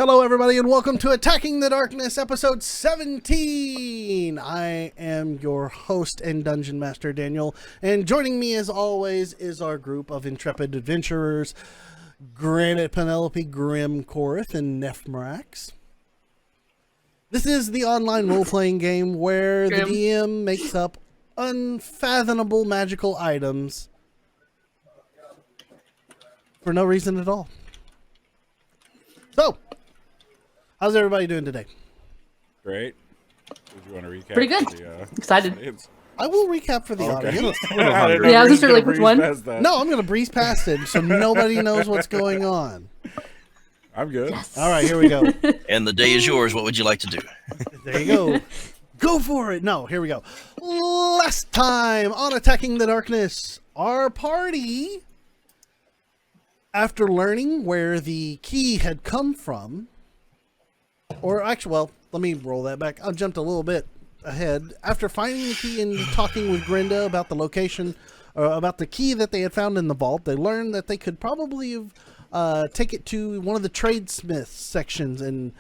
Hello, everybody, and welcome to Attacking the Darkness, episode 17. I am your host and dungeon master, Daniel, and joining me, as always, is our group of intrepid adventurers, Granite, Penelope, Grim, Korith, and Nephmarax. This is the online role-playing game where the DM makes up unfathomable magical items for no reason at all. So, how's everybody doing today? Great. Did you want to recap? Pretty good. Excited. Audience? I will recap for the audience. Yeah, I was just like, which one? No, I'm going to breeze past it so nobody knows what's going on. I'm good. Yes. All right, here we go. And the day is yours. What would you like to do? There you go. Go for it. No, here we go. Last time on Attacking the Darkness, our party, after learning where the key had come from, or actually, well, let me roll that back. I jumped a little bit ahead. After finding the key and talking with Grinda about the location, about the key that they had found in the vault, they learned that they could probably take it to one of the tradesmith sections and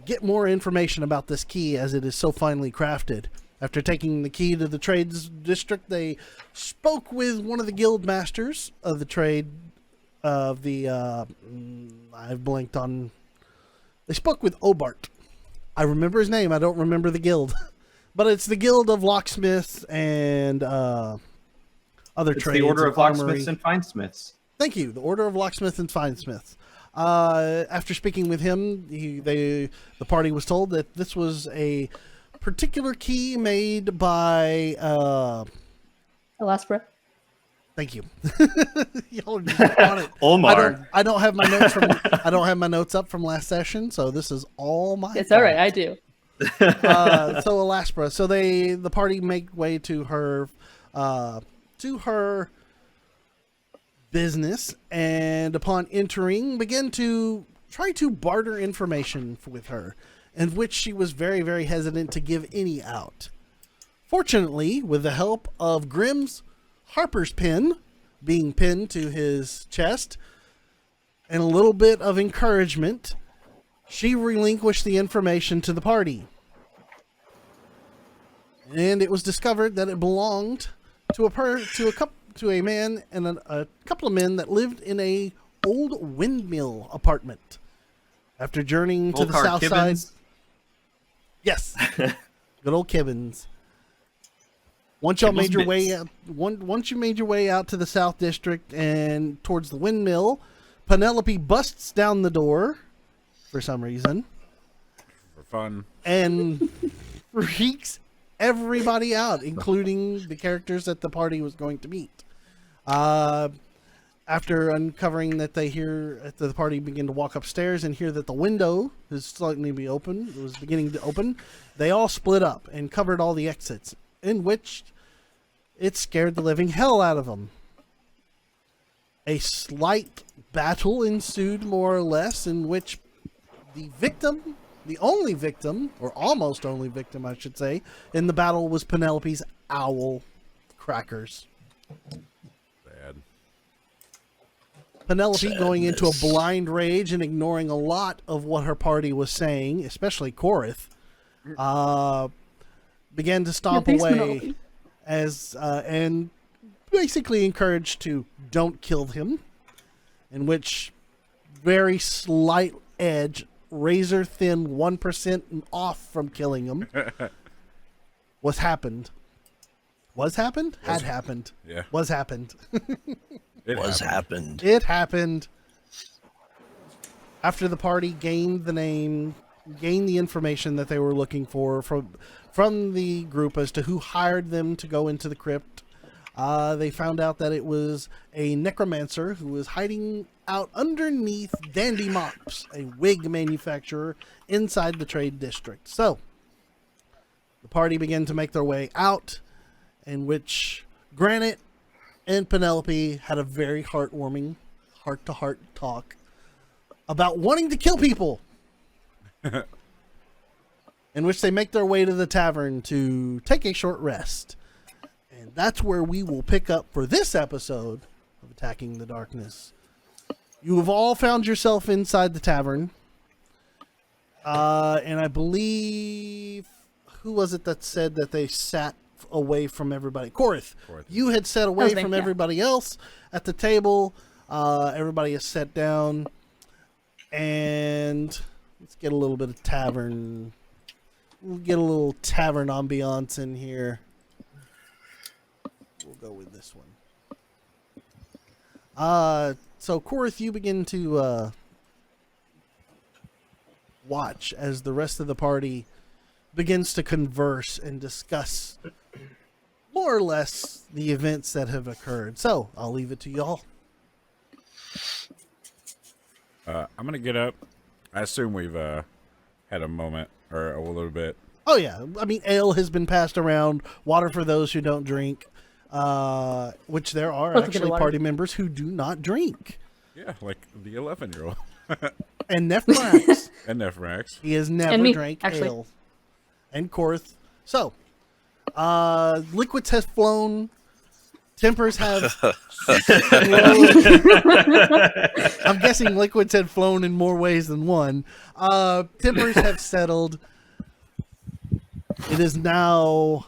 get more information about this key as it is so finely crafted. After taking the key to the trades district, they spoke with one of the guild masters of the trade of the I've blanked on. They spoke with Obart. I remember his name. I don't remember the guild, but it's the guild of locksmiths and other trades. The Order of armory. Locksmiths and Finesmiths. Thank you. The Order of Locksmiths and Finesmiths. After speaking with him, the party was told that this was a particular key made by Alaspera. Thank you. Y'all are just on it. Olmar. I don't have my notes from. I don't have my notes up from last session, so this is all my. It's all right. I do. So Alaspera. So the party make way to her business, and upon entering, begin to try to barter information with her, in which she was very, very hesitant to give any out. Fortunately, with the help of Grimm's Harper's pin being pinned to his chest and a little bit of encouragement, she relinquished the information to the party. And it was discovered that it belonged to a man and a couple of men that lived in a old windmill apartment. After journeying to the south side. Yes. Good old Kibbins. Once you made your way out to the South District and towards the windmill, Penelope busts down the door for some reason. For fun. And freaks everybody out, including the characters that the party was going to meet. After uncovering that the party begin to walk upstairs and hear that the window is slightly beginning to open, they all split up and covered all the exits, in which it scared the living hell out of them. A slight battle ensued, more or less, in which the only victim, or almost only victim, I should say, in the battle was Penelope's owl, Crackers. Bad. Penelope, going into a blind rage and ignoring a lot of what her party was saying, especially Korith, began to stomp away. Penelope. And basically encouraged to don't kill him, in which very slight edge, razor thin 1% off from killing him had happened. Yeah. Was happened. It happened. It happened. After the party gained the information that they were looking for from the group as to who hired them to go into the crypt, they found out that it was a necromancer who was hiding out underneath Dandy Mops, a wig manufacturer inside the trade district. So, the party began to make their way out, in which Granite and Penelope had a very heartwarming, heart-to-heart talk about wanting to kill people. In which they make their way to the tavern to take a short rest. And that's where we will pick up for this episode of Attacking the Darkness. You have all found yourself inside the tavern. And I believe, who was it that said that they sat away from everybody? Korath. You had sat away from everybody else at the table. Everybody is sat down. And let's get a little bit of tavern. We'll get a little tavern ambiance in here. We'll go with this one. So Korath, you begin to watch as the rest of the party begins to converse and discuss more or less the events that have occurred. So I'll leave it to y'all. I'm gonna get up. I assume we've had a moment or a little bit. Oh yeah, I mean, ale has been passed around. Water for those who don't drink. Which there are actually party members who do not drink. Yeah, like the 11-year-old. And Nephrax. And Nephrax. He has never drank ale. And Korath. So, liquids have flown. Tempers have flown. I'm guessing liquids have flown in more ways than one. Tempers have settled. It is now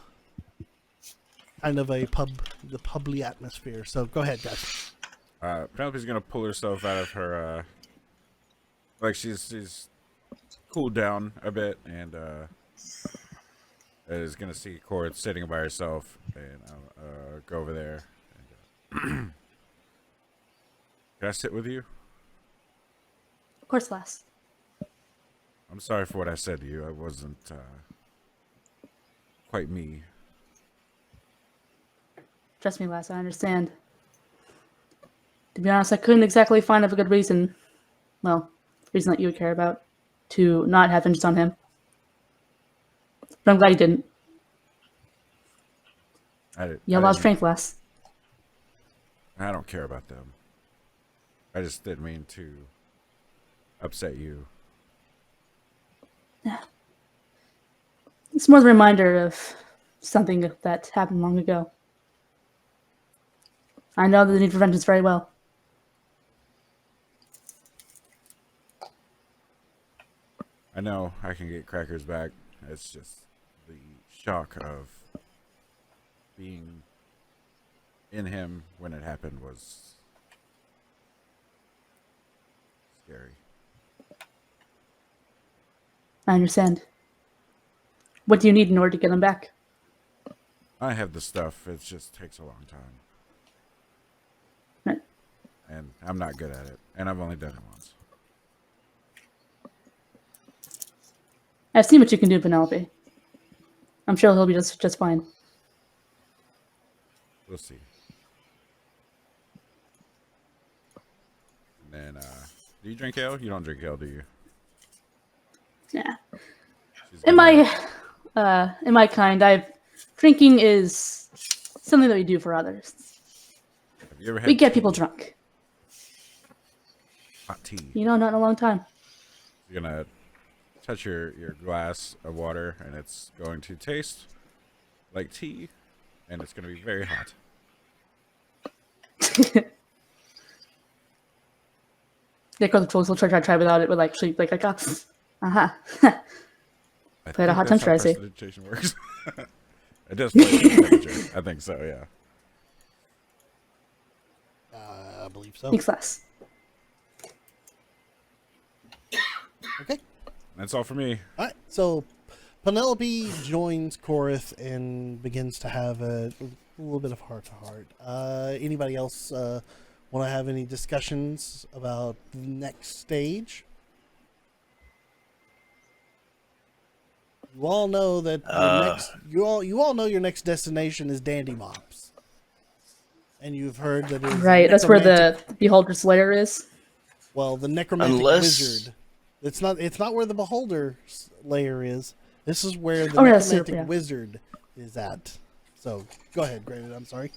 kind of the publy atmosphere. So go ahead, guys. Penelope's gonna pull herself out of her, like she's cooled down a bit, and is gonna see Korath sitting by herself, and go over there. And, can I sit with you? Of course, Lass. I'm sorry for what I said to you. I wasn't quite me. Trust me, Lass, I understand. To be honest, I couldn't exactly find a good reason, well, reason that you would care about, to not have vengeance on him. But I'm glad you didn't. You have a lot of strength, Lass. I don't care about them. I just didn't mean to upset you. Yeah. It's more the reminder of something that happened long ago. I know the need for vengeance very well. I know I can get Crackers back. It's just the shock of being in him when it happened was scary. I understand. What do you need in order to get him back? I have the stuff. It just takes a long time. Right. And I'm not good at it. And I've only done it once. I've seen what you can do, Penelope. I'm sure he'll be just fine. We'll see. And then, do you drink ale? You don't drink ale, do you? Yeah. In my kind, drinking is something that we do for others. Have you ever had we get people drunk. Hot tea. You know, not in a long time. You're gonna touch your glass of water, and it's going to taste like tea, and it's going to be very hot. Nick or the folks will try without it, but actually, like, I play at a hot temperature, I see. Prestidigitation works. It does play at a temperature. I think so, yeah. I believe so. Thanks, Les. Okay. That's all for me. All right. So Penelope joins Korath and begins to have a little bit of heart-to-heart. Anybody else want to have any discussions about the next stage? You all know that you all know your next destination is Dandy Mops, and you've heard that right. That's where the Beholder's lair is. Well, the necromantic wizard. It's not where the Beholder's lair is. This is where the necromantic wizard is at. So go ahead, Granted. I'm sorry.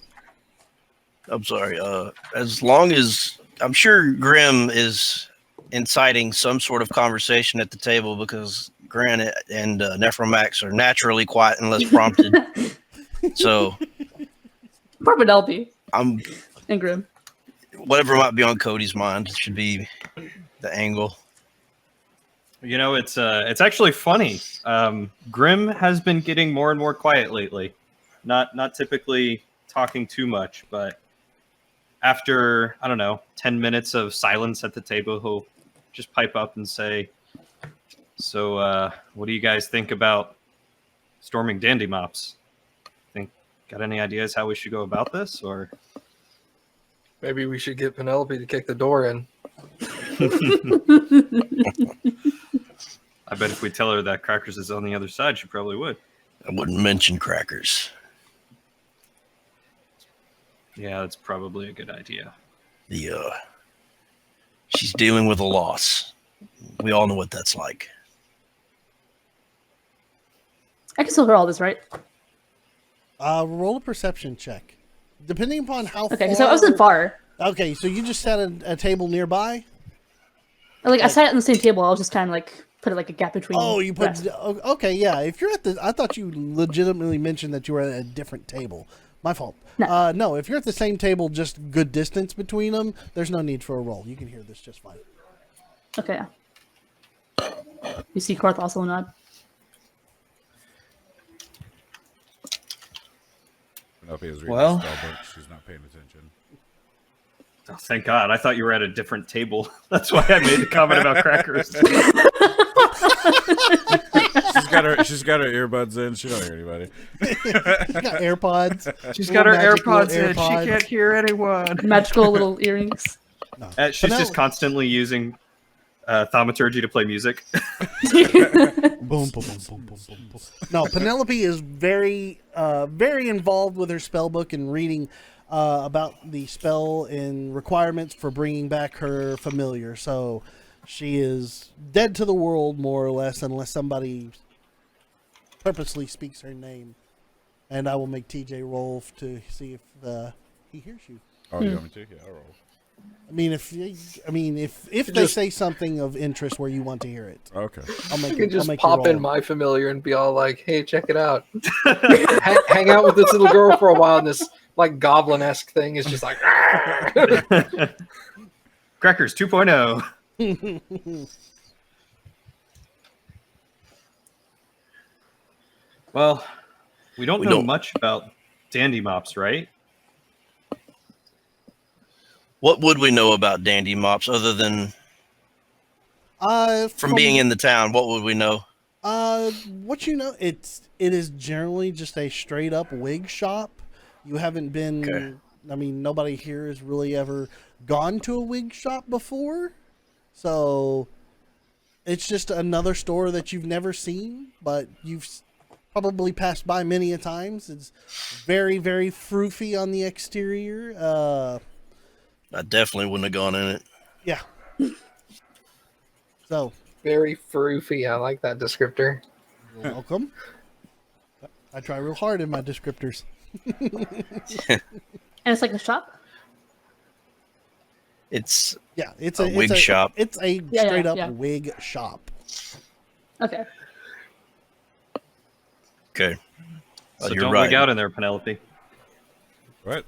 As long as I'm sure Grim is inciting some sort of conversation at the table, because Granite and Nephromax are naturally quiet unless prompted. So, poor Penelope. I'm and Grim. Whatever might be on Cody's mind should be the angle. You know, it's actually funny. Grim has been getting more and more quiet lately. Not typically talking too much, but after, I don't know, 10 minutes of silence at the table, he'll just pipe up and say, "So, what do you guys think about storming Dandy Mops? Got any ideas how we should go about this, or?" Maybe we should get Penelope to kick the door in. I bet if we tell her that Crackers is on the other side, she probably would. I wouldn't mention crackers. Yeah, that's probably a good idea. She's dealing with a loss. We all know what that's like. I can still hear all this, right? Roll a perception check. Depending upon how Okay, far... so I wasn't far. Okay, so you just sat at a table nearby? Like I sat at the same table. I was just kind of like put like a gap between. Oh, you put... rest. Okay, yeah. If you're at the... I thought you legitimately mentioned that you were at a different table. My fault. No. No, if you're at the same table, just good distance between them, there's no need for a roll. You can hear this just fine. Okay. You see Karth also nod. Penelope is reading Well- the spell book. She's not paying attention. Oh, thank God. I thought you were at a different table. That's why I made the comment about Crackers. She's got her earbuds in. She don't hear anybody. She's got AirPods. She's Little got her magic little AirPods in. She AirPods. can't hear anyone. Magical little earrings. She's Penel- just constantly using thaumaturgy to play music. Boom, boom, boom, boom, boom, boom, boom. No, Penelope is very, very involved with her spell book and reading about the spell and requirements for bringing back her familiar. So she is dead to the world, more or less, unless somebody purposely speaks her name. And I will make TJ roll to see if he hears you. Oh, you want me to? Yeah, I'll roll. If they just- say something of interest where you want to hear it, Okay. I'll make You it. can just I'll make pop you roll. in my familiar and be all like, "Hey, check it out." Hang out with this little girl for a while, and this like goblin-esque thing is just like. Crackers 2.0. Well, we don't We know don't. much about Dandy Mops, right? What would we know about Dandy Mops other than from being in the town? What would we know? What you know, it is generally just a straight up wig shop. You haven't been. Okay. I mean, nobody here has really ever gone to a wig shop before, so it's just another store that you've never seen, but you've probably passed by many a times. It's very, very froofy on the exterior. I definitely wouldn't have gone in it. Yeah. So, Very froofy. I like that descriptor. you're welcome. I try real hard in my descriptors. And it's like a shop. It's Yeah, it's A wig shop. It's a Yeah, straight up yeah. wig shop. Okay. okay. So You're don't right. wig out in there, Penelope. What?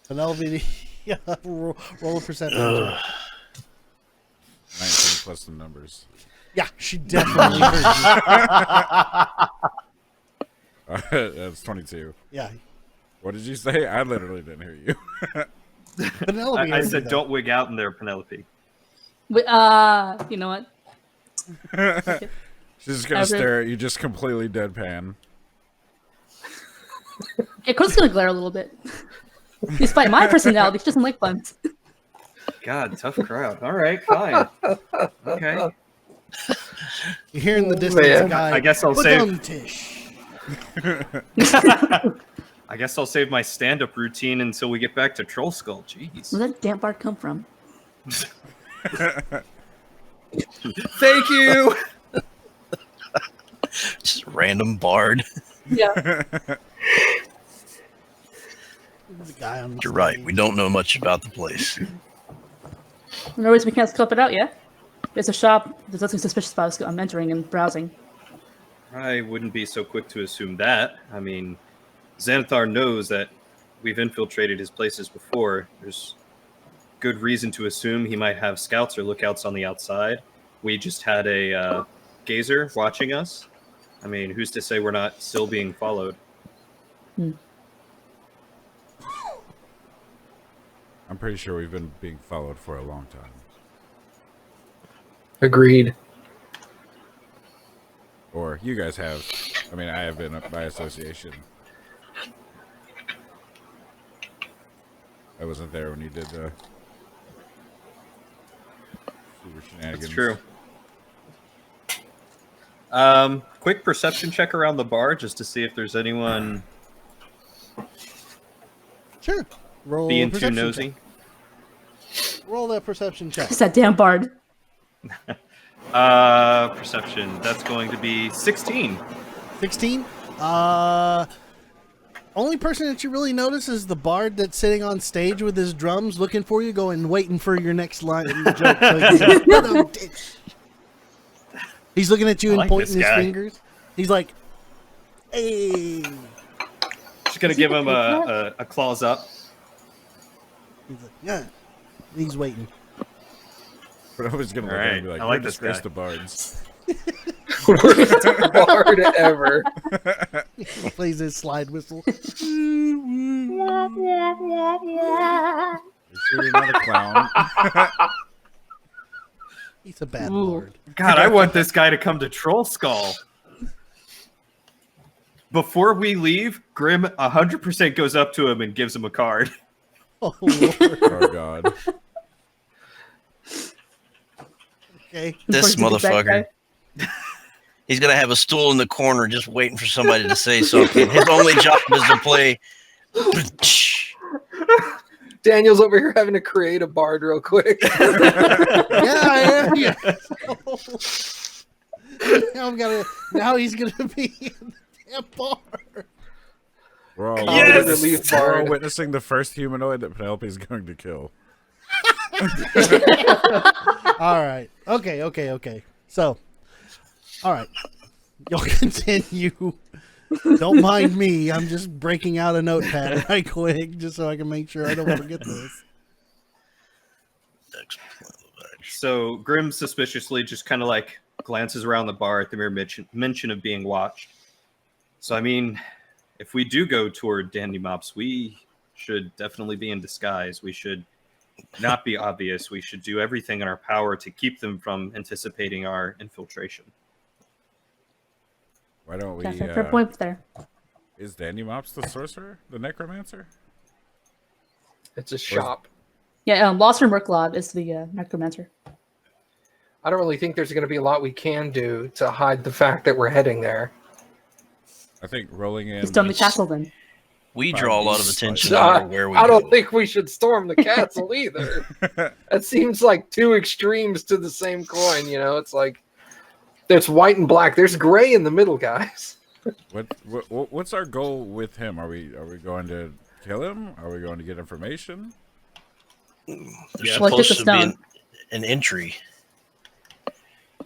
Penelope, yeah, roll a perception. check. 19 plus the numbers. Yeah, she definitely heard you. That's 22. Yeah, What did you say? I literally didn't hear you. Penelope. I heard you, said though. don't wig out in there, Penelope. Wait, you know what? She's just gonna Everett. stare at you, just completely deadpan. Yeah, Karth's gonna glare a little bit. Despite my personality, she doesn't like puns. God, tough crowd. All right, fine. Okay. You hear in the distance man. a guy. I guess I'll save. "Badum-tish." I guess I'll save my stand-up routine until we get back to Troll Skull. Jeez. Where did that damp bard come from? Thank you. Just a random bard. Yeah. There's a guy on the You're right. stage. We don't know much about the place. No reason we can't scope it out yet. There's a shop. There's nothing suspicious about us. I'm entering and browsing. I wouldn't be so quick to assume that. I mean, Xanathar knows that we've infiltrated his places before. There's good reason to assume he might have scouts or lookouts on the outside. We just had a gazer watching us. I mean, who's to say we're not still being followed? I'm pretty sure we've been being followed for a long time. Agreed. Or you guys have. I mean, I have been by association. I wasn't there when you did the super shenanigans. That's true. Quick perception check around the bar just to see if there's anyone Sure. Roll being a too perception nosy. check. Roll that perception check. It's that damn bard. Perception. That's going to be 16. 16. Only person that you really notice is the bard that's sitting on stage with his drums, looking for you, going, waiting for your next line joke. So he can go, "No, bitch." He's looking at you I and like pointing this his guy. fingers. He's like, "Hey." Just gonna give him a claws up. He's like, "Yeah." He's waiting. But I was gonna look All at him right, and be like, I "We're like this disgrace guy." the bards." Worst bard ever. He plays his slide whistle. You sure you're not a clown? He's a bad Ooh. bard. God, I want this guy to come to Troll Skull. Before we leave, Grim 100% goes up to him and gives him a card. Oh, Lord. Oh god. Okay. This Before he gets back, motherfucker. He's gonna have a stool in the corner just waiting for somebody to say something. His only job is to play. Daniel's over here having to create a bard real quick. Yeah, I am. Yeah. Now he's gonna be in the damn bar. We're all, Yes! Relief we're all bard. witnessing the first humanoid that Penelope's going to kill. All right. Okay. So, all right. You'll continue. Don't mind me. I'm just breaking out a notepad right quick just so I can make sure I don't forget this. So Grim suspiciously just kind of like glances around the bar at the mere mention of being watched. So, I mean, if we do go toward Dandy Mops, we should definitely be in disguise. We should not be obvious. We should do everything in our power to keep them from anticipating our infiltration. Why don't we? Yeah, fair point there. Is Dandy Mops the sorcerer, the necromancer? It's a shop. Yeah, Loster Merklov is the necromancer. I don't really think there's going to be a lot we can do to hide the fact that we're heading there. I think rolling in. He's done the castle then. We draw a lot of attention So no I, matter where we I don't go. think we should storm the castle either. That seems like two extremes to the same coin. You know, it's like there's white and black. There's gray in the middle, guys. What's our goal with him? Are we going to kill him? Are we going to get information? There's Well, supposed just a to be stone. an entry.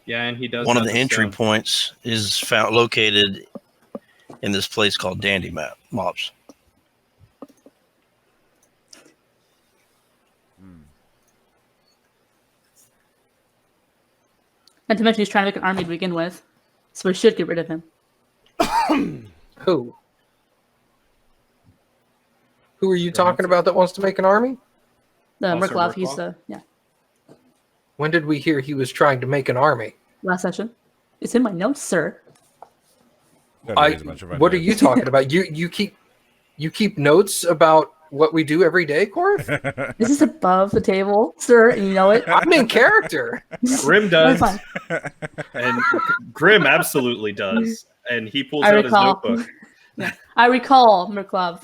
Yeah, and he does. One of have the a entry stone. points is found located in this place called Dandy Mops. Not to mention he's trying to make an army to begin with. So we should get rid of him. Who? Who are you talking about that wants to make an army? Officer Merklov, he's Merklov? yeah, When did we hear he was trying to make an army? last session. It's in my notes, sir. Don't raise a bunch of What are ideas. you talking about? You keep notes about what we do every day, Corv? This is above the table, sir, and you know it. I'm in character. Grim I'm does, fine. and Grim absolutely does. And he pulls I out recall. his notebook. I recall, Merklov.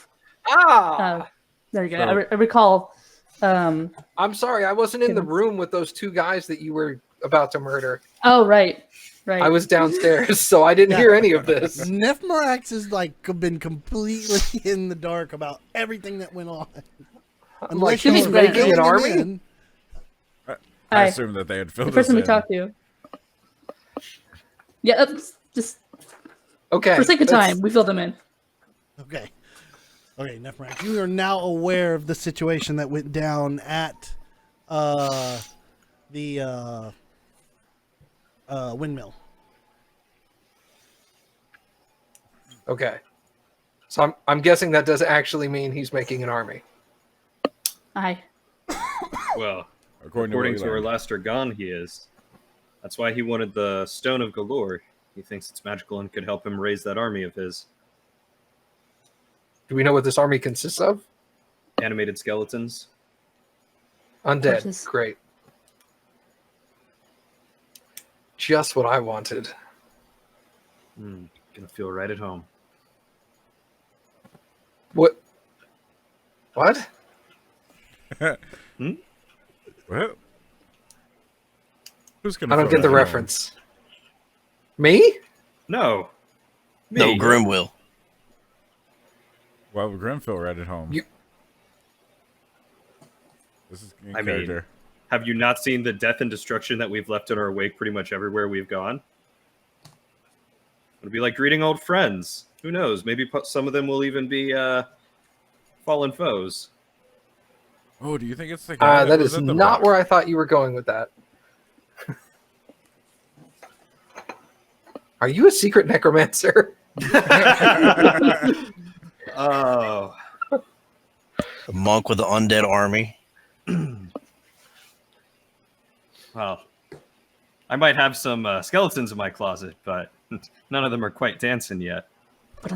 Ah, There you go. So- I recall. I'm sorry, I wasn't in the room with those two guys that you were about to murder. Oh, right. I was downstairs, so I didn't hear any of this. Nephmorax has been completely in the dark about everything that went on. I'm like, Should be he's making great. an army? In. I Hi. assume that they had filled The person we us in. talked to. Yeah, just Okay. for sake of let's- time, we filled them in. Okay. Okay, Nephrak, you are now aware of the situation that went down at the windmill. Okay. So I'm guessing that does actually mean he's making an army. Aye. Well, According according to to what we learned. Erlaster Gone, he is. That's why he wanted the Stone of Galore. He thinks it's magical and could help him raise that army of his. Do we know what this army consists of? Animated skeletons. Undead. Horses. Great. Just what I wanted. Gonna feel right at home. What? What? What? Who's gonna? I don't fill get the that reference. Me? No. No, Me. Grim will. home? Why would Grim feel right at home? You- This is in I mean- character. Have you not seen the death and destruction that we've left in our wake pretty much everywhere we've gone? It'll be like greeting old friends. Who knows? Maybe some of them will even be fallen foes. Oh, do you think it's the guy That was is at the not bar? where I thought you were going with that. Are you a secret necromancer? Oh. A monk with an undead army. Well, I might have some skeletons in my closet, but none of them are quite dancing yet. But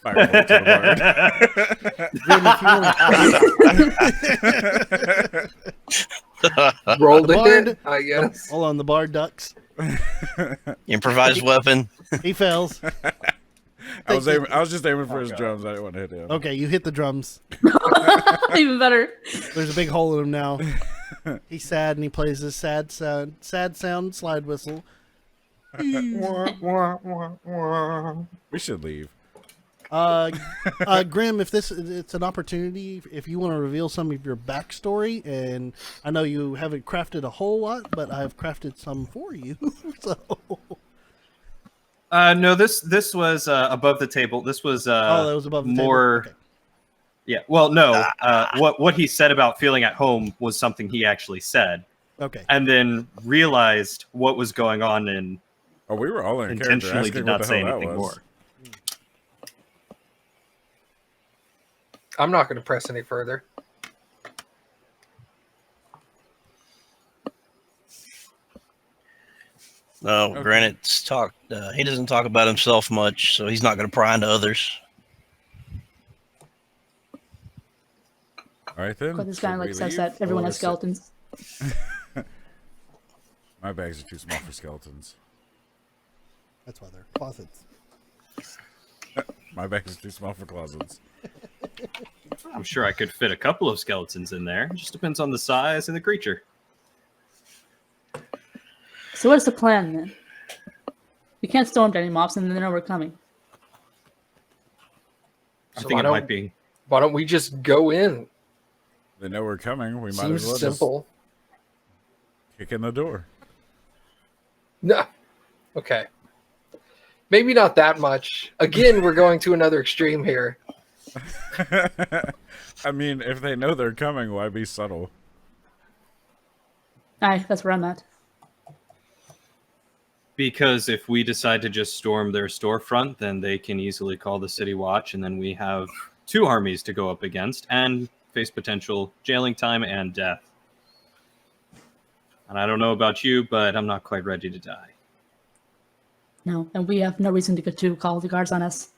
Firebolt to the bard. Rolled The it, bard- in, I guess. Hold on, the bard ducks. Improvised weapon. He fails. I was just aiming for his drums. I didn't want to hit him. Okay, you hit the drums. even better. There's a big hole in him now. He's sad and he plays his sad sound slide whistle. We should leave. Grim, if it's an opportunity, if you want to reveal some of your backstory, and I know you haven't crafted a whole lot, but I've crafted some for you. So, No, this was above the table. This was that was above the more. table. Okay. Yeah. Well, no. What he said about feeling at home was something he actually said, Okay. and then realized what was going on and Oh, we were all in character. intentionally asking did what not the say hell that anything was. more. I'm not going to press any further. No, Okay. Granite's talk. He doesn't talk about himself much, so he's not going to pry into others. All right then. God, this should guy we like says leave, that everyone or has sit- skeletons. My bags are too small for skeletons. That's why they're closets. My bags are too small for closets. I'm sure I could fit a couple of skeletons in there. It just depends on the size and the creature. So what's the plan then? We can't storm any mobs and they know we're coming. I So think why it might be. Why don't we just go in? They know we're coming. We might Seems as well simple. just kick in the door. No. Okay. Maybe not that much. Again, we're going to another extreme here. I mean, if they know they're coming, why be subtle? Aye, that's where I'm at. Because if we decide to just storm their storefront, then they can easily call the city watch, and then we have two armies to go up against and face potential jailing time and death. And I don't know about you, but I'm not quite ready to die. No, and we have no reason to call the guards on us.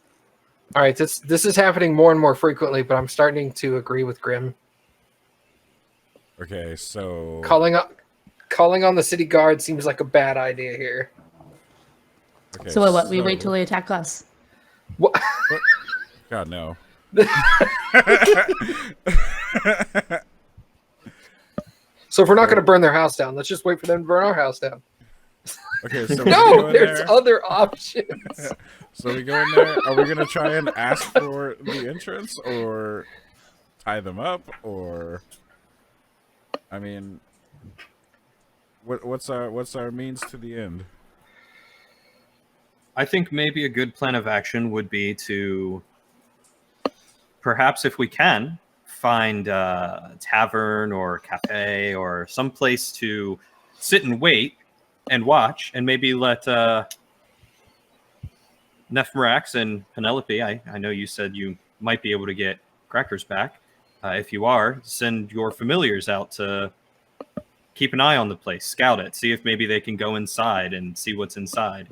All right, this is happening more and more frequently, but I'm starting to agree with Grim. Okay, so Calling on the city guard seems like a bad idea here. okay, So what? We wait till they attack us. What? God no. So if we're not going to burn their house down, let's just wait for them to burn our house down. Okay, so we No, go in there's there. other options. So we go in there. Are we gonna try and ask for the entrance, or tie them up, or? I mean, what's our means to the end? I think maybe a good plan of action would be to, perhaps if we can, find a tavern or cafe or some place to sit and wait and watch, and maybe let Nephmarax and Penelope, I know you said you might be able to get crackers back. If you are, send your familiars out to keep an eye on the place, scout it, see if maybe they can go inside and see what's inside.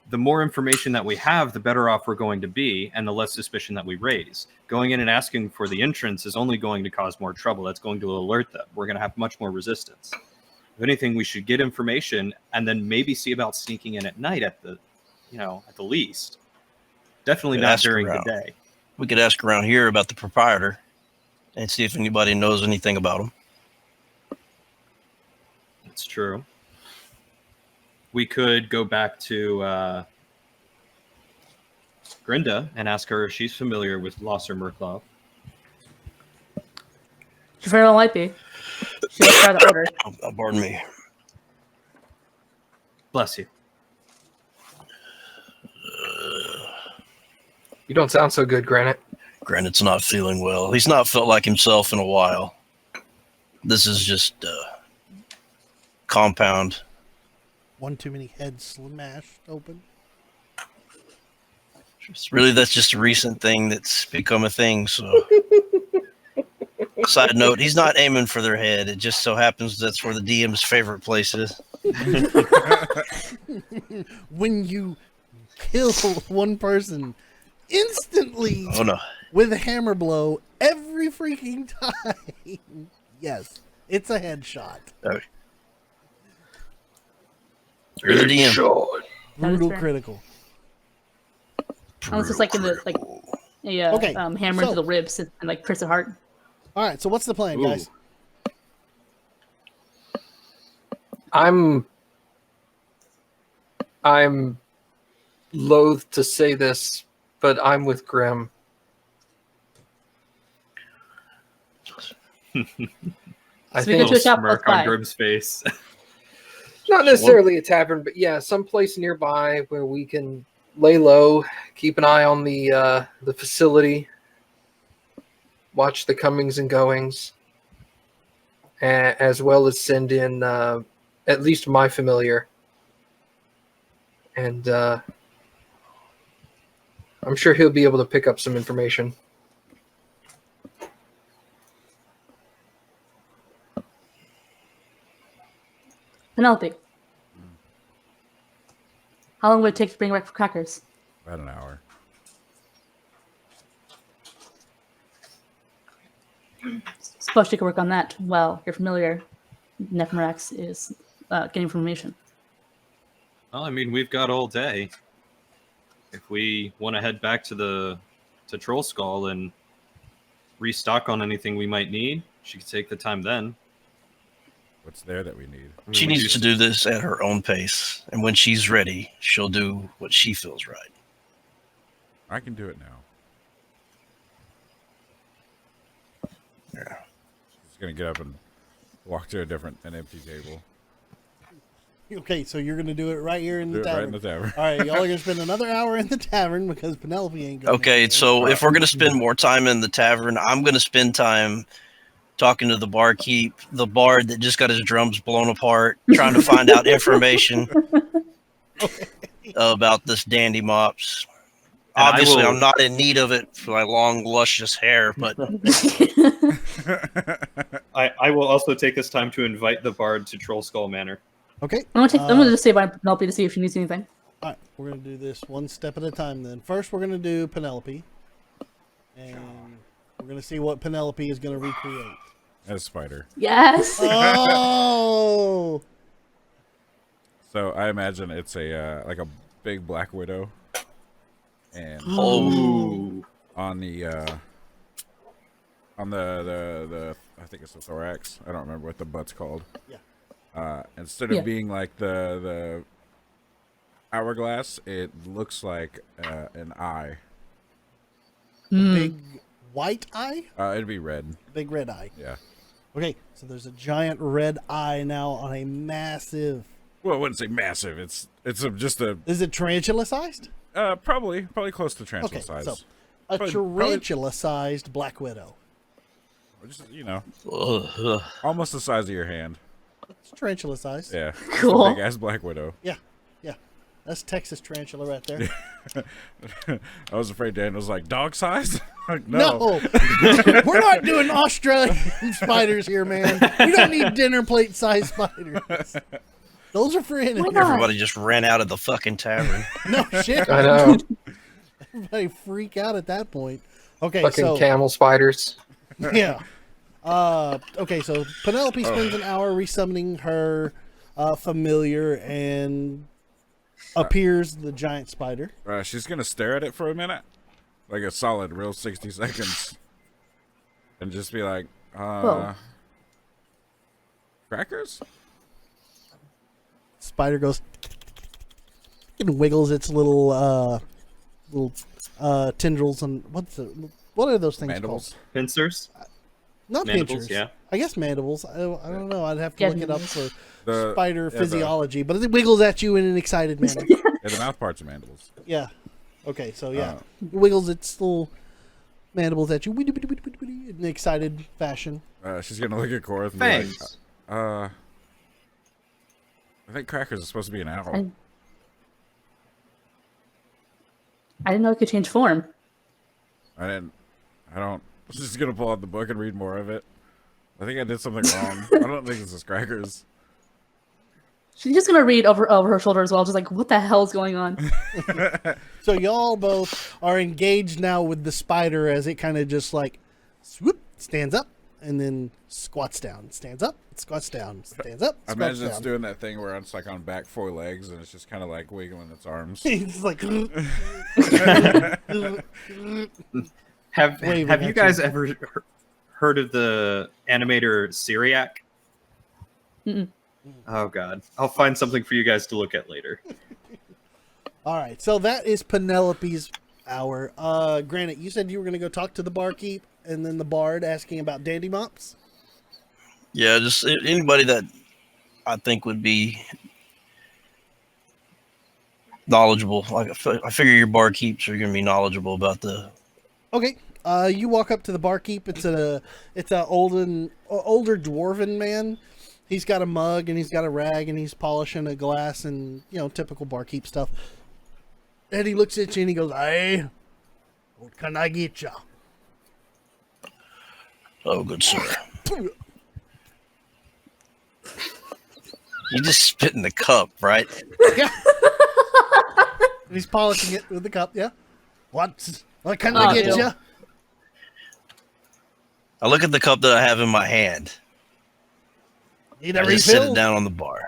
The more information that we have, the better off we're going to be, and the less suspicion that we raise. Going in and asking for the entrance is only going to cause more trouble. That's going to alert them. We're going to have much more resistance. If anything, we should get information and then maybe see about sneaking in at night at the least. Definitely not during the day. We could ask around here about the proprietor and see if anybody knows anything about him. That's true. We could go back to Grinda and ask her if she's familiar with Losser Murklav. She very well might be. She must try the order. Oh, pardon me. Bless you. You don't sound so good, Granite. Granite's not feeling well. He's not felt like himself in a while. This is just compound. One too many heads smashed open. Really, that's just a recent thing that's become a thing. So, side note, he's not aiming for their head. It just so happens that's where the DM's favorite place is. When you kill one person instantly with a hammer blow every freaking time. Yes, it's a headshot. You're the DM. Brutal fair. critical. Oh, it's just like in the Okay, hammer so- into the ribs and like pierce the heart. All right, so what's the plan, guys? I'm loath to say this, but I'm with Grim. I So we think go to a shop Smirk close on by. Grim's face. not necessarily a tavern, but yeah, someplace nearby where we can lay low, keep an eye on the facility, watch the comings and goings, as well as send in at least my familiar. And I'm sure he'll be able to pick up some information. Penelope. How long would it take to bring back crackers? About an hour. Suppose you could work on that while you're familiar. Nephmarax is getting information. Well, I mean, we've got all day. If we want to head back to Troll Skull and restock on anything we might need, she could take the time then. What's there that we need? I mean, She we needs do- to do this at her own pace, and when she's ready, she'll do what she feels right. I can do it now. Yeah. Just gonna get up and walk to an empty table. Okay, so you're gonna do it right here in Do the it right tavern. in the tavern. All right, y'all are gonna spend another hour in the tavern because Penelope ain't going. Okay, so if we're going to spend more time in the tavern, I'm going to spend time talking to the barkeep, the bard that just got his drums blown apart, trying to find out information about this Dandy Mops. And I Obviously, will- I'm not in need of it for my long, luscious hair, but I will also take this time to invite the bard to Troll Skull Manor. Okay. I'm gonna just say by Penelope to see if she needs anything. All right, we're gonna do this one step at a time. Then first, we're gonna do Penelope, and we're gonna see what Penelope is gonna recreate. As a spider. Yes. Oh, So I imagine it's a like a big black widow, and oh, on the I think it's the thorax. I don't remember what the butt's called. Yeah. Instead of Yeah. being like the hourglass, it looks like an eye. big white eye, It'd be red. big red eye. Yeah. Okay, so there's a giant red eye now on a massive Well, I wouldn't say massive. It's just a Is it tarantula sized? probably close to tarantula Okay, size. so a Probably- tarantula sized black widow. Just, Ugh. almost the size of your hand. It's tarantula sized. Yeah. Cool. Big ass black widow. Yeah. That's Texas tarantula right there. I was afraid Dan was like dog size. Like, No, we're not doing Australian spiders here, man. We don't need dinner plate size spiders. Those are for enemies. not? Everybody just ran out of the fucking tavern. No shit. I know. Everybody freak out at that point. Okay, Fucking so camel spiders. yeah. Okay, so Penelope spends an hour resummoning her familiar and appears the giant spider. She's gonna stare at it for a minute, like a solid, real 60 seconds, and just be like, Whoa. crackers? Spider goes and wiggles its little tendrils and what are those things Mandibles? Pincers, called? Not mandibles, pinchers. yeah. I guess mandibles. I don't know. I'd have to Yeah, look it up mandibles. for The spider yeah, physiology, but it wiggles at you in an excited manner. the mouth parts are mandibles. Yeah. Okay, so yeah, it wiggles its little mandibles at you in an excited fashion. She's gonna look at Korath and be like, fangs. I think crackers is supposed to be an owl. I didn't know it could change form. I don't. I'm just gonna pull out the book and read more of it. I think I did something wrong. I don't think this is crackers. She's just gonna read over her shoulder as well, just like, what the hell's going on? So y'all both are engaged now with the spider as it kind of just like swoop stands up and then squats down, stands up, squats down, stands up. I Squats imagine it's down. doing that thing where it's like on back 4 legs and it's just kind of like wiggling its arms. It's like Have Waving Have you at guys you. ever heard of the animator Syriac? Mm-mm. Oh God, I'll find something for you guys to look at later. all right. So that is Penelope's hour. Granite, you said you were going to go talk to the barkeep and then the bard asking about dandy mops. Yeah, just anybody that I think would be knowledgeable. Like I figure your barkeeps are going to be knowledgeable about the. Okay. You walk up to the barkeep. It's a older dwarven man. He's got a mug and he's got a rag and he's polishing a glass and typical barkeep stuff. And he looks at you and he goes, "Hey, what can I get you?" Oh, good sir. You just spit in the cup, right? Yeah. And he's polishing it with the cup. Yeah. What can Oh, I get ew. you? I look at the cup that I have in my hand. Need a I just set refill? it down on the bar.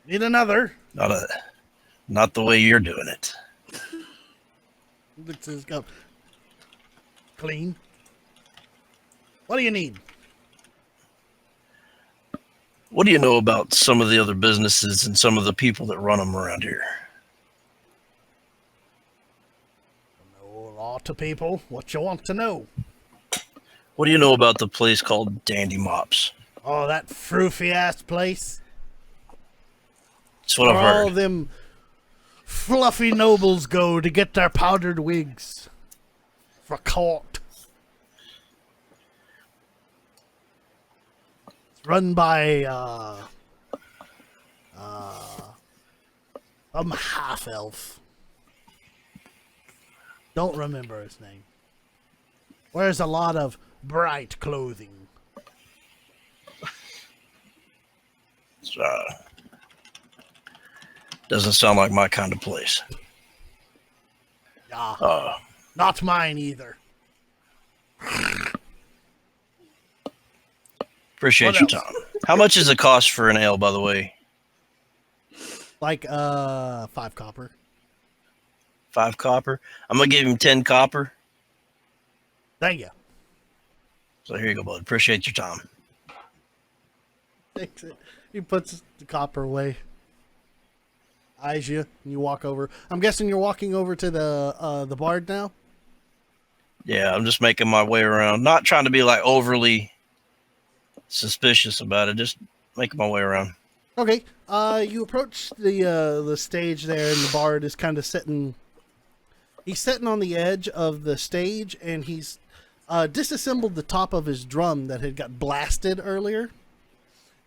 Need another? Not the way you're doing it. Looks at his cup. Clean. What do you need? What do you know about some of the other businesses and some of the people that run them around here? Know a lot of people. What you want to know? What do you know about the place called Dandy Mops? Oh, that froofy ass place. That's what I've Where all heard. them fluffy nobles go to get their powdered wigs for court. It's run by some half elf. Don't remember his name. Wears a lot of bright clothing. It's, doesn't sound like my kind of place. Yeah, not mine either. Appreciate What your else? time. How much does it cost for an ale, by the way? Like 5 copper. 5 copper? I'm going to give him 10 copper. Thank you. So here you go, bud. Appreciate your time. Takes it. He puts the copper away. Eyes you, and you walk over. I'm guessing you're walking over to the bard now. Yeah, I'm just making my way around. Not trying to be like overly suspicious about it. Just making my way around. Okay. You approach the stage there, and the bard is kind of sitting. He's sitting on the edge of the stage, and he's disassembled the top of his drum that had got blasted earlier,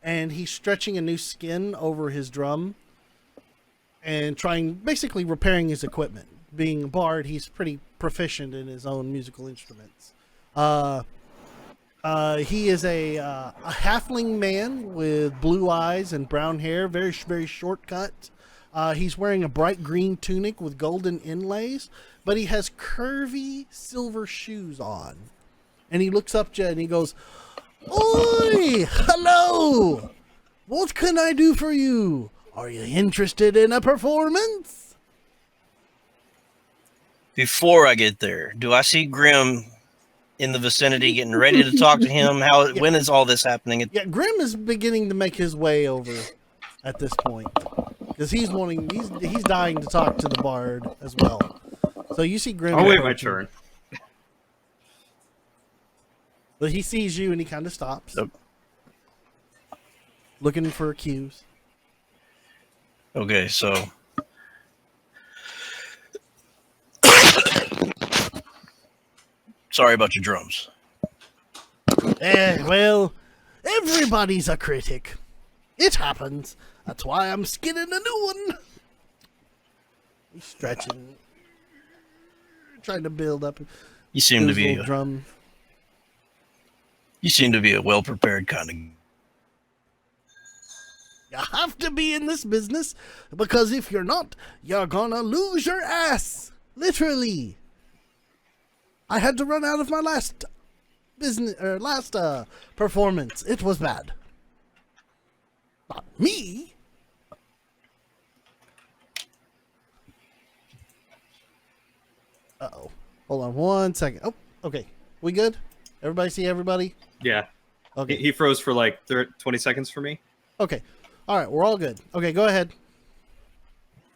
and he's stretching a new skin over his drum and basically repairing his equipment. Being a bard, he's pretty proficient in his own musical instruments. He is a halfling man with blue eyes and brown hair, very, very short cut. He's wearing a bright green tunic with golden inlays, but he has curvy silver shoes on. And he looks up to you and he goes, "Oi! Hello! What can I do for you? Are you interested in a performance?" Before I get there, do I see Grim in the vicinity getting ready to talk to him? When is all this happening? Yeah, Grim is beginning to make his way over at this point. Because he's dying to talk to the bard as well. So you see Grim. I'll wait my approaching. turn. But he sees you and he kind of stops. Yep. Looking for cues. Okay, so sorry about your drums. Well, everybody's a critic. It happens. That's why I'm skinning a new one. He's stretching. Trying to build up You seem to his be little drum. you seem to be a well prepared kind of. You have to be in this business, because if you're not, you're gonna lose your ass. Literally. I had to run out of my last performance. It was bad. Not me. Uh-oh. Hold on 1 second. Oh, okay. We good? Everybody see everybody? Yeah. Okay. He froze for like 20 seconds for me. Okay. All right, we're all good. Okay, go ahead.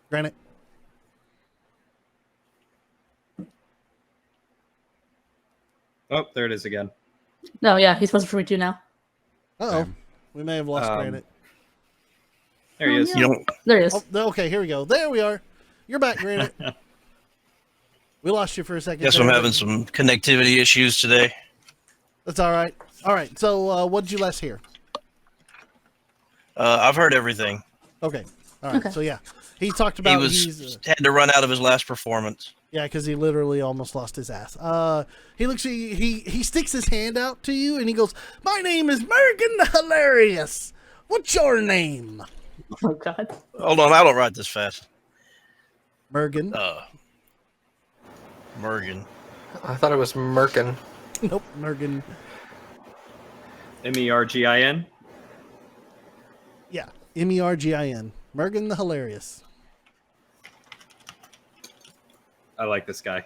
Granite. Oh, there it is again. No, yeah, he's supposed to freak you now. Uh-oh. We may have lost Granite. There he Oh, is. yeah. You don't. There he is. Oh, okay, here we go. There we are. You're back, Granite. We lost you for a second. Guess there, I'm but having some connectivity issues today. That's all right. All right, so what did you last hear? I've heard everything. Okay. All right, Okay. so yeah. He talked He about was had to run out of his last performance. yeah, because he literally almost lost his ass. He looks at you, he sticks his hand out to you and he goes, "My name is Mergen the Hilarious. What's your name?" Oh god. Hold on, I don't write this fast. Mergen. Mergen. I thought it was Merkin. Nope, Mergen. Mergin. Yeah, Mergin. Mergen the Hilarious. I like this guy.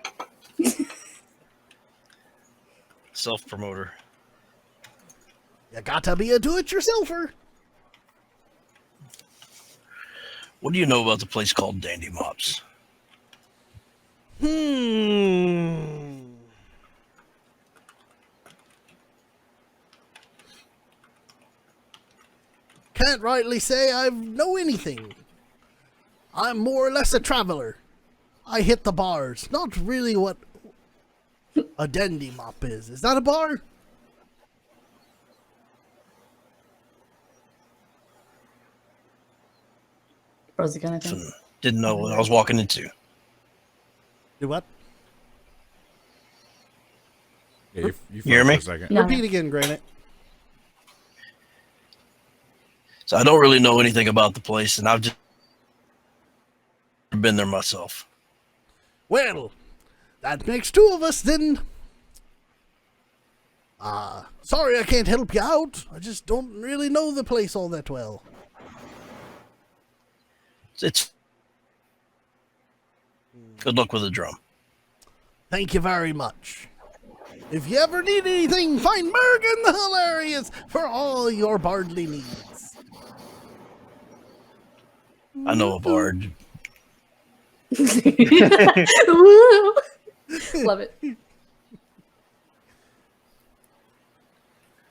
Self promoter. You gotta be a do-it-yourselfer. What do you know about the place called Dandy Mops? Can't rightly say I know anything. I'm more or less a traveler. I hit the bars. Not really what a dandy mop is. Is that a bar? Froze again, I think. Didn't know what I was walking into. Do what? Yeah, you hear froze me? for a second. No. Repeat again, Granite. So I don't really know anything about the place, and I've just been there myself. Well, that makes two of us then. Sorry I can't help you out. I just don't really know the place all that well. It's good luck with the drum. Thank you very much. If you ever need anything, find Mergen the Hilarious for all your bardly needs. I know a bard. Woo! Love it.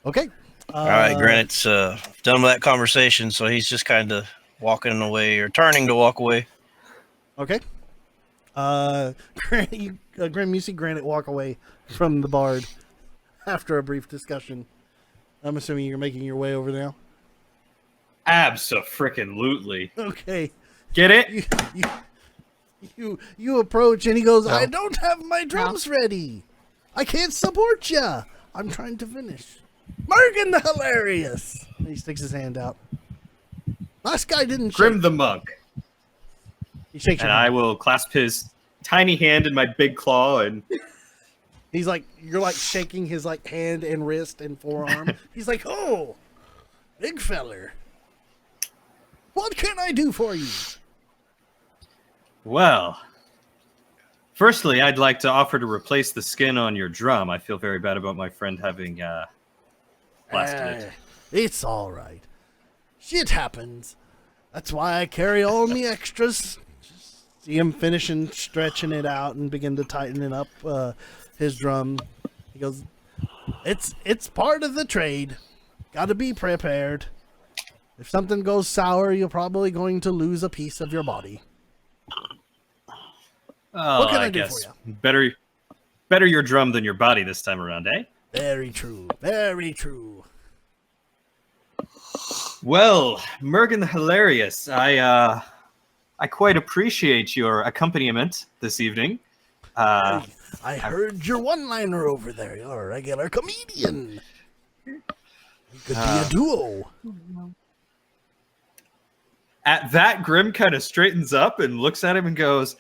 Okay. All right, Granite's done with that conversation, so he's just kind of walking away or turning to walk away. Okay. Grim, you see Granite walk away from the bard after a brief discussion. I'm assuming you're making your way over now. Abso-frickin-lutely. Okay. Get it? You approach and he goes, No. I don't have my drums ready. I can't support ya. I'm trying to finish. Morgan the Hilarious. And he sticks his hand out. Last guy didn't shake. Grim the monk. He shakes your And I hand. will clasp his tiny hand in my big claw and He's like, you're like shaking his like hand and wrist and forearm. He's like, oh, big feller. What can I do for you? well, firstly, I'd like to offer to replace the skin on your drum. I feel very bad about my friend having blasted it. It's all right. Shit happens. That's why I carry all me extras. Just see him finishing stretching it out and begin to tighten it up. His drum. He goes, it's part of the trade. Got to be prepared. If something goes sour, you're probably going to lose a piece of your body. Oh, What can I do guess for better your drum than your body this time around, eh? Very true. Very true. Well, Mergen the Hilarious, I quite appreciate your accompaniment this evening. I heard your one-liner over there. You're a regular comedian. You could be a duo. At that, Grim kind of straightens up and looks at him and goes,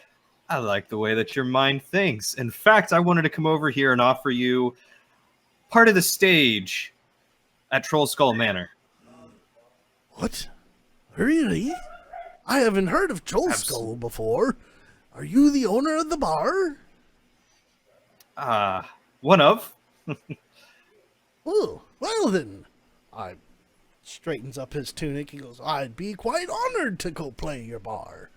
I like the way that your mind thinks. In fact, I wanted to come over here and offer you part of the stage at Troll Skull Manor. What? Really? I haven't heard of Troll Skull before. Are you the owner of the bar? One of. Oh, well then. I straightens up his tunic. He goes, I'd be quite honored to go play your bar.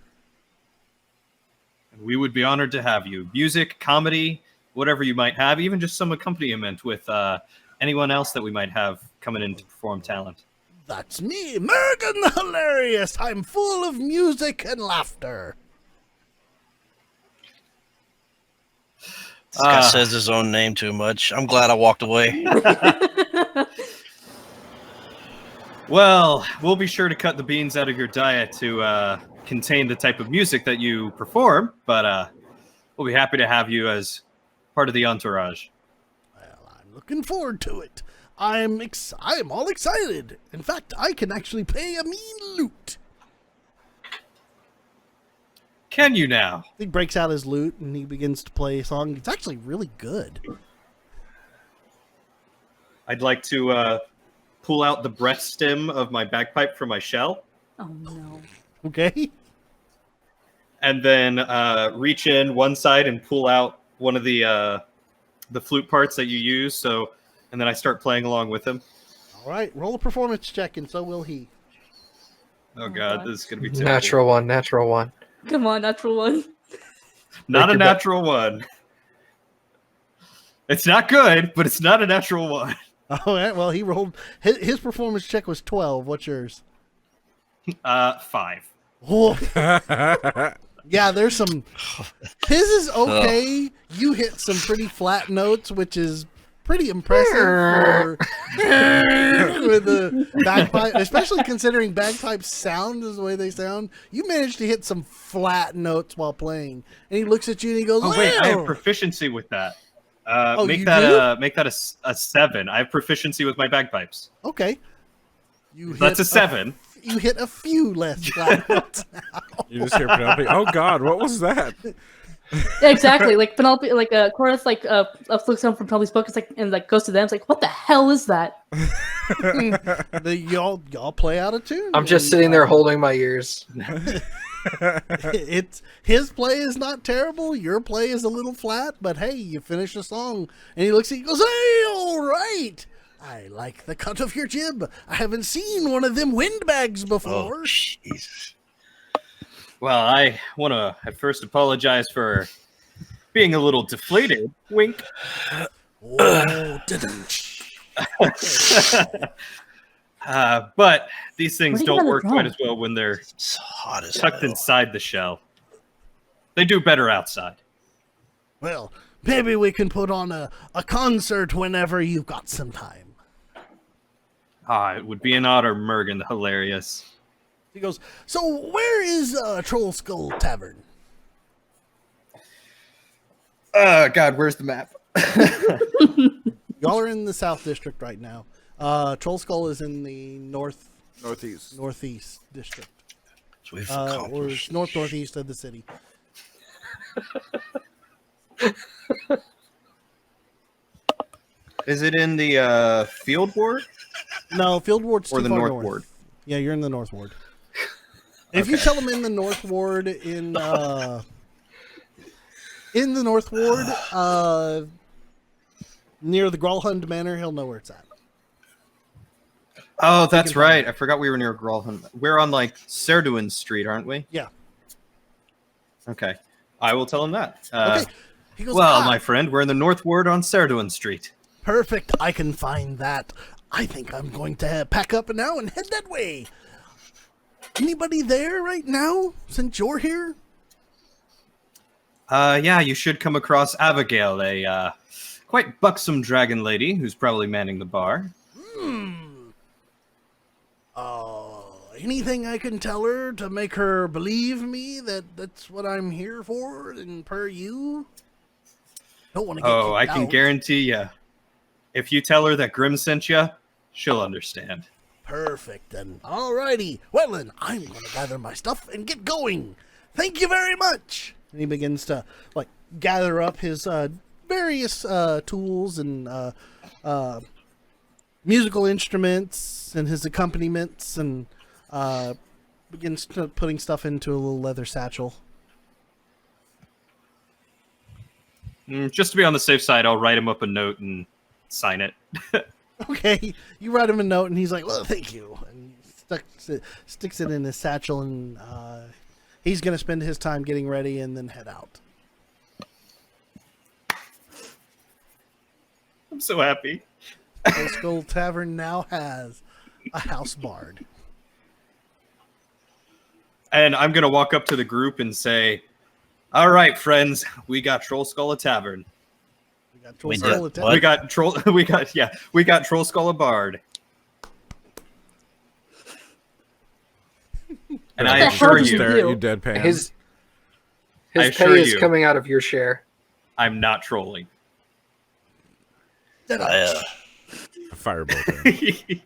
We would be honored to have you. Music, comedy, whatever you might have, even just some accompaniment with anyone else that we might have coming in to perform talent. That's me, Mergen the Hilarious. I'm full of music and laughter. This guy says his own name too much. I'm glad I walked away. Well, we'll be sure to cut the beans out of your diet to contain the type of music that you perform, but we'll be happy to have you as part of the entourage. Well, I'm looking forward to it. I'm all excited. In fact, I can actually play a mean lute. Can you now? He breaks out his lute and he begins to play a song. It's actually really good. I'd like to pull out the breath stem of my bagpipe from my shell, Oh no. Okay? and then reach in one side and pull out one of the flute parts that you use. So, and then I start playing along with him. All right, roll a performance check and so will he. Oh god, God. this is gonna be terrible. Natural one. Come on, natural one. Not Make a your natural one. It's not good, but it's not a natural one. All right, well, he rolled. His performance check was 12. What's yours? 5. Whoa. Yeah, there's some. His is okay. You hit some pretty flat notes, which is pretty impressive for with the bagpipe, especially considering bagpipes sound is the way they sound. You managed to hit some flat notes while playing, and he looks at you and he goes, Oh wait, I have "Well." proficiency with that. you Make do? that a 7. I have proficiency with my bagpipes. Okay. You That's hit a 7. You hit a few less flat notes. You just hear Penelope. Oh God, what was that? Yeah, exactly. Like Penelope, like a chorus, like a flute sound from Penelope's book. It's like and like goes to them. It's like, what the hell is that? Y'all play out of tune. I'm just sitting there holding my ears. It's his play is not terrible. Your play is a little flat, but hey, you finish the song, and he looks at you, and goes, "Hey, all right. I like the cut of your jib. I haven't seen one of them windbags before." Oh, Jesus. Well, I want to at first apologize for being a little deflated. Wink. Oh, didn't. But these things Where do you don't get that work from? quite as well when they're It's hot as tucked hell. inside the shell. They do better outside. Well, maybe we can put on a concert whenever you've got some time. It would be an honor, Mergen the Hilarious. He goes, so where is Troll Skull Tavern? God, where's the map? Y'all are in the South District right now. Troll Skull is in the Northeast. Northeast District. So we've Or accomplished. northeast of the city. Is it in the field ward No, Field Ward's or too the far north north. ward? Yeah, you're in the North Ward. If you tell him in the North Ward, in the North Ward, near the Gralhund Manor, he'll know where it's at. Oh, that's can find right. I forgot we were near Gralhund. We're on like Serduin Street, aren't we? Yeah. Okay. I will tell him that. Okay. He goes, Well, "Ah, my friend, we're in the North Ward on Serduin Street. perfect. I can find that. I think I'm going to pack up now and head that way. Anybody there right now since you're here? Yeah, you should come across Abigail, a quite buxom dragon lady who's probably manning the bar. Anything I can tell her to make her believe me that that's what I'm here for and per you? Don't want to get Oh, I kicked can out. guarantee you. If you tell her that Grim sent you, she'll understand. Perfect, then. Alrighty. Well, then, I'm going to gather my stuff and get going. Thank you very much. And he begins to, like, gather up his various tools and musical instruments and his accompaniments and begins to putting stuff into a little leather satchel. Just to be on the safe side, I'll write him up a note and sign it. Okay, you write him a note, and he's like, "Well, thank you," and he sticks it in his satchel, and he's gonna spend his time getting ready and then head out. I'm so happy. The Skull Tavern now has a house bard. And I'm going to walk up to the group and say, all right, friends, we got Troll Skull a Tavern. We got Troll We Skull did. Tavern. We got Troll Skull a Bard. And I What the assure hell did you, you Stare at do? you deadpan. His I pay assure is you. coming out of your share. I'm not trolling. Dead I, on. A firebolt. him. He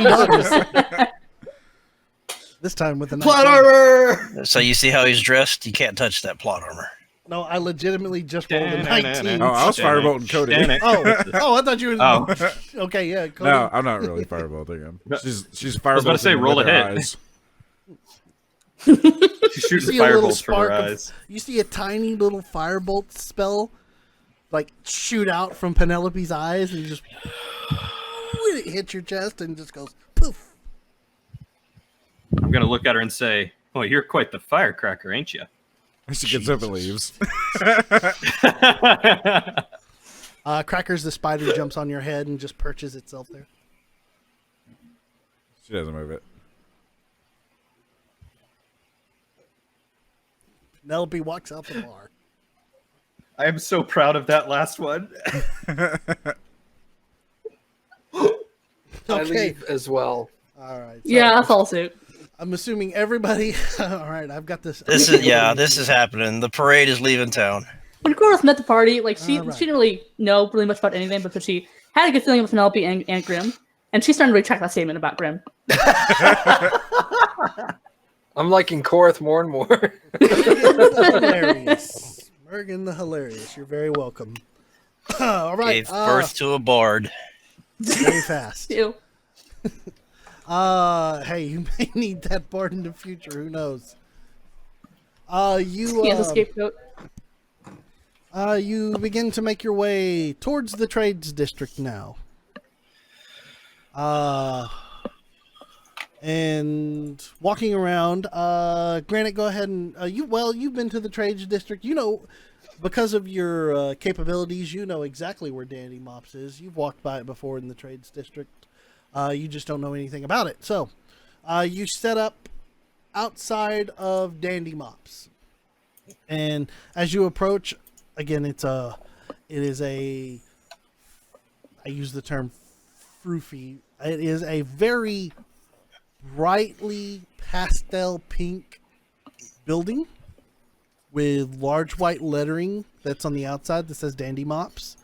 nods. This time with a nice Plot one. armor! so you see how he's dressed? You can't touch that plot armor. No, I legitimately just rolled a 19. Oh, I was firebolting Cody. Oh, I thought you were. Oh. Okay, yeah. Cody. No, I'm not really firebolting him. She's firebolting was about to say, him roll with a her hit. eyes. She shoots see a little firebolts from her spark of- eyes. You see a tiny little firebolt spell, like shoot out from Penelope's eyes, and just when it hits your chest and just goes poof. I'm going to look at her and say, well, you're quite the firecracker, ain't you? She gets up and leaves. Crackers, the spider jumps on your head and just perches itself there. She doesn't move it. Penelope walks out the bar. I am so proud of that last one. I Okay, leave as well. all right. So Yeah, I'll follow suit. I'm assuming everybody. All right, I've got this. This is happening. The parade is leaving town. When Corus met the party, like she Alright. didn't really know really much about anything, but she had a good feeling with Penelope and Grim, and she's starting to retract that statement about Grim. I'm liking Korath more and more. Hilarious. Mergen the Hilarious. You're very welcome. All right. Gave birth to a bard. Very fast. Ew. Hey, you may need that bard in the future. Who knows? He has a scapegoat. You begin to make your way towards the trades district now. And walking around, Granite, go ahead and you've been to the trades district. You know, because of your capabilities, you know exactly where Dandy Mops is. You've walked by it before in the trades district. You just don't know anything about it. So, you set up outside of Dandy Mops, and as you approach, again, it is a, I use the term froofy. It is a very brightly pastel pink building with large white lettering that's on the outside that says Dandy Mops.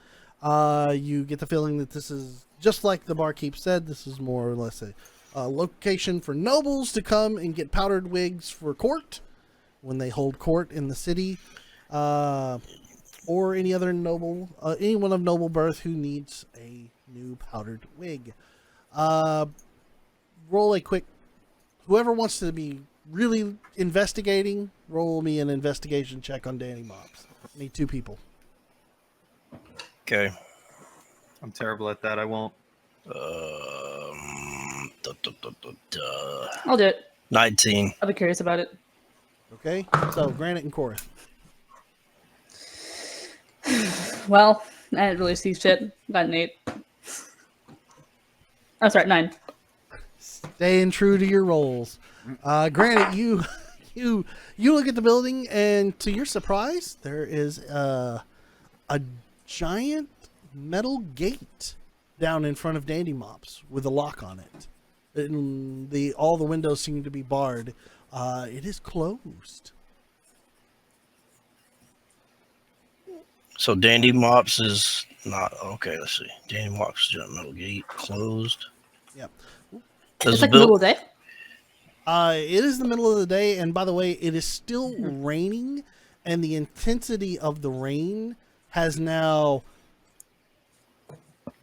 You get the feeling that this is, just like the barkeep said, this is more or less a location for nobles to come and get powdered wigs for court when they hold court in the city, or any other noble, anyone of noble birth who needs a new powdered wig. Roll a quick, whoever wants to be really investigating, roll me an investigation check on Danny Mops. Need 2 people. Okay. I'm terrible at that. I won't. I'll do it. 19. I'll be curious about it. Okay, so Granite and Cora. Well, I didn't really see shit. Got an 8. Oh, sorry, 9. Staying true to your roles. Granite, you look at the building, and to your surprise, there is a giant metal gate down in front of Dandy Mops with a lock on it. And all the windows seem to be barred. It is closed. So Dandy Mops is not okay. Let's see. Dandy Mops Giant Metal Gate closed. Yep. Does It's the like the middle build? of the day. It is the middle of the day, and by the way, it is still raining, and the intensity of the rain has now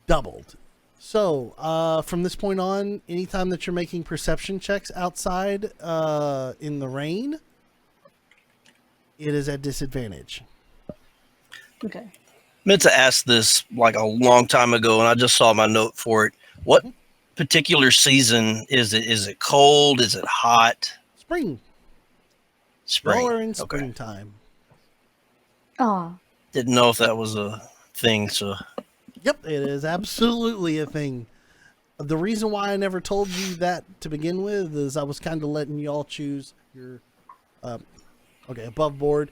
doubled. So, from this point on, anytime that you're making perception checks outside in the rain, it is at disadvantage. Okay. Meant to ask this like a long time ago, and I just saw my note for it. What particular season is it? Is it cold? Is it hot? Spring. Spring. Y'all are in Okay. springtime. Ah, Didn't know if that was a thing. So Yep, it is absolutely a thing. The reason why I never told you that to begin with is I was kind of letting y'all choose your, above board.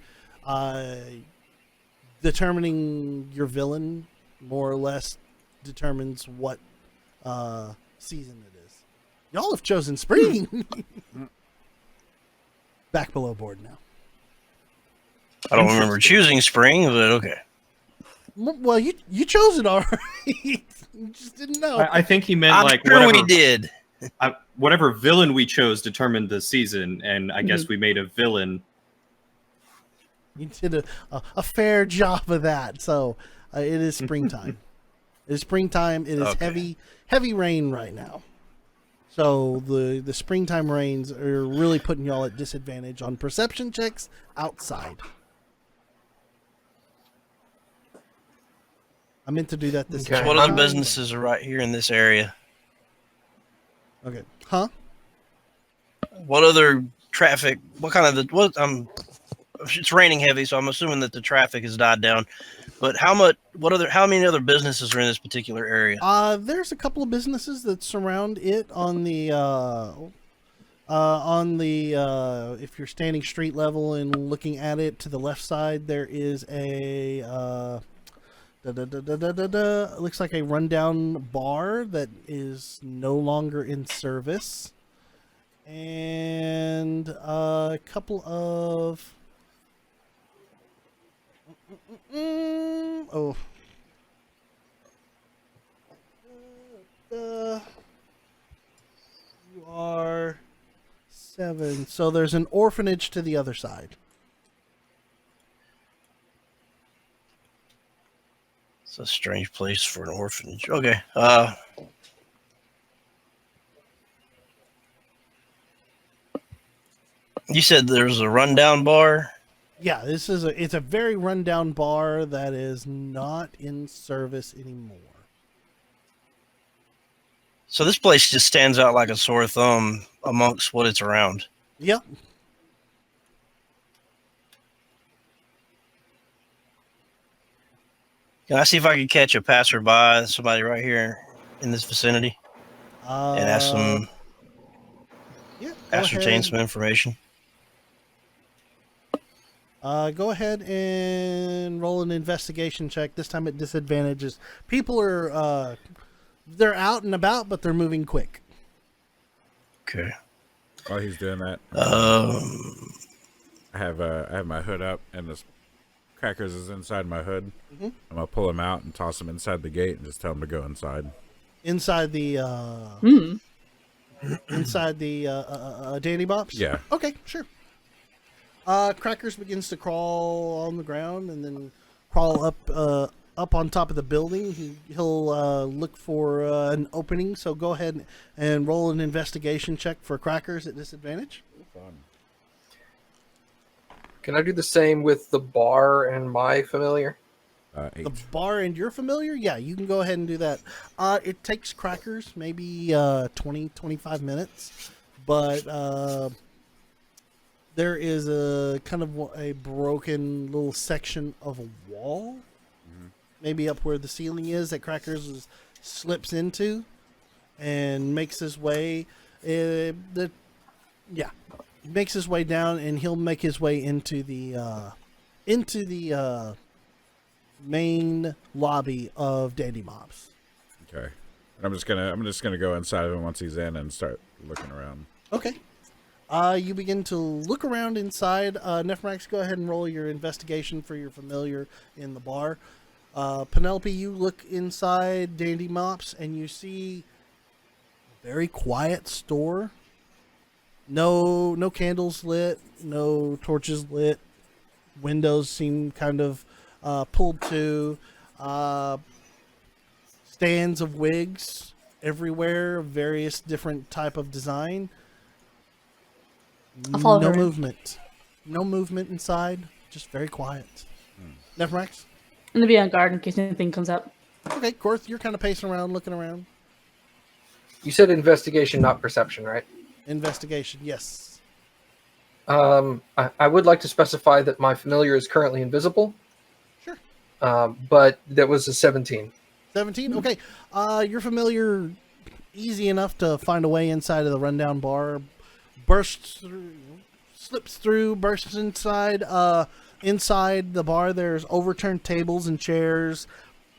Determining your villain more or less determines what season it is. Y'all have chosen spring. Back below board now. I don't remember choosing spring, but okay. Well, you chose it already. You just didn't know. I think he meant I'm like sure whatever, we did. whatever villain we chose determined the season, and I guess we made a villain. You did a fair job of that. So it is springtime. It is springtime. It is Okay. heavy rain right now. So the springtime rains are really putting y'all at disadvantage on perception checks outside. I meant to do that this Okay. time. What other businesses are right here in this area? Okay. Huh? What other traffic? What kind of what? It's raining heavy, so I'm assuming that the traffic has died down. But how many other businesses are in this particular area? There's a couple of businesses that surround it on the if you're standing street level and looking at it to the left side, there is a it looks like a rundown bar that is no longer in service, and a couple of you are 7. So there's an orphanage to the other side. It's a strange place for an orphanage. Okay. You said there's a rundown bar. Yeah, it's a very rundown bar that is not in service anymore. So this place just stands out like a sore thumb amongst what it's around. Yep. Can I see if I can catch a passerby, somebody right here in this vicinity? and ask some, Yeah, go ascertain ahead. some information. Go ahead and roll an investigation check. This time at disadvantages. People are they're out and about, but they're moving quick. Okay. While he's doing that, I have my hood up, and this crackers is inside my hood. Mhm. I'm gonna pull him out and toss him inside the gate, and just tell him to go inside. Inside the Hmm. Dandy Bops. Yeah. Okay, sure. Crackers begins to crawl on the ground and then crawl up on top of the building. He'll look for an opening. So go ahead and roll an investigation check for Crackers at disadvantage. Can I do the same with the bar and my familiar? 8. The bar and your familiar? Yeah, you can go ahead and do that. It takes Crackers maybe 20, 25 minutes, but there is a kind of a broken little section of a wall, maybe up where the ceiling is, that slips into and makes his way. Makes his way down, and he'll make his way into the main lobby of Dandy Mops. Okay. I'm just gonna go inside of him once he's in and start looking around. Okay. You begin to look around inside. Nephrax, go ahead and roll your investigation for your familiar in the bar. Penelope, you look inside Dandy Mops and you see a very quiet store. No candles lit, no torches lit. Windows seem kind of pulled to. Stands of wigs everywhere, various different type of design. I'll follow No her in. movement. No movement inside. Just very quiet. Nephrax? I'm gonna be on guard in case anything comes up. Okay, Korth, you're kind of pacing around, looking around. You said investigation, not perception, right? Investigation, yes. I would like to specify that my familiar is currently invisible. Sure. But that was a 17. 17? Okay. You're familiar, easy enough to find a way inside of the rundown bar. Slips through, bursts inside. Inside the bar, there's overturned tables and chairs,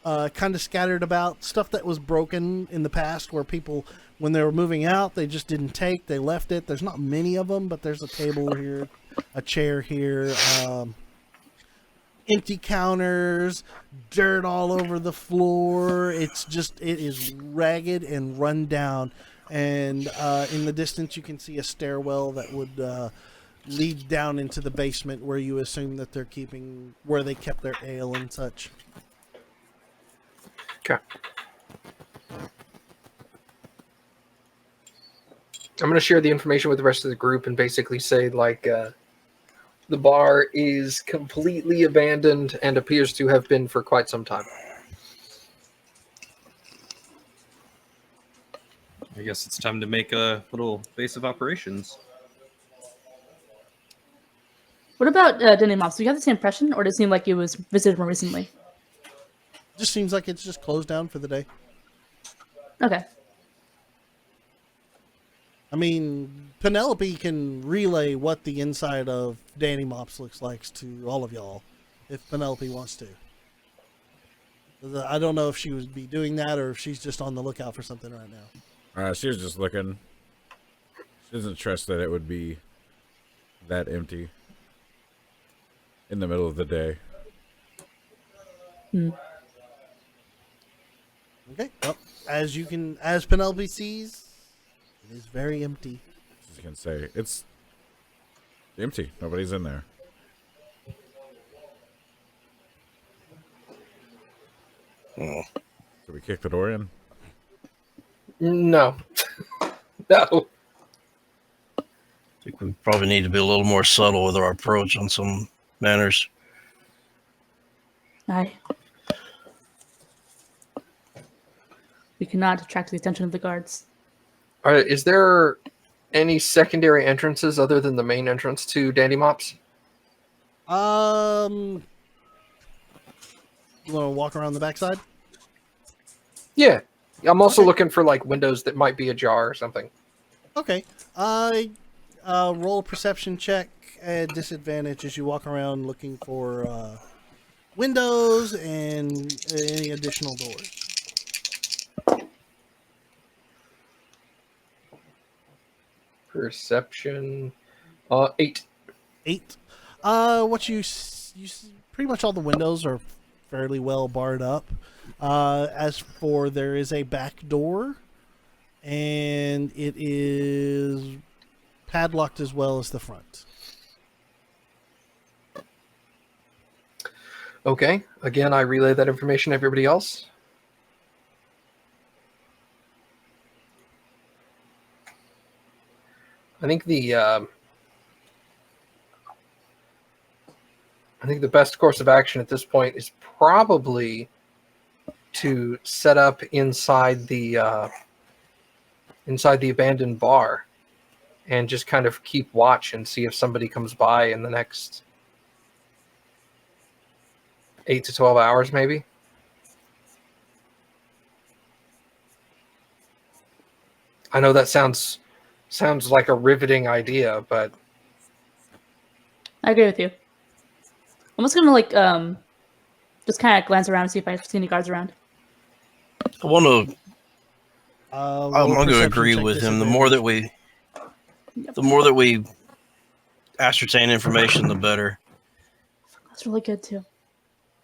kind of scattered about. Stuff that was broken in the past where people, when they were moving out, they just didn't take. They left it. There's not many of them, but there's a table here, a chair here. Empty counters, dirt all over the floor. It is ragged and run down. And in the distance, you can see a stairwell that would lead down into the basement where you assume that where they kept their ale and such. Okay. I'm going to share the information with the rest of the group and basically say, the bar is completely abandoned and appears to have been for quite some time. I guess it's time to make a little base of operations. What about Danny Mops? Do you have the same impression, or does it seem like it was visited more recently? Just seems like it's just closed down for the day. Okay. I mean, Penelope can relay what the inside of Danny Mops looks like to all of y'all, if Penelope wants to. I don't know if she would be doing that or if she's just on the lookout for something right now. She was just looking. She doesn't trust that it would be that empty in the middle of the day. Okay. Well, as Penelope sees, it is very empty. As you can say, it's empty. Nobody's in there. Oh. So we kick the door in. No. No. I think we probably need to be a little more subtle with our approach on some manners. Aye. We cannot attract the attention of the guards. All right, is there any secondary entrances other than the main entrance to Dandy Mops? You want to walk around the backside? Yeah. I'm also Okay. looking for like windows that might be ajar or something. Okay. Roll a perception check at disadvantage as you walk around looking for windows and any additional doors. Perception, 8. 8. What pretty much all the windows are fairly well barred up. As for there is a back door, and it is padlocked as well as the front. Okay. Again, I relay that information to everybody else. I think the best course of action at this point is probably to set up inside the abandoned bar and just kind of keep watch and see if somebody comes by in the next 8 to 12 hours, maybe. I know that sounds like a riveting idea, but I agree with you. I'm just gonna like just kind of glance around and see if I see any guards around. I want to. Roll I'm a going to perception agree check with him. disadvantage. The more that we ascertain information, the better. That's really good too.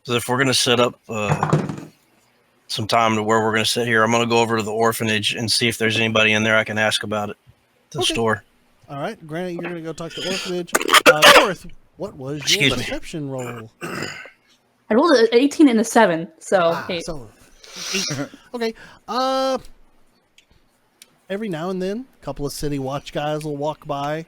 So if we're going to set up some time to where we're going to sit here, I'm going to go over to the orphanage and see if there's anybody in there I can ask about it. The Okay. store. All right, Granny, you're going to go talk to orphanage. Fourth, what was your Excuse me. perception roll? I rolled an 18 and a 7, so 8. So, 8. Okay. Every now and then, a couple of city watch guys will walk by.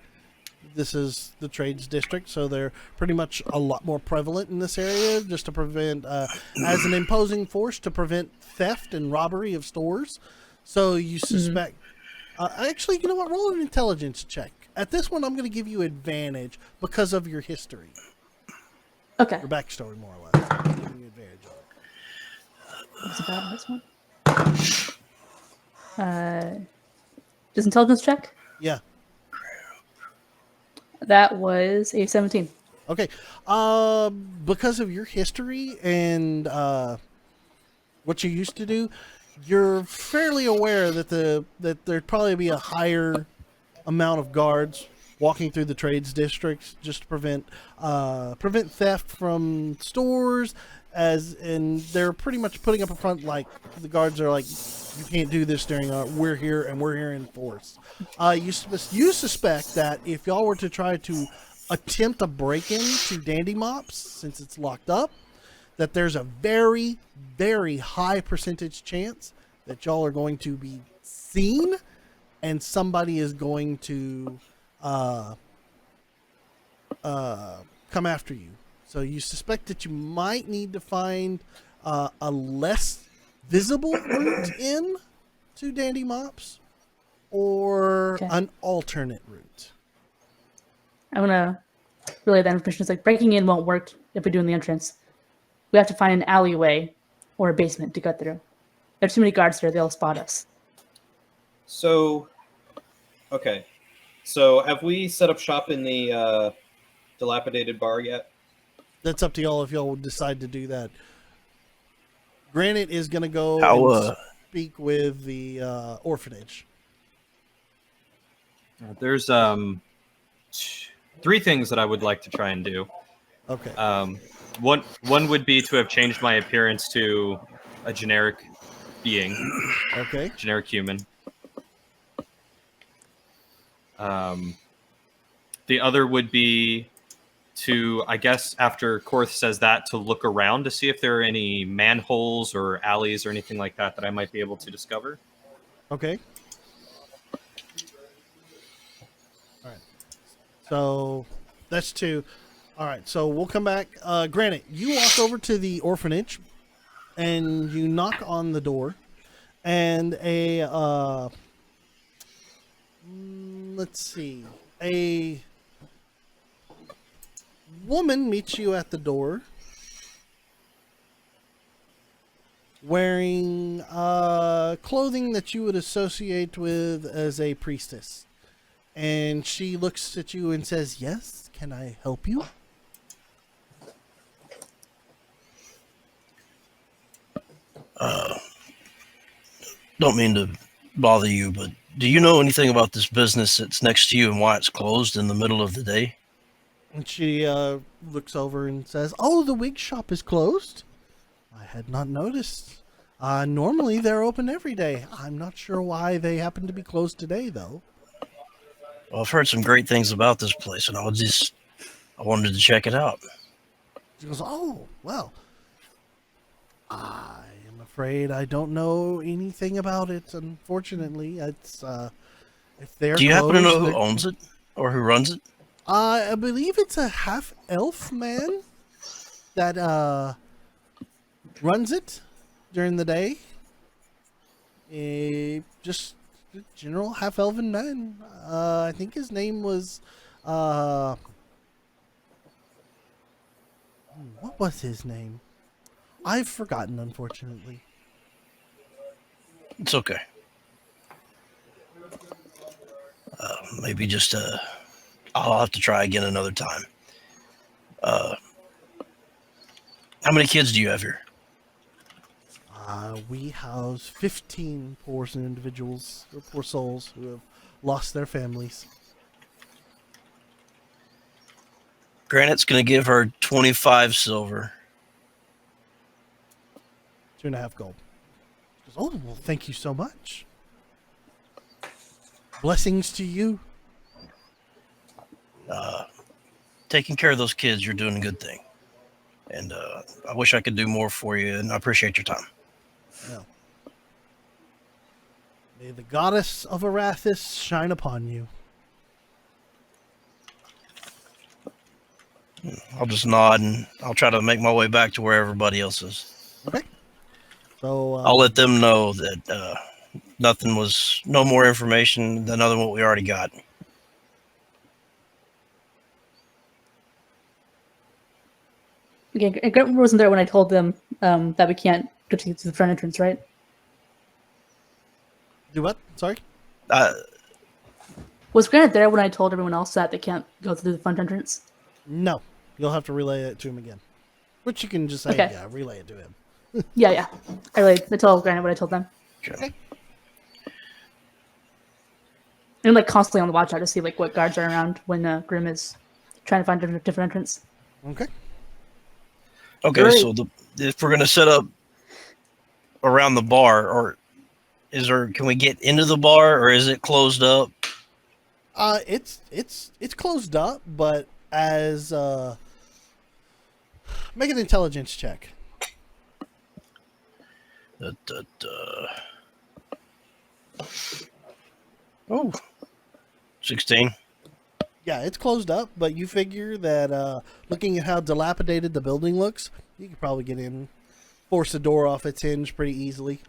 This is the trades district, so they're pretty much a lot more prevalent in this area, just to prevent, as an imposing force, to prevent theft and robbery of stores. So you suspect. Actually, you know what? Roll an intelligence check. At this one, I'm going to give you advantage because of your history, Okay. your backstory, more or less. I'm giving you advantage on it. What's about this one? Just intelligence check. Yeah. That was a 17. Okay. Because of your history and what you used to do, you're fairly aware that there'd probably be a higher amount of guards walking through the trades districts just to prevent theft from stores. And they're pretty much putting up a front, like the guards are like, you can't do this during we're here and we're here in force. You suspect that if y'all were to try to attempt a break-in to Dandy Mops, since it's locked up, that there's a very, very high percentage chance that y'all are going to be seen and somebody is going to come after you. So you suspect that you might need to find a less visible route in to Dandy Mops or Okay. an alternate route. I'm gonna relay that information. It's like breaking in won't work if we do in the entrance. We have to find an alleyway or a basement to get through. There's too many guards here; they'll spot us. So, okay. So, have we set up shop in the dilapidated bar yet? That's up to y'all if y'all decide to do that. Granite is going to go How, and speak with the orphanage. There's 3 things that I would like to try and do. Okay. One would be to have changed my appearance to a generic being, Okay. generic human. The other would be to, I guess, after Korth says that, to look around to see if there are any manholes or alleys or anything like that that I might be able to discover. Okay. All right. So that's 2. All right. So we'll come back. Granite, you walk over to the orphanage and you knock on the door, and let's see, a woman meets you at the door wearing clothing that you would associate with as a priestess. And she looks at you and says, "Yes, can I help you?" Don't mean to bother you, but do you know anything about this business that's next to you and why it's closed in the middle of the day? And she looks over and says, "Oh, the wig shop is closed? I had not noticed. Normally they're open every day. I'm not sure why they happen to be closed today, though." Well, I've heard some great things about this place, and I wanted to check it out. She goes, "Oh, well, I am afraid I don't know anything about it, unfortunately. It's, if they're Do you happen to know closed, who they're- owns it or who runs it? I believe it's a half-elf man that runs it during the day. Just a general half-elven man. I think his name was what was his name? I've forgotten, unfortunately. It's okay. Maybe just I'll have to try again another time. How many kids do you have here? We house 15 poor individuals, or poor souls who have lost their families. Granite's going to give her 25 silver. 2.5 gold. She goes, "Oh, well, thank you so much. Blessings to you." Taking care of those kids, you're doing a good thing. And I wish I could do more for you, and I appreciate your time. Well, may the goddess of Arathis shine upon you. I'll just nod, and I'll try to make my way back to where everybody else is. Okay. So, I'll let them know that no more information than other than what we already got. Okay, Grant wasn't there when I told them that we can't go to the front entrance, right? do what? Sorry? Was Grant there when I told everyone else that they can't go through the front entrance? No. You'll have to relay it to him again. Which you can just say, Okay. yeah, relay it to him. Yeah. I told Granite what I told them. Okay. And I'm like constantly on the watch out to see like what guards are around when Grim is trying to find a different entrance. Okay. Okay, Great. so if we're gonna set up around the bar, or can we get into the bar, or is it closed up? It's closed up, but as make an intelligence check. Oh, 16. Yeah, it's closed up, but you figure that looking at how dilapidated the building looks, you could probably get in, force the door off its hinge pretty easily.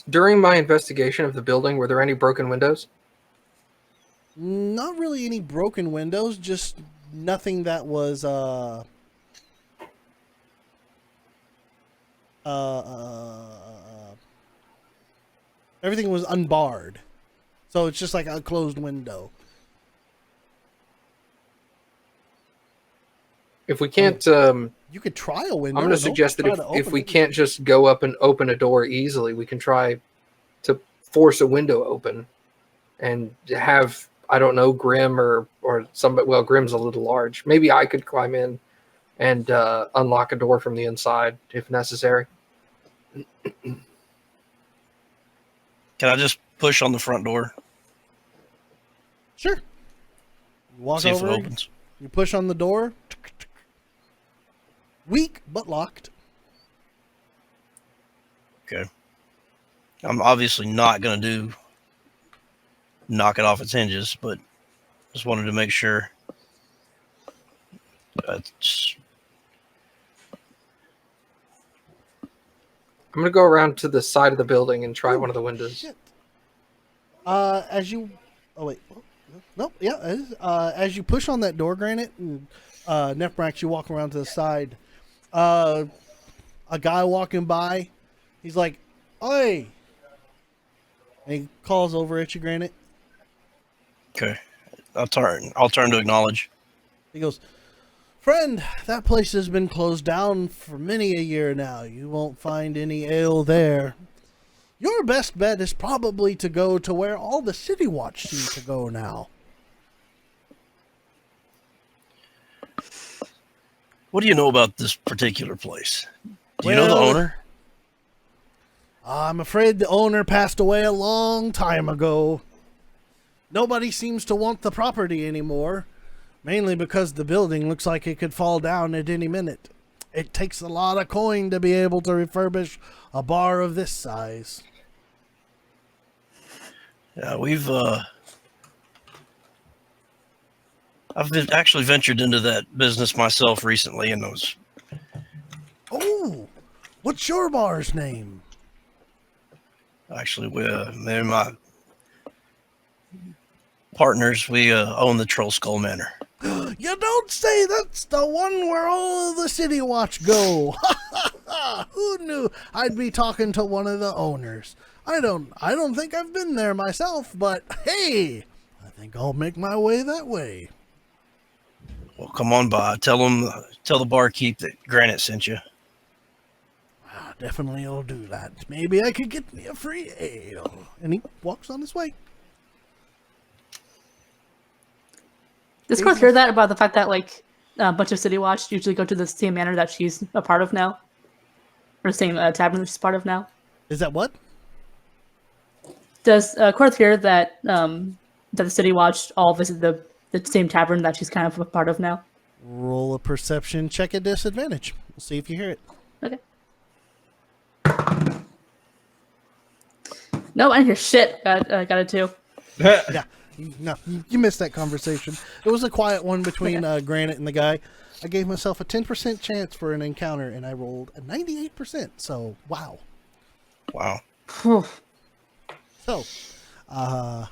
During my investigation of the building, were there any broken windows? Not really any broken windows, just nothing that was everything was unbarred. So it's just like a closed window. If we can't, You could try a window. I'm going to Don't suggest that try to if open we it. can't just go up and open a door easily, we can try to force a window open and have, I don't know, Grim or somebody. Well, Grim's a little large. Maybe I could climb in and unlock a door from the inside if necessary. Can I just push on the front door? Sure. You walk See if it over, opens. you push on the door. Weak, but locked. Okay. I'm obviously not going to knock it off its hinges, but just wanted to make sure. That's I'm going to go around to the side of the building and try Ooh, one of the windows. Shit. As you, oh wait, nope, yeah. As you push on that door, Granite, and Nephrax, you walk around to the side. a guy walking by. He's like, "Oi!" And he calls over at you, Granite. Okay. I'll turn to acknowledge. He goes, "Friend, that place has been closed down for many a year now. You won't find any ale there. Your best bet is probably to go to where all the City Watch seem to go now." What do you know about this particular place? Do you know the Well, owner? I'm afraid the owner passed away a long time ago. Nobody seems to want the property anymore, mainly because the building looks like it could fall down at any minute. It takes a lot of coin to be able to refurbish a bar of this size. Yeah, I've actually ventured into that business myself recently, and those. Oh, what's your bar's name? Actually, me and my partners, we own the Troll Skull Manor. You don't say. That's the one where all of the City Watch go. Who knew I'd be talking to one of the owners? I don't think I've been there myself, but hey, I think I'll make my way that way. Well, come on by. Tell the barkeep that Granite sent you. Definitely I'll do that. Maybe I could get me a free ale. And he walks on his way. Does Korth hear that about the fact that like a bunch of City Watch usually go to the same manor that she's a part of now, or the same tavern that she's part of now? Is that what? Does Korth hear that that the City Watch all visit the same tavern that she's kind of a part of now? Roll a perception check at disadvantage. We'll see if you hear it. Okay. No, I didn't hear shit. Got a 2. Yeah. You missed that conversation. It was a quiet one between Granite and the guy. I gave myself a 10% chance for an encounter, and I rolled a 98%. So, wow. Wow. So, I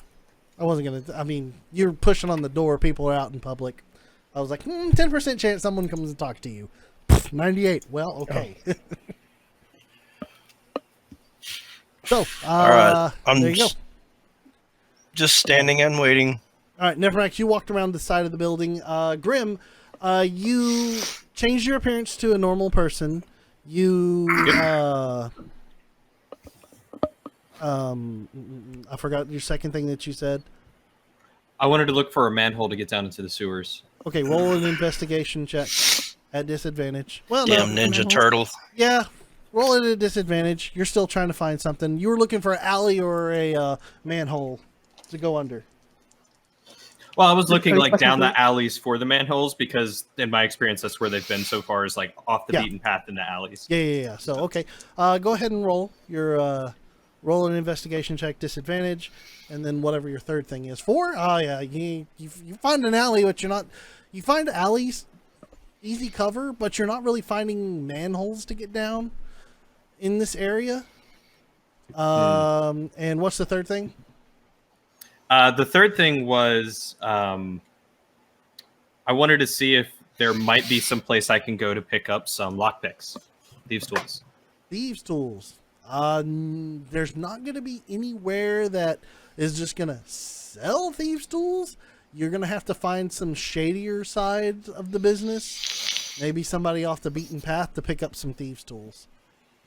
wasn't going to... I mean, you're pushing on the door. People are out in public. I was like, 10% chance someone comes and talks to you. 98. Well, okay. So, All right. I'm there you go. just standing and waiting. All right, Nevermax, you walked around the side of the building. Grim, you changed your appearance to a normal person. You, I forgot your second thing that you said. I wanted to look for a manhole to get down into the sewers. Okay, roll an investigation check at disadvantage. Well, Damn no, Ninja Turtle. yeah, roll it at disadvantage. You're still trying to find something. You were looking for an alley or a manhole to go under. Well, I was looking Are you like down questioning the alleys for the manholes because, in my experience, that's where they've been so far, is like off the Yeah. beaten path in the alleys. Yeah. So, okay. Go ahead and roll your roll an investigation check, disadvantage, and then whatever your third thing is. 4? Oh, yeah. You find an alley, but you're not... You find alleys, easy cover, but you're not really finding manholes to get down in this area. And what's the third thing? The third thing was I wanted to see if there might be some place I can go to pick up some lockpicks, thieves' tools. Thieves' tools. There's not going to be anywhere that is just going to sell thieves' tools. You're going to have to find some shadier side of the business. Maybe somebody off the beaten path to pick up some thieves' tools.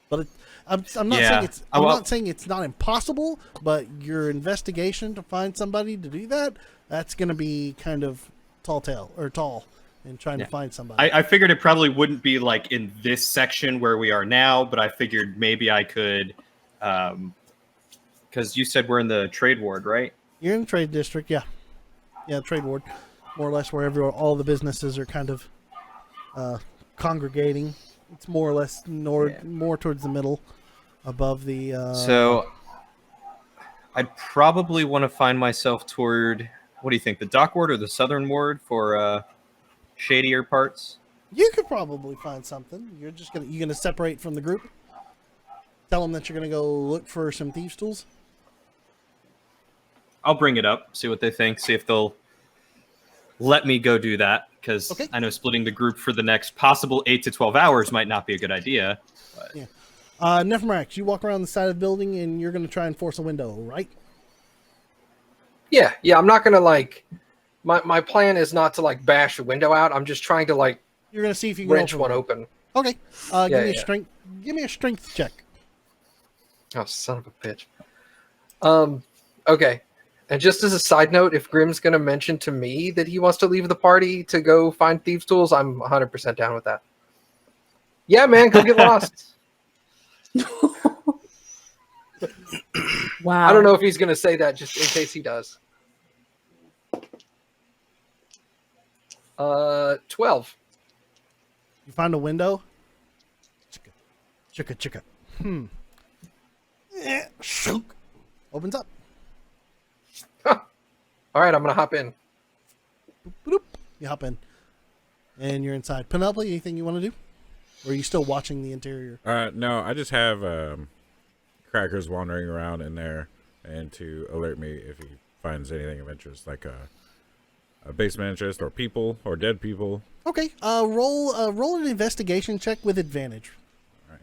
But I'm not Yeah. saying it's Well- not saying it's not impossible, but your investigation to find somebody to do that, that's going to be kind of tall in trying to find somebody. I figured it probably wouldn't be like in this section where we are now, but I figured maybe I could, because you said we're in the trade ward, right? You're in the trade district, yeah. Yeah, trade ward. More or less where all the businesses are kind of congregating. It's more or less more towards the middle, above the... So I'd probably want to find myself toward, what do you think, the dock ward or the southern ward for shadier parts? You could probably find something. You're gonna separate from the group? Tell them that you're gonna go look for some thieves' tools? I'll bring it up, see what they think, see if they'll let me go do that. because Okay. I know splitting the group for the next possible 8 to 12 hours might not be a good idea. Nephromax, you walk around the side of the building and you're going to try and force a window, right? Yeah. I'm not gonna like. My plan is not to like bash the window out. I'm just trying to like You're going to see if you can wrench one it. open. Okay. Yeah, Give me a yeah. strength. Give me a strength check. Oh, son of a bitch. Okay. And just as a side note, if Grimm's going to mention to me that he wants to leave the party to go find thieves' tools, I'm 100% down with that. Yeah, man, go get lost. Wow. I don't know if he's going to say that just in case he does. 12. You find a window. Chicka. Shook. Opens up. All right, I'm going to hop in. Boop. You hop in. And you're inside. Penelope, anything you want to do? Or are you still watching the interior? No, I just have Crackers wandering around in there, and to alert me if he finds anything of interest, like a basement interest, or people, or dead people. Okay. Roll an investigation check with advantage. All right.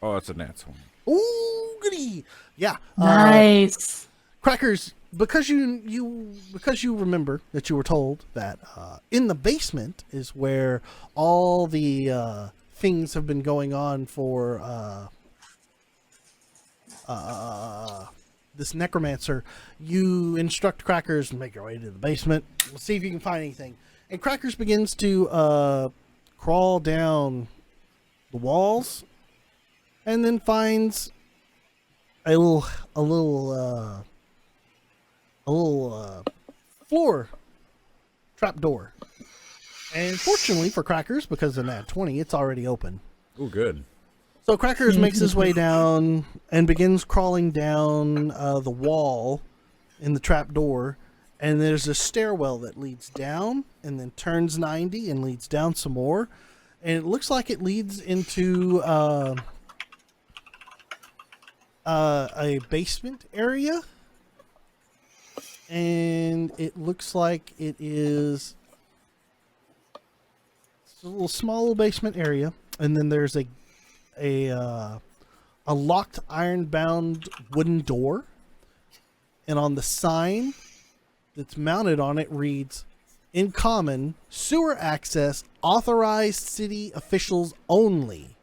Oh, it's a nat 20. Ooh, goody. Yeah. Nice. Crackers, because you remember that you were told that in the basement is where all the things have been going on for this necromancer. You instruct Crackers to make your way to the basement. We'll see if you can find anything. And Crackers begins to crawl down the walls, and then finds a little floor trap door. And fortunately for Crackers, because of that 20, it's already open. Oh, good. So Crackers makes his way down and begins crawling down the wall in the trap door. And there's a stairwell that leads down and then turns 90 and leads down some more. And it looks like it leads into a basement area. And it looks like it is a little small little basement area. And then there's a locked iron-bound wooden door. And on the sign that's mounted on it reads, "In common, sewer access authorized city officials only."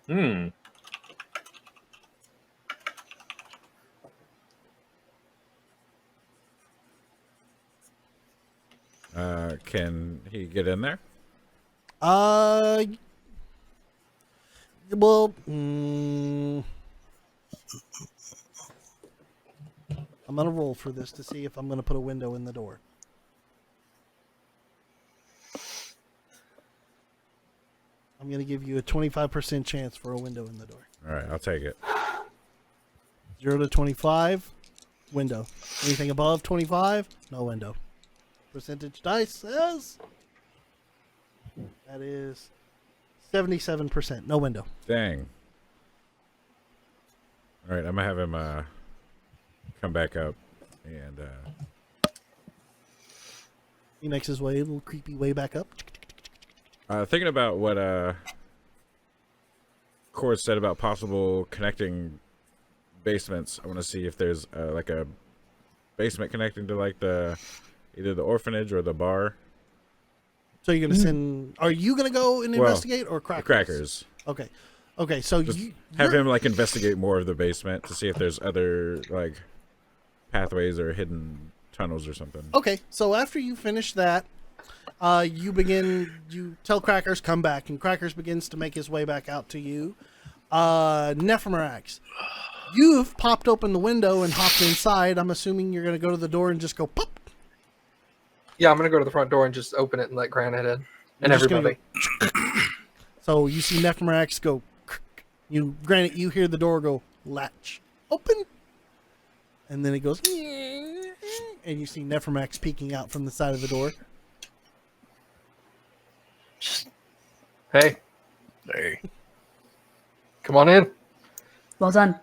Hmm. Can he get in there? Well, I'm gonna roll for this to see if I'm gonna put a window in the door. I'm gonna give you a 25% chance for a window in the door. All right, I'll take it. 0 to 25, window. Anything above 25, no window. Percentage dice says that is 77%, no window. Dang. All right, I'm gonna have him come back up, and He makes his way, a little creepy way back up. thinking about what Cord said about possible connecting basements. I want to see if there's like a basement connecting to like either the orphanage or the bar. So you're gonna send? Are you gonna go and Well, investigate, or The Crackers? Crackers. Okay. So Just you have you're- him like investigate more of the basement to see if there's other like pathways or hidden tunnels or something. Okay, so after you finish that, you tell Crackers come back, and Crackers begins to make his way back out to you. Nephromax, you've popped open the window and hopped inside. I'm assuming you're gonna go to the door and just go pop. Yeah, I'm going to go to the front door and just open it and let Granite in. And You're just gonna everybody. So you see Nephromax go. Granted, you hear the door go latch open, and then it goes, and you see Nephromax peeking out from the side of the door. Hey, Hey. come on in. Well done.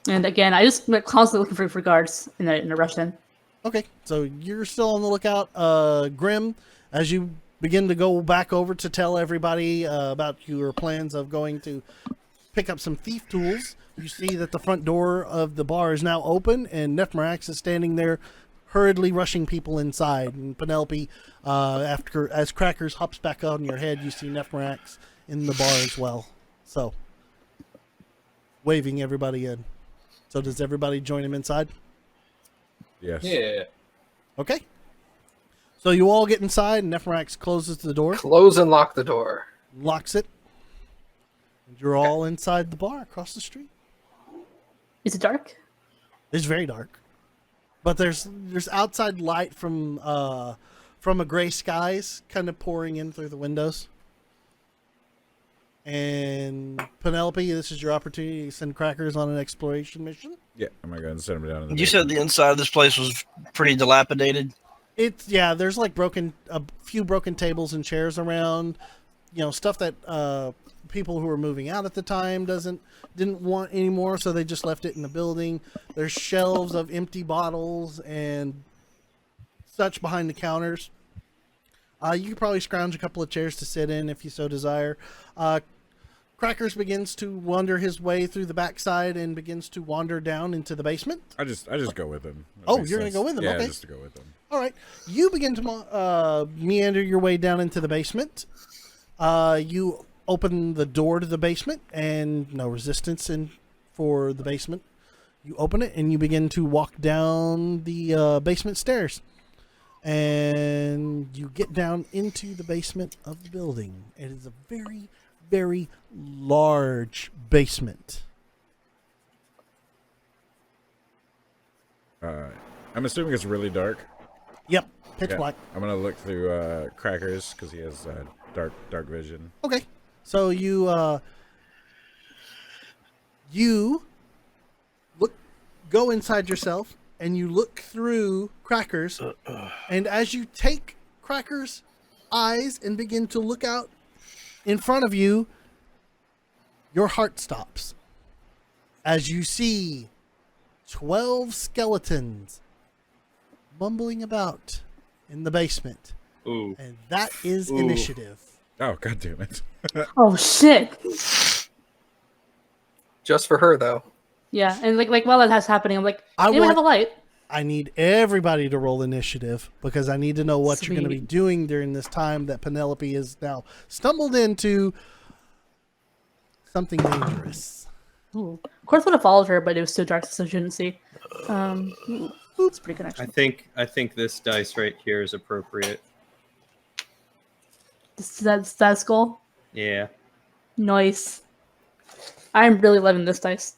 And again, I just went constantly looking for guards in a rush in. Okay, so you're still on the lookout. Grim, as you begin to go back over to tell everybody about your plans of going to pick up some thief tools, you see that the front door of the bar is now open, and Nephmarax is standing there, hurriedly rushing people inside. And Penelope, as Crackers hops back on your head, you see Nephmarax in the bar as well. So, waving everybody in. So does everybody join him inside? Yes. Yeah. Okay. So you all get inside, and Nephmarax closes the door, Close and lock the door. locks it, and you're all inside the bar across the street. Is it dark? It's very dark, but there's outside light from a gray skies kind of pouring in through the windows. And Penelope, this is your opportunity to send Crackers on an exploration mission. Yeah, I'm gonna go ahead and send him down. In the You said the inside of this place was pretty dilapidated. There's like a few broken tables and chairs around, stuff that people who were moving out at the time didn't want anymore, so they just left it in the building. There's shelves of empty bottles and such behind the counters. You could probably scrounge a couple of chairs to sit in if you so desire. Crackers begins to wander his way through the backside and begins to wander down into the basement. I just go with him. That Oh, makes you're gonna sense. go with him, Yeah, okay. just to go with him. All right. You begin to meander your way down into the basement. You open the door to the basement, and no resistance for the basement. You open it, and you begin to walk down the basement stairs. And you get down into the basement of the building. It is a very, very large basement. I'm assuming it's really dark. Yep, pitch Yeah. black. I'm gonna look through Crackers because he has dark vision. Okay, so you go inside yourself, and you look through Crackers, and as you take Crackers' eyes and begin to look out in front of you, your heart stops as you see 12 skeletons mumbling about in the basement, Ooh. and that is Ooh. initiative. Oh, god damn it! Oh shit! Just for her, though. Yeah, and like while that's happening, I'm like, I anyone want- have a light? I need everybody to roll initiative because I need to know what you're going to be Sweet. doing during this time that Penelope is now stumbled into something dangerous. Ooh. Of course, would have followed her, but it was so dark, so I shouldn't see. It's pretty good I actually. think this dice right here is appropriate. That's skull. Yeah. Nice. I'm really loving this dice.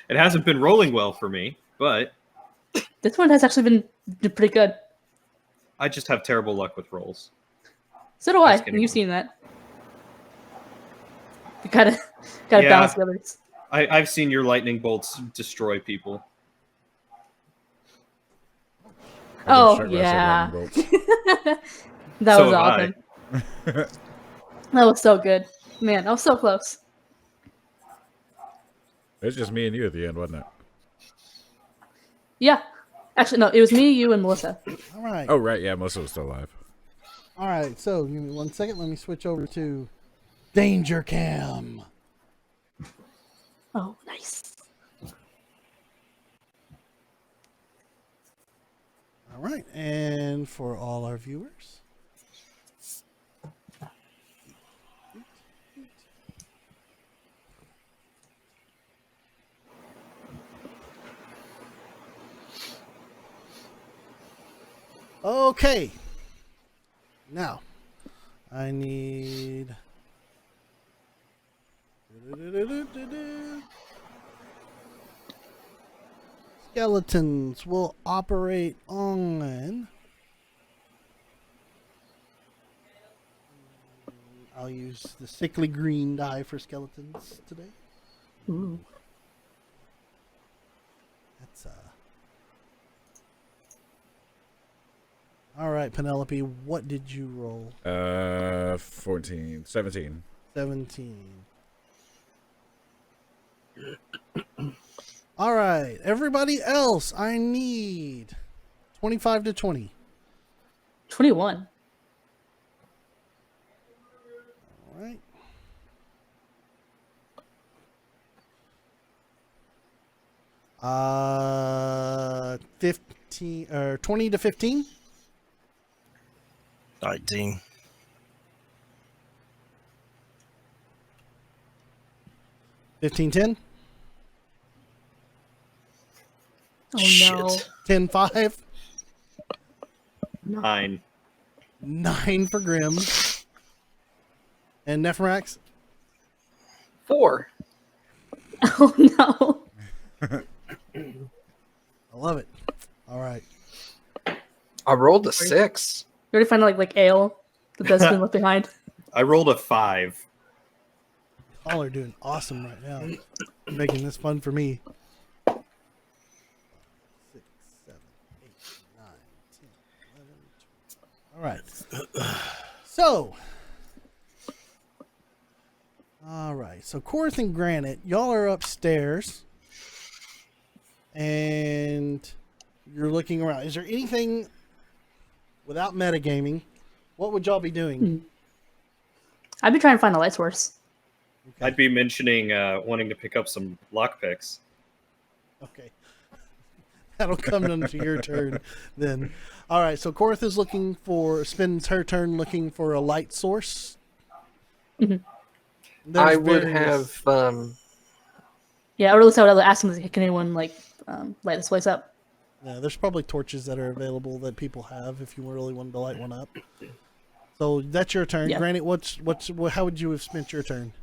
It hasn't been rolling well for me, but This one has actually been pretty good. I just have terrible luck with rolls. So do I. Just kidding. And you've seen that. You gotta Yeah. balance the others. I've seen your lightning bolts destroy people. I've been Oh, struck by some yeah. lightning bolts. That So was have awesome. That was so good. Man, I was so close. It was just me and you at the end, wasn't it? Yeah. Actually, no, it was me, you, and Melissa. All right. Oh right, yeah, Melissa was still alive. All right. So give me 1 second. Let me switch over to Danger Cam. Oh, nice. All right. And for all our viewers. Okay. Now, I need. Skeletons will operate on. I'll use the sickly green die for skeletons today. Ooh. That's All right, Penelope, what did you roll? 17. 17. All right, everybody else, I need 25 to 20. 21. All right. Uh, 15 or 20 to 15. 19. 15-10. Oh Shit. no. 10-5. 9. 9 for Grim. And Nephrax. 4. Oh no. I love it. All right. I rolled a 6. You already find like ale that has been left behind. I rolled a 5. Y'all are doing awesome right now. Making this fun for me. 6, 7, 8, 9, 10, 11, 12. All right. So. All right. So Korth and Granite, y'all are upstairs. And you're looking around. Is there anything without metagaming? What would y'all be doing? I'd be trying to find a light source. Okay. I'd be mentioning wanting to pick up some lockpicks. Okay. That'll come into your turn then. All right. So Korth is spends her turn looking for a light source. Mhm. There's I would various- have. Yeah, or at least I would ask them, can anyone light this place up? Yeah, there's probably torches that are available that people have if you really wanted to light one up. So that's your turn. Yeah. Granted, how would you have spent your turn?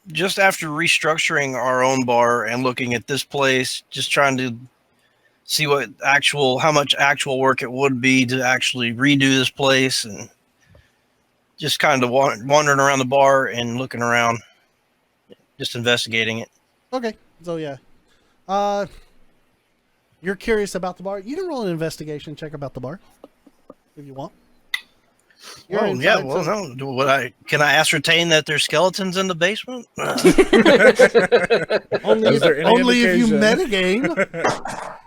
Just after restructuring our own bar and looking at this place, just trying to see how much actual work it would be to actually redo this place, and just kind of wandering around the bar and looking around, just investigating it. Okay. So yeah. You're curious about the bar. You can roll an investigation check about the bar if you want. You're Oh yeah, inside, well, so- no. Can I ascertain that there's skeletons in the basement? Only, Is there any only if you indication? metagame.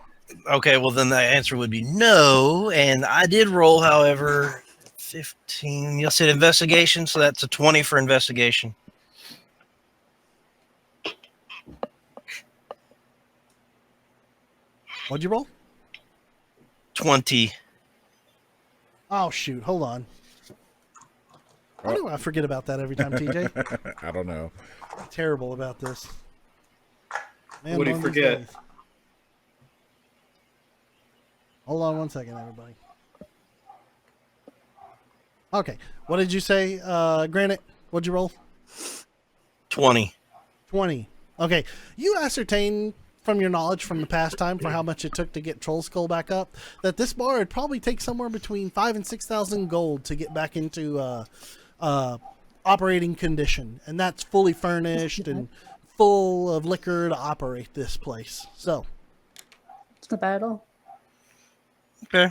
Okay, well then the answer would be no. And I did roll, however, 15. You said investigation, so that's a 20 for investigation. What'd you roll? 20. Oh shoot! Hold on. Why do I forget about that every time, TJ? I don't know. I'm terrible about this. Man, What do you one of these forget? days. Hold on one second, everybody. Okay, what did you say, Granite? What'd you roll? 20. 20. Okay, you ascertain from your knowledge from the past time for how much it took to get Troll Skull back up that this bar would probably take somewhere between 5,000 and 6,000 gold to get back into operating condition, and that's fully furnished and full of liquor to operate this place. So, It's not bad at all. Okay.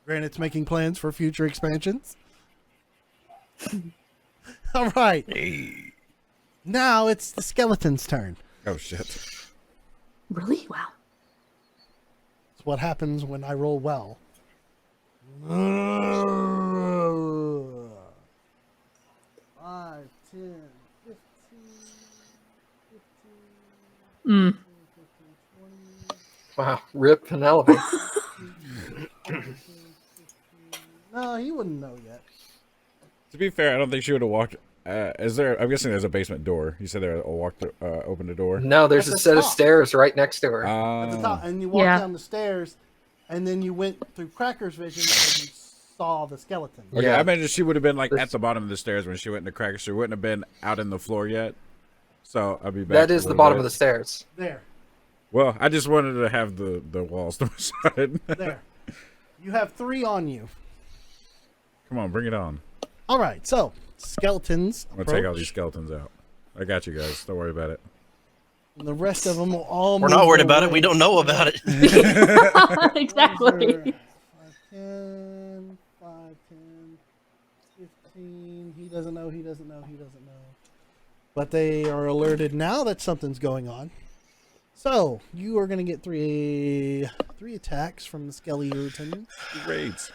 Granite's making plans for future expansions. All right, Hey. now it's the skeleton's turn. Oh shit. Really? Wow. It's what happens when I roll well. 5, 10, 15, 15, Mm. 20. Wow, rip Penelope. No, he wouldn't know yet. To be fair, I don't think she would have walked. Is there? I'm guessing there's a basement door. You said there. Open the door. No, there's At a the set of top. stairs right next to her. At the Oh. top, and you walk Yeah. down the stairs, and then you went through Cracker's vision, and you saw the skeleton. Okay, Yeah. I imagine she would have been like This- at the bottom of the stairs when she went into Cracker. She wouldn't have been out in the floor yet. So I'll be back. That a is the little bottom bit. of the stairs. There, Well, I just wanted to have the walls to my side. there. You have 3 on you. Come on, bring it on. All right, so skeletons. I'm gonna take all approach, these skeletons out. I got you guys. Don't worry about it. and the rest of them will all. We're move not worried their about it. way. We don't know about it. Exactly. 5, 10, 5, 10, 15. He doesn't know. He doesn't know. He doesn't know. but they are alerted now that something's going on. So you are going to get three attacks from the Skeletons. Raids.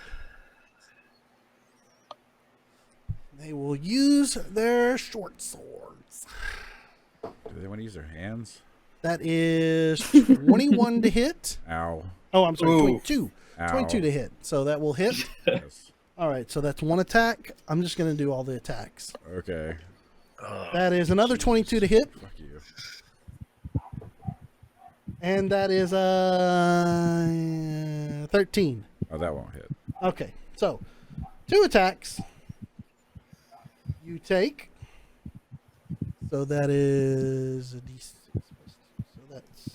They will use their short swords. Do they want to use their hands? That is 21 to hit. Ow. Oh, I'm sorry, Ooh. 22. Ow. 22 to hit. So that will hit. Yes. All right, so that's one attack. I'm just going to do all the attacks. Okay. That is another 22 to hit, Fuck you. and that is 13. Oh, that won't hit. Okay, so 2 attacks. You take. So that is a D6. So that's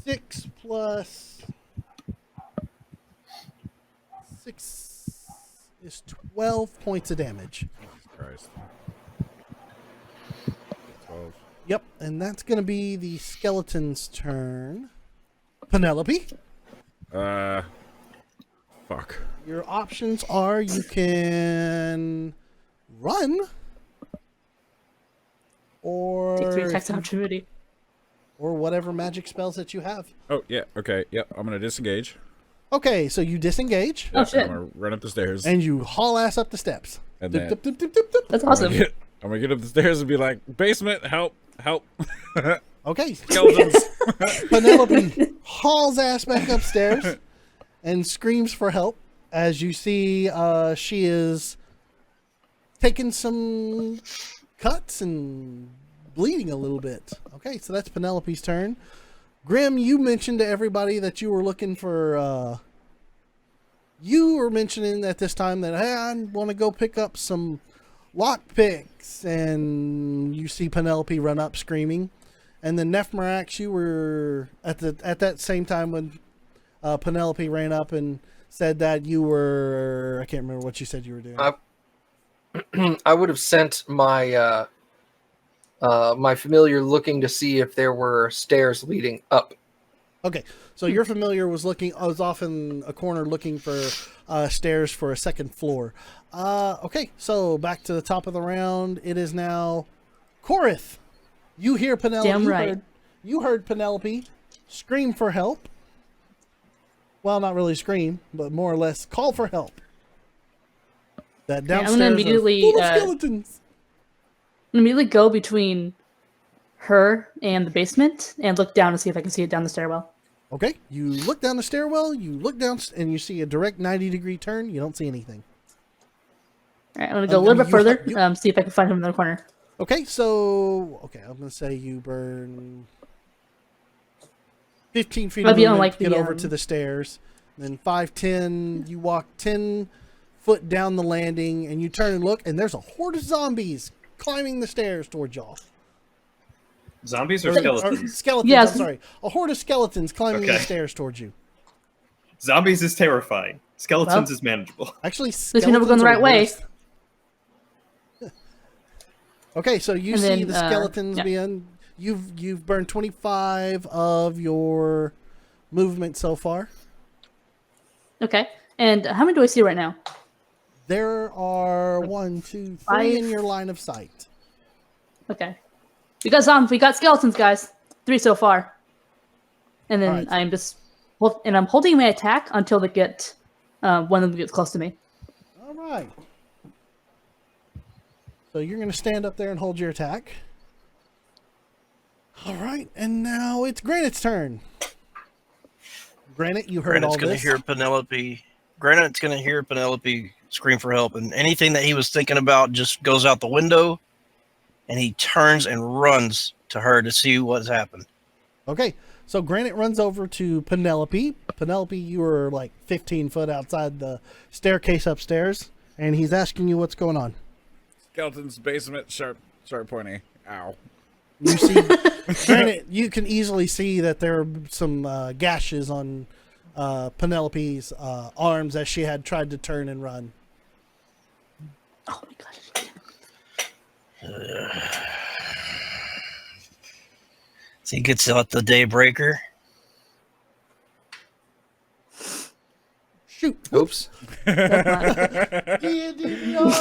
6 plus 6 is 12 points of damage. Jesus Christ. 12. Yep, and that's going to be the skeleton's turn. Penelope, Fuck. your options are you can run or Take 3 attacks of opportunity. or whatever magic spells that you have. Oh, yeah. Okay. Yep. I'm going to disengage. Okay, so you disengage Oh, shit. I'm going to run up the stairs. and you haul ass up the steps. And Dip, then- dip, dip, dip, dip, dip. That's awesome. I'm going to get up the stairs and be like, basement, help, help. Okay, Skeletons. Penelope hauls ass back upstairs and screams for help as you see she is taking some cuts and bleeding a little bit. Okay, so that's Penelope's turn. Grim, you mentioned to everybody that you were looking for you were mentioning at this time that, hey, I want to go pick up some lock picks, and you see Penelope run up screaming. And then Nephmarax, you were at that same time when Penelope ran up and said that you were, I can't remember what you said you were doing. I would have sent my my familiar looking to see if there were stairs leading up. Okay, so your familiar was off in a corner looking for stairs for a second floor. Okay, so back to the top of the round. It is now Korith. You hear Penelope. Damn right. You heard Penelope scream for help. Well, not really scream, but more or less call for help. That I'm downstairs gonna are immediately, full of uh, skeletons. Immediately go between her and the basement and look down to see if I can see it down the stairwell. Okay, you look down the stairwell, you look down, and you see a direct 90-degree turn. You don't see anything. All right, I'm gonna go a little bit you- further, you- see if I can find him in the corner. Okay, so I'm gonna say you burn 15 feet Might of be movement unlike to get the, over to the stairs. Then 5, 10, you walk 10 foot down the landing, and you turn and look, and there's a horde of zombies climbing the stairs towards y'all. Zombies or Or skeletons? skeletons. Yes. I'm sorry, a horde of skeletons climbing the Okay. stairs towards you. Zombies is terrifying. Skeletons Well, is manageable. Actually, least we know we're going the skeletons are right way. worse. Okay, so you And see then, the skeletons yeah. being you've burned 25 of your movement so far. Okay, and how many do I see right now? There are 1, 2, 3 5. in your line of sight. Okay, we got skeletons, guys. 3 so far, and then Alright. I'm holding my attack until they get one of them gets close to me. All right. So you're going to stand up there and hold your attack. All right, and now it's Granite's turn. Granite, you heard Granite's all going to this. hear Penelope. Granite's going to hear Penelope scream for help, and anything that he was thinking about just goes out the window, and he turns and runs to her to see what's happened. Okay, so Granite runs over to Penelope. Penelope, you were like 15 foot outside the staircase upstairs, and he's asking you what's going on. Skeleton's basement, sharp pointy. Ow. You see, Granite, you can easily see that there are some gashes on Penelope's arms as she had tried to turn and run. Oh my gosh! So he gets out the Daybreaker. Shoot. Oops. D&D Beyond.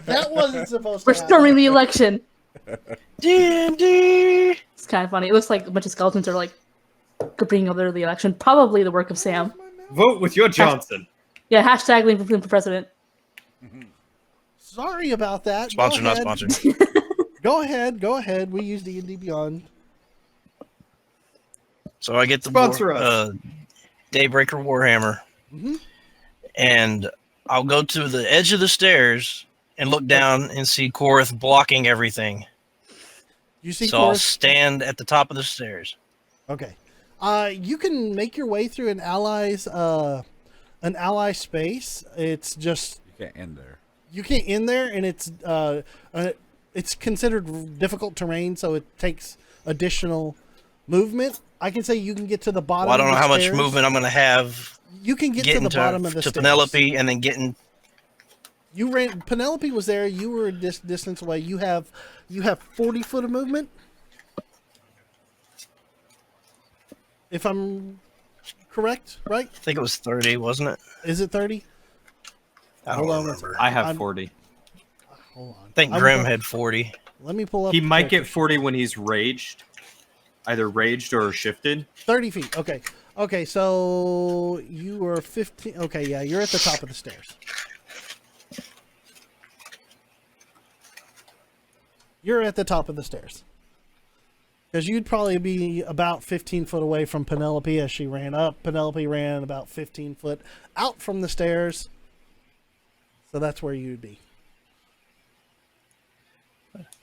That wasn't supposed to We're happen. storming the election. D&D. It's kind of funny. It looks like a bunch of skeletons are like bringing over the election. Probably the work of Sam. Vote with your Johnson. Yeah, hashtag Lincoln for president. Sorry about that. Sponsor, Go not ahead. sponsored. Go ahead. We use D&D Beyond. So I get the Sponsor us. Daybreaker Warhammer, Mhm. and I'll go to the edge of the stairs and look down and see Korath blocking everything. You see So I'll Chorus? stand at the top of the stairs. Okay. You can make your way through an ally space. It's just You can't end there. you can't in there, and it's considered difficult terrain, so it takes additional movement. I can say you can get to the bottom. Well, I don't of know the how much stairs. movement I'm going to have You can get to getting the bottom of the to stairs. Penelope and then getting. You ran. Penelope was there. You were a distance away. You have 40 foot of movement. If I'm correct, right? I think it was 30, wasn't it? Is it 30? I Hold don't on, remember. I have I'm- 40. Hold on. I think I'm Grim gonna- had 40. Let me pull up. He the might get character 40 when he's raged, either raged or shifted. 30 feet. Okay. Okay. So you were 15. Okay. Yeah. You're at the top of the stairs. You're at the top of the stairs. Because you'd probably be about 15 foot away from Penelope as she ran up. Penelope ran about 15 foot out from the stairs. So that's where you'd be.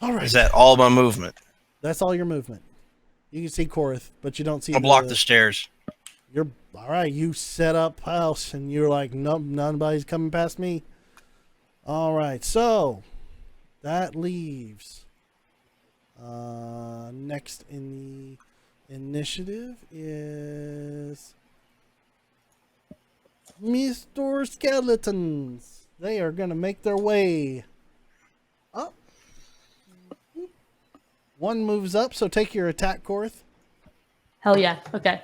All right. Is that all my movement? That's all your movement. You can see Korath, but you don't see I'll block the stairs. You're all right. You set up house, and you're like, nope, nobody's coming past me. All right, so that leaves. Next in the initiative is Mr. Skeletons. They are gonna make their way up. One moves up, so take your attack, Korath. Hell yeah. Okay.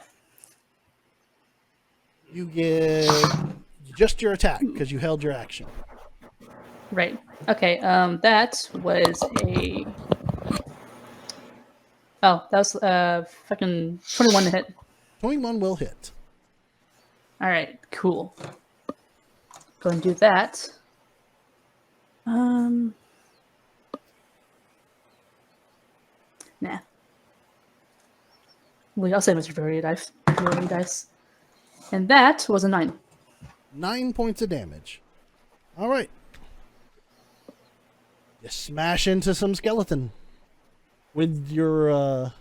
You get just your attack because you held your action. Right. Okay. That was a. Oh, that was fucking 21 to hit. 21 will hit. All right. Cool. Go and do that. Nah. Well, I'll say Mr. Fury dice. Fury dice. And that was a 9. 9 points of damage. All right. You smash into some skeleton with your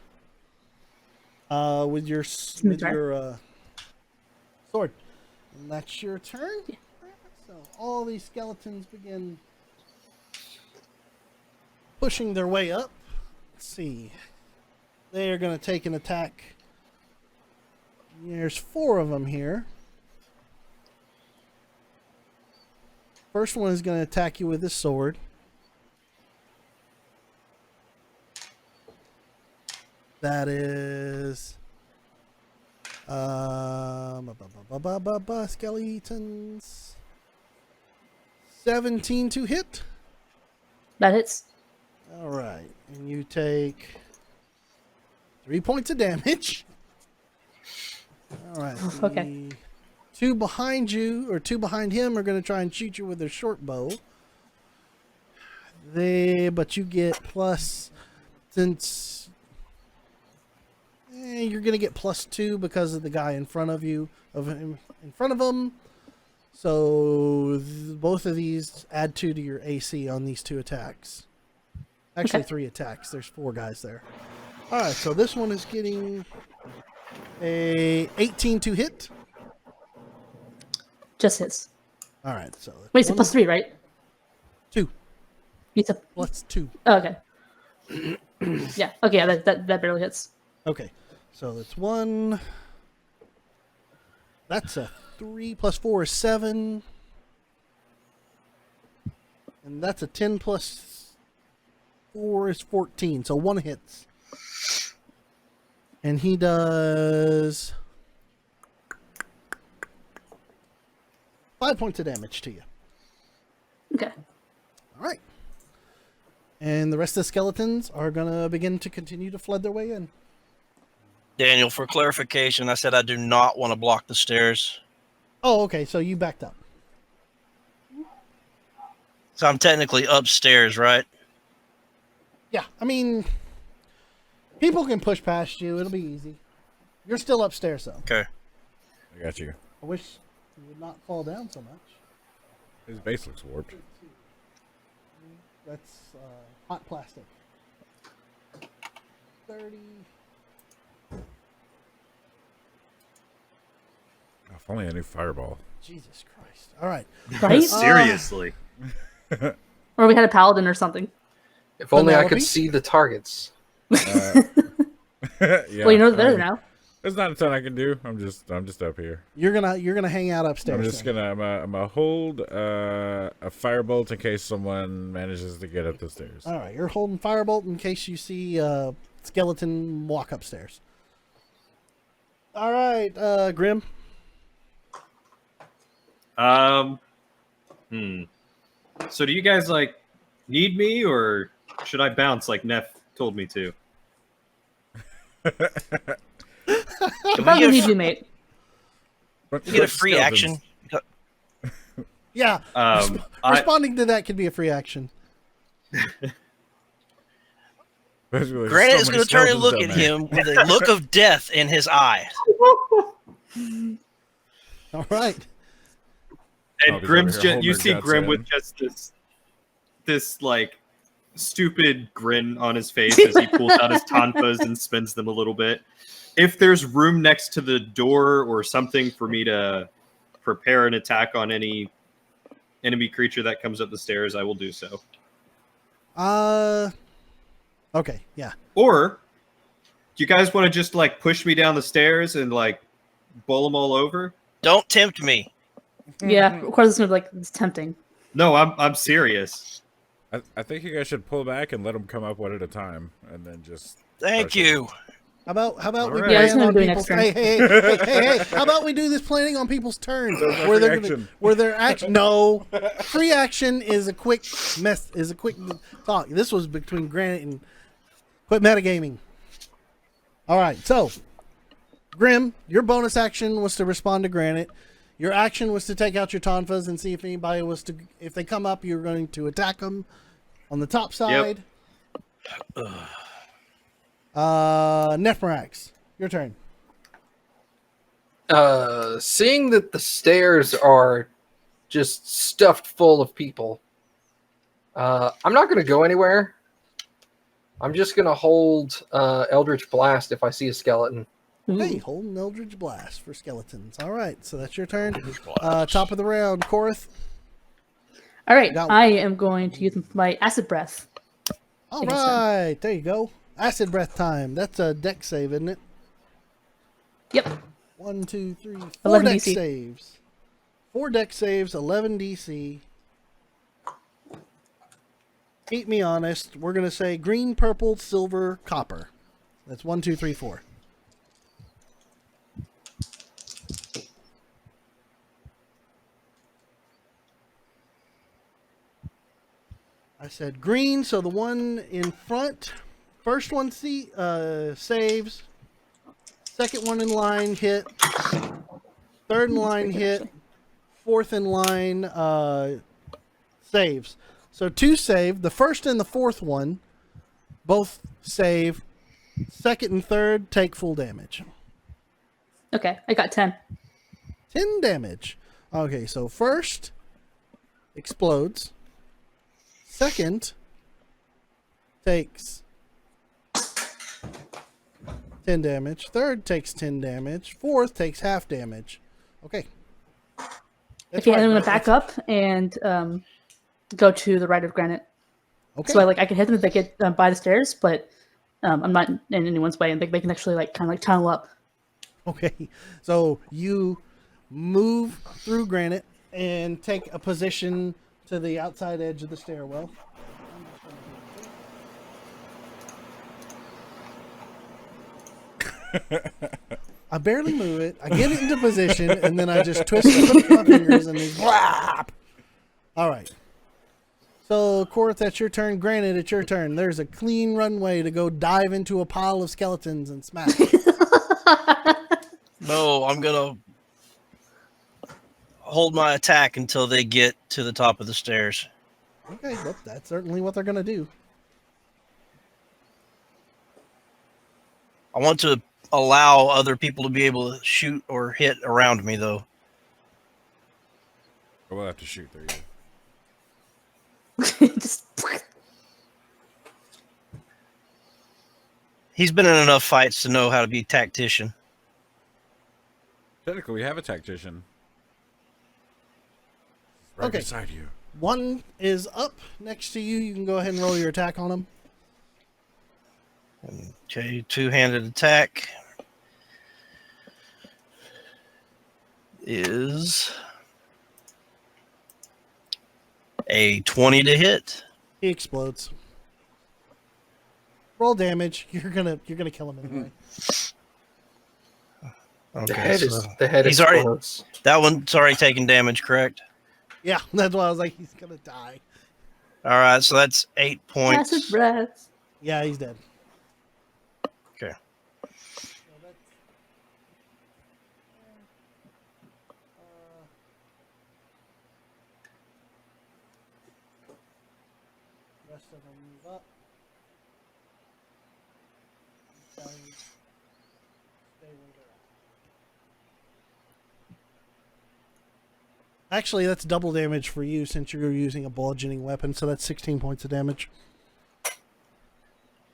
sword, and that's your turn. Yeah. So all these skeletons begin pushing their way up. Let's see. They are going to take an attack. There's 4 of them here. First one is going to attack you with his sword. That is skeletons. 17 to hit. That hits. All right, and you take 3 points of damage. All right. Okay. The 2 behind you, or 2 behind him, are going to try and shoot you with their short bow. But you get plus, since you're going to get +2 because of the guy in front of you, in front of him. So both of these add 2 to your AC on these 2 attacks. Actually, Okay. 3 attacks. There's 4 guys there. All right, so this one is getting a 18 to hit. Just hits. All right, so Wait, it's a +3, right? 2 It's a. plus 2. Oh, okay. Yeah. Okay. Yeah. That barely hits. Okay, so that's 1. That's a 3 plus 4 is 7. And that's a 10 plus 4 is 14. So 1 hits. And he does 5 points of damage to you. Okay. All right. And the rest of the skeletons are going to begin to continue to flood their way in. Daniel, for clarification, I said I do not want to block the stairs. Oh, okay. So you backed up. So I'm technically upstairs, right? Yeah. I mean, people can push past you. It'll be easy. You're still upstairs, though. Okay. I got you. I wish you would not fall down so much. His base looks warped. That's hot plastic. 30. If only I knew fireball. Jesus Christ. All right. Right? Seriously. Or we had a paladin or something. If only I Penelope? could see the targets. Yeah, Well, you know they're there now. There's not a ton I can do. I'm just up here. You're gonna hang out upstairs. I'm just then. I'm gonna hold a firebolt in case someone manages to get up the stairs. All right. You're holding firebolt in case you see skeleton walk upstairs. All right, Grim. So do you guys like need me, or should I bounce like Neff told me to? Can Probably we need get you, a, mate. But you get a free skeletons- action? Yeah. Responding to that could be a free action. Basically, there's Granite so is many going to turn and skeletons look down at there. him with a look of death in his eye. All right. And Oh, 'cause Grim's over here just, you holding see guts Grim in. with just this like stupid grin on his face as he pulls out his tonfas and spins them a little bit. If there's room next to the door or something for me to prepare an attack on any enemy creature that comes up the stairs, I will do so. Okay. Yeah. Or do you guys want to just like push me down the stairs and like bowl them all over? Don't tempt me. Yeah, of course it's gonna be like it's tempting. No, I'm serious. I think you guys should pull back and let them come up one at a time, and then just. Thank push you. How about we All right. Yeah, that's plan what I'm on doing people's next hey, how about we do this planning on people's turns There's no where they're free gonna, action. where their action no free action is a quick talk. This was between Granite and quit metagaming. All right, so Grim, your bonus action was to respond to Granite. Your action was to take out your Tonfas and see if anybody was to if they come up, you're going to attack them on the top side. Nephrax, your turn. Seeing that the stairs are just stuffed full of people, I'm not going to go anywhere. I'm just going to hold Eldritch Blast if I see a skeleton. Hey, hold an Eldritch Blast for skeletons. All right, so that's your turn. Top of the round, Korath. All right, Got- I am going to use my acid breath. All Take a right, there you go. Acid breath time. That's a deck save, isn't it? Yep. 1, 2, 3, 4 11 deck DC. saves. 4 deck saves, 11 DC. Keep me honest. We're gonna say green, purple, silver, copper. That's 1, 2, 3, 4. I said green, so the one in front, first one saves, second one in line hit, third in line hit, fourth in line saves. So 2 save. The first and the fourth one both save. Second and third take full damage. Okay, I got 10. 10 damage. Okay, so first explodes. Second takes 10 damage. Third takes 10 damage. Fourth takes half damage. Okay. That's Okay, right, and I'm gonna right, back that's- up and go to the right of Granite. Okay. So I can hit them if they get by the stairs, but I'm not in anyone's way, and they can actually kind of tunnel up. Okay. So you move through Granite and take a position to the outside edge of the stairwell. I barely move it. I get it into position, and then I just twist and flip my fingers, and then blap. All right. So, Korth, that's your turn. Granted, it's your turn. There's a clean runway to go dive into a pile of skeletons and smash. No, I'm gonna hold my attack until they get to the top of the stairs. Okay, well, that's certainly what they're going to do. I want to allow other people to be able to shoot or hit around me, though. We'll have to shoot through you. Just He's been in enough fights to know how to be a tactician. Technically, we have a tactician. Right Okay. beside you. One is up next to you. You can go ahead and roll your attack on him. Okay, two-handed attack is a 20 to hit. He explodes. Roll damage. You're gonna kill him anyway. Okay, The head he's already- explodes. that one's already taken damage, correct? Yeah, that's why I was like, he's gonna die. All right, so that's 8 points. passive breath. Yeah, he's dead. Okay. Rest of them move up. Stay where they're at. Actually, that's double damage for you since you're using a bludgeoning weapon, so that's 16 points of damage.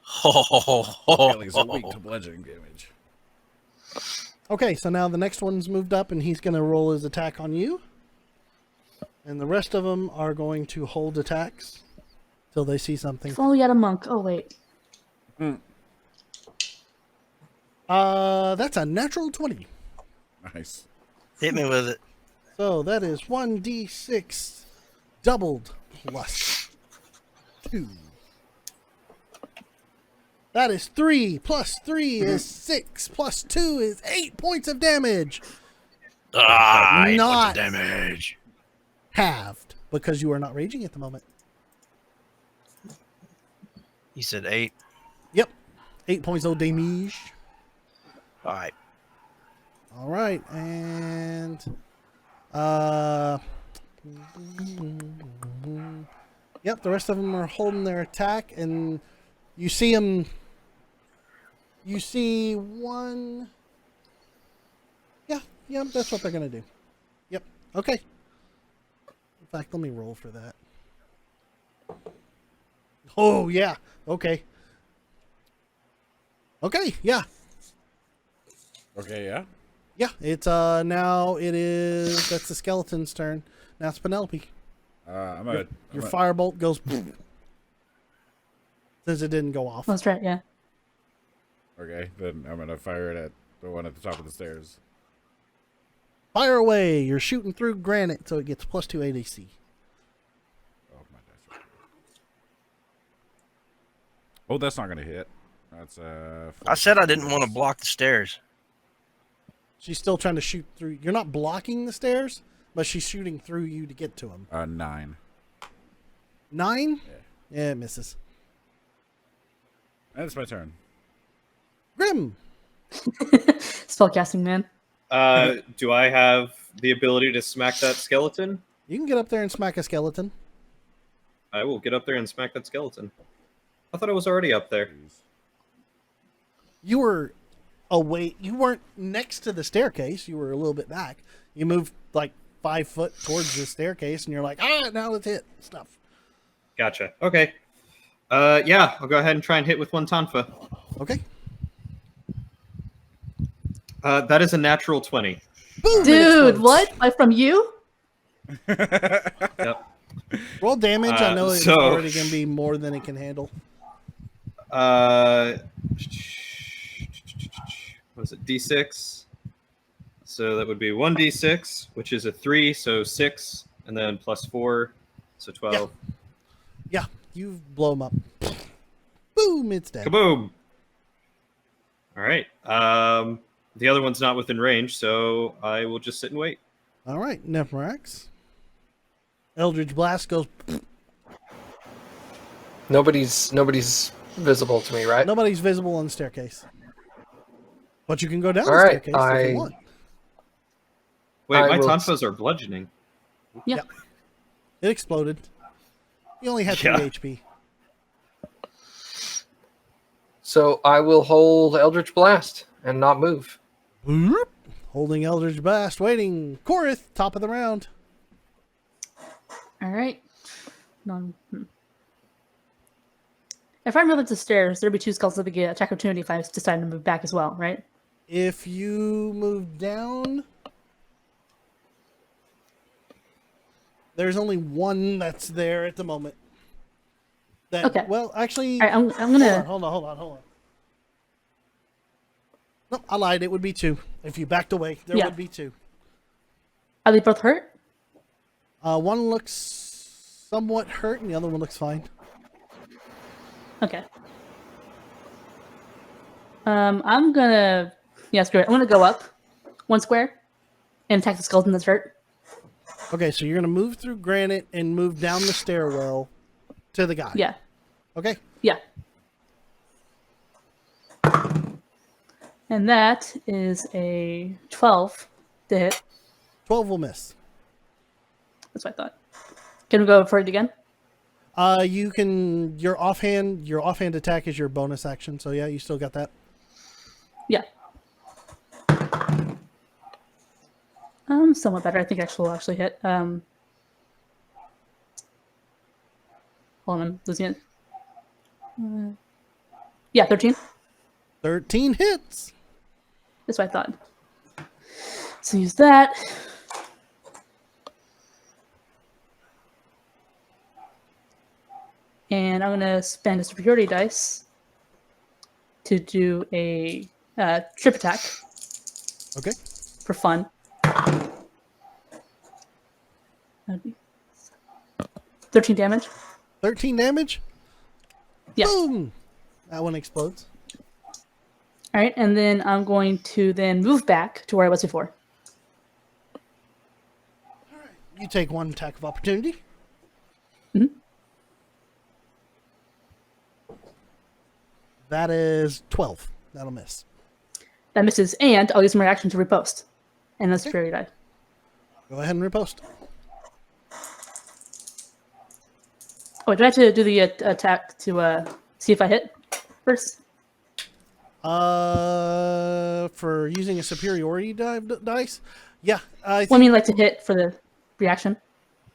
Skellies are weak to bludgeoning damage. Okay, so now the next one's moved up, and he's going to roll his attack on you. And the rest of them are going to hold attacks till they see something. If only we had a monk. Oh wait. That's a natural 20. Nice. Hit me with it. So that is 1d6 doubled plus 2. That is 3 plus 3 is 6 plus 2 is 8 points of damage. Ah, 8 Not- points of damage. Halved because you are not raging at the moment. You said 8. Yep. 8 points of damage. All right. All right, and yep, the rest of them are holding their attack, and you see them. You see one. Yeah, that's what they're gonna do. Yep. Okay. In fact, let me roll for that. Oh yeah. Okay. Okay. Yeah. Okay, yeah. Yeah, it's now it is that's the skeleton's turn. Now it's Penelope. Your firebolt goes since it didn't go off. That's right. Yeah. Okay, then I'm gonna fire it at the one at the top of the stairs. Fire away! You're shooting through granite, so it gets plus 2 ADC. Oh my gosh. Oh, that's not gonna hit. That's I said I didn't want to block the stairs. She's still trying to shoot through. You're not blocking the stairs, but she's shooting through you to get to him. 9. 9? Yeah. Yeah, it misses. And it's my turn. Grim. Spellcasting man. Do I have the ability to smack that skeleton? You can get up there and smack a skeleton. I will get up there and smack that skeleton. I thought I was already up there. You were away. You weren't next to the staircase. You were a little bit back. You moved like 5 foot towards the staircase, and you're like, now let's hit stuff. Gotcha. Okay. Yeah, I'll go ahead and try and hit with one Tonfa. Okay. That is a natural 20. Boom! it Dude, explodes. what? Like from you? Yep. Roll damage. I know it's so- already going to be more than it can handle. What is it? D6. So that would be 1d6, which is a 3, so 6, and then plus 4, so 12. Yeah, you blow him up. Boom! It's dead. Kaboom! All right. The other one's not within range, so I will just sit and wait. All right, Nephrax. Eldritch Blast goes. Nobody's visible to me, right? Nobody's visible on the staircase. But you can go down All the right, staircase if you want. Wait, I my will- tonfas are bludgeoning. Yeah. It exploded. You only had 3 Yeah. HP. So I will hold Eldritch Blast and not move. Boop. Holding Eldritch Blast, waiting. Korith, top of the round. All right. If I move up the stairs, there'd be 2 skulls that would get attack opportunity if I decide to move back as well, right? If you move down, there's only one that's there at the moment. That, Okay. Well, actually, All right, I'm gonna. hold on. No, I lied. It would be 2. If you backed away, there Yeah. would be 2. Are they both hurt? One looks somewhat hurt, and the other one looks fine. Okay. I'm gonna. Yeah, screw it. I'm gonna go up 1 square and attack the skeleton that's hurt. Okay, so you're gonna move through granite and move down the stairwell to the guy. Yeah. Okay. Yeah. And that is a 12 to hit. 12 will miss. That's what I thought. Can we go for it again? You can your offhand attack is your bonus action, so yeah, you still got that. Yeah. Somewhat better. I think actually will actually hit. Hold on, I'm losing it. Yeah, 13. 13 hits. That's what I thought. So use that. And I'm gonna spend a superiority dice to do a trip attack Okay. for fun. That'd be 13 damage. 13 damage. Yeah. Boom. That one explodes. All right, and then I'm going to then move back to where I was before. You take 1 attack of opportunity. Mhm. That is 12. That'll miss. That misses, and I'll use my action to repost. And that's superiority die. Go ahead and repost. Oh, do I have to do the attack to see if I hit first? For using a superiority dice? Yeah. Well, I mean, like to hit for the reaction.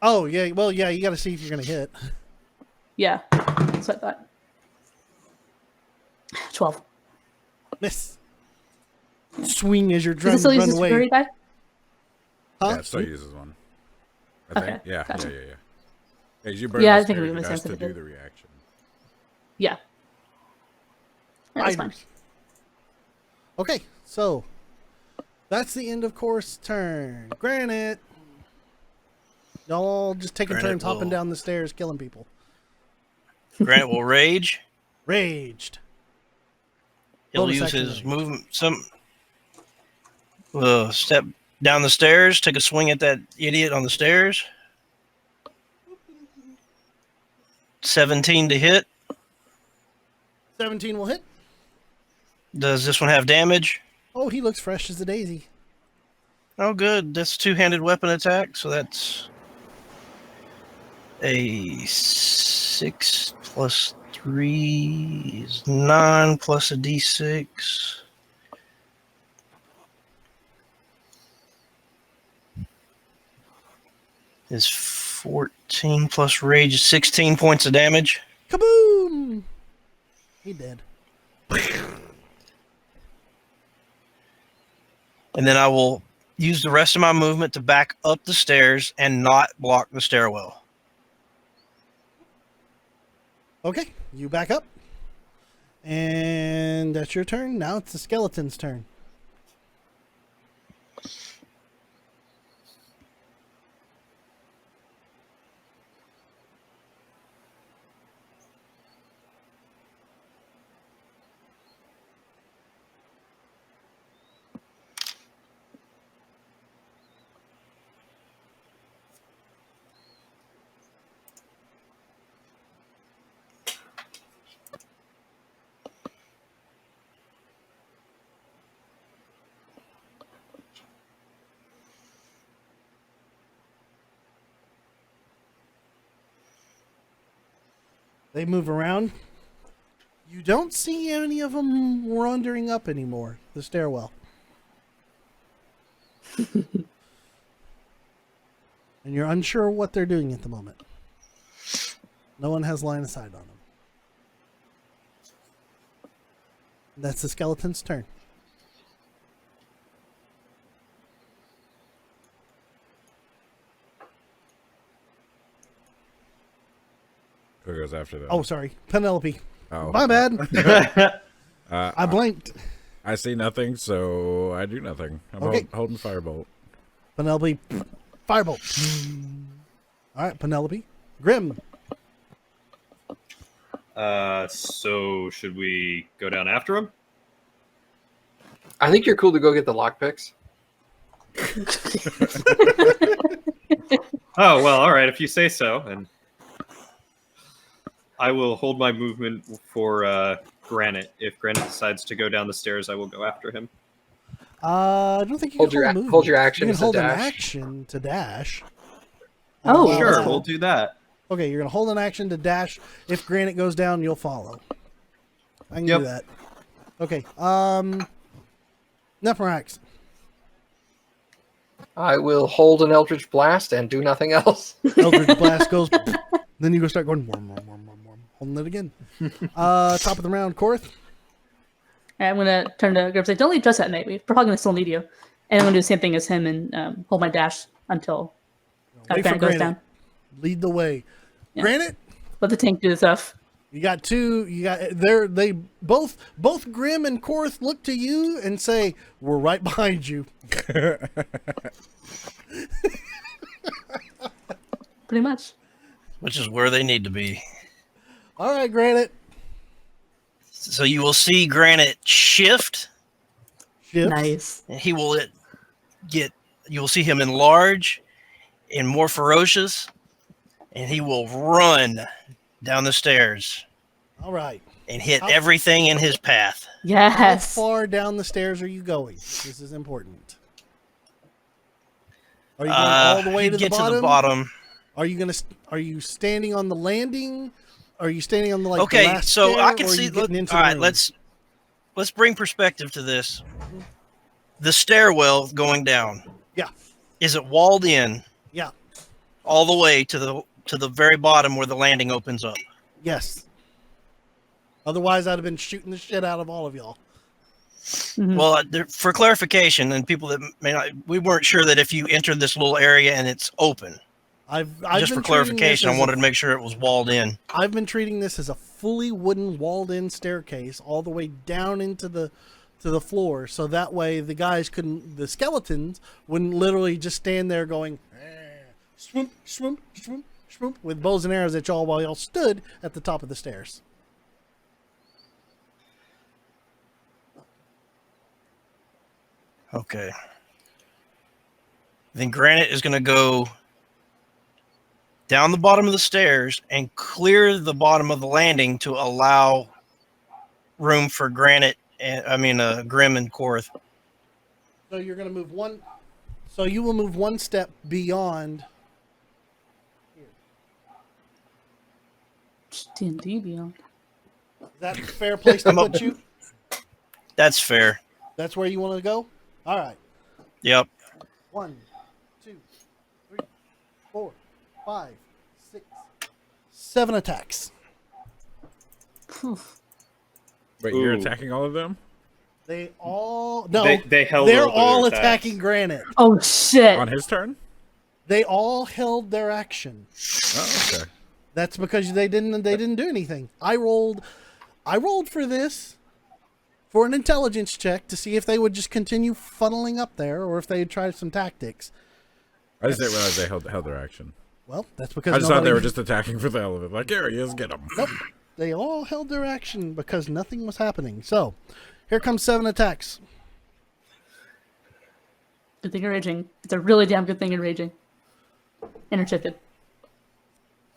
Oh, yeah. Well, yeah, you got to see if you're going to hit. Yeah, that's what I thought. 12. Miss. Swing as you're Does trying it to still use run the away. superiority die? Huh? Yeah, it still uses one. I think. Okay, Yeah, gotcha. yeah. Because you burn Yeah, the I think it would spirit, make it sense has if to it do did. the reaction. Yeah. That's fine. Items. Okay, so that's the end of course turn. Granite. Y'all just taking Granite turns hopping will- down the stairs, killing people. Grant will rage. Raged. He'll Bonus use action his rage. movement. Step down the stairs. Take a swing at that idiot on the stairs. 17 to hit. 17 will hit. Does this one have damage? Oh, he looks fresh as a daisy. Oh, good. That's two-handed weapon attack, so that's a 6 plus 3 is 9 plus a d6. Is 14 plus rage is 16 points of damage. Kaboom! He dead. And then I will use the rest of my movement to back up the stairs and not block the stairwell. Okay, you back up. And that's your turn. Now it's the skeleton's turn. They move around. You don't see any of them wandering up anymore, the stairwell. And you're unsure what they're doing at the moment. No one has line of sight on them. That's the skeleton's turn. Who goes after that? Oh, sorry. Penelope. Oh. My bad. I blinked. I see nothing, so I do nothing. I'm Okay. holding firebolt. Penelope. Firebolt. All right, Penelope. Grim. So should we go down after him? I think you're cool to go get the lockpicks. Oh, well, all right, if you say so. And I will hold my movement for Granite. If Granite decides to go down the stairs, I will go after him. I don't think you Hold can your movement. hold your action You can as a hold an dash. action to dash. Oh, Sure, that's we'll do that. Okay, you're gonna hold an action to dash. If Granite goes down, you'll follow. I can Yep. do that. Okay. Nephrax. I will hold an Eldritch Blast and do nothing else. Eldritch Blast goes. Then you go start going. Worm, worm, worm, worm, worm, holding it again. Top of the round, Korth. I'm gonna turn to Grim and say, "Don't leave just at night. We're probably gonna still need you." And I'm gonna do the same thing as him and hold my dash until Wait for Granite goes Granite. down. Lead the way. Yeah. Granite. Let the tank do the stuff. You got two. You got they both Grim and Korth look to you and say, "We're right behind you." Pretty much. which is where they need to be. All right, Granite. So you will see Granite shift. Shift. Nice. And he will you will see him enlarge and more ferocious, and he will run down the stairs All right. and hit How- everything in his path. Yes. How far down the stairs are you going? This is important. Are you going all the way he'd to the get bottom? to the bottom. Are you gonna? Are you standing on the landing? Are you standing on the the Okay, last so stair, I can or are see. you getting into All the right, room? let's bring perspective to this. The stairwell going down. Yeah. Is it walled in Yeah. all the way to the very bottom where the landing opens up? Yes. Otherwise, I'd have been shooting the shit out of all of y'all. Mhm. Well, for clarification, and people that may not, we weren't sure that if you entered this little area and it's open. I've Just been for treating clarification, this I as wanted to make sure it was walled in. I've been treating this as a fully wooden walled-in staircase all the way down into the floor, so that way the skeletons wouldn't literally just stand there going swoop, swoop, swoop, swoop with bows and arrows at y'all while y'all stood at the top of the stairs. Okay. Then Granite is going to go down the bottom of the stairs and clear the bottom of the landing to allow room for Granite and Grim and Korth. So you're going to move one. So you will move one step beyond. D&D Beyond. Is that a fair place to put you? That's fair. That's where you want to go. All right. Yep. 1, 2, 3, 4, 5, 6, 7 attacks. Wait, you're Ooh. attacking all of them? They all no. They held They're all their all attacks. attacking Granite. Oh shit! On his turn? They all held their action. Oh, okay. That's because they didn't do anything. I rolled for this for an intelligence check to see if they would just continue funneling up there or if they'd try some tactics. I just didn't realize they held their action. Well, that's because I just thought they nobody- were just attacking for the hell of it. Like, here he is, get him. Nope. They all held their action because nothing was happening. So, here comes 7 attacks. Good thing you're raging. It's a really damn good thing you're raging. Intershifted.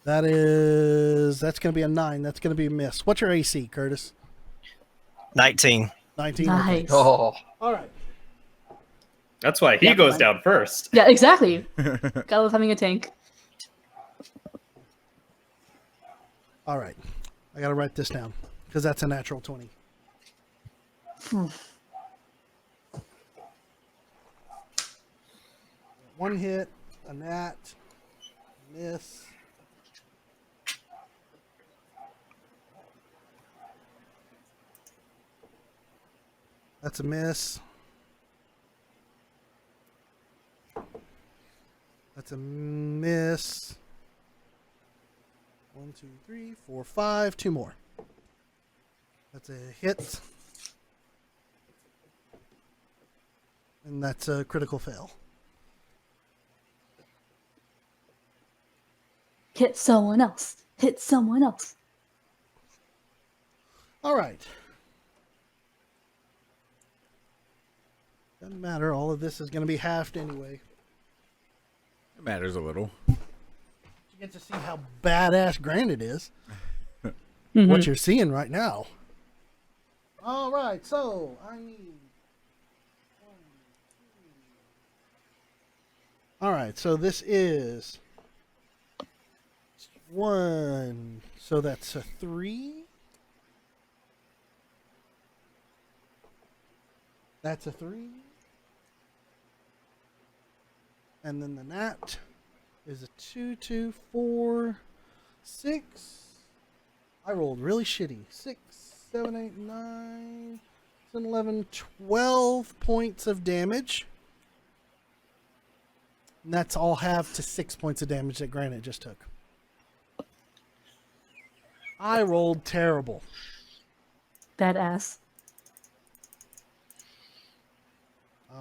That's going to be a 9. That's going to be a miss. What's your AC, Curtis? 19. 19. Okay. Nice. Oh, All right. That's why he Yeah, goes fine. down first. Yeah, exactly. Gotta love having a tank. All right. I got to write this down because that's a natural 20. One hit, a nat, miss. That's a miss. That's a miss. 1, 2, 3, 4, 5. 2 more. That's a hit. And that's a critical fail. Hit someone else. Hit someone else. All right. Doesn't matter. All of this is going to be halved anyway. It matters a little. You get to see how badass Granite is. Mhm. What you're seeing right now. All right. So I need. All right. So this is 1. So that's a 3. That's a 3. And then the nat is a 2, 2, 4, 6. I rolled really shitty. 6, 7, 8, 9, 10, 11, 12 points of damage. And that's all halved to 6 points of damage that Granite just took. I rolled terrible. Badass.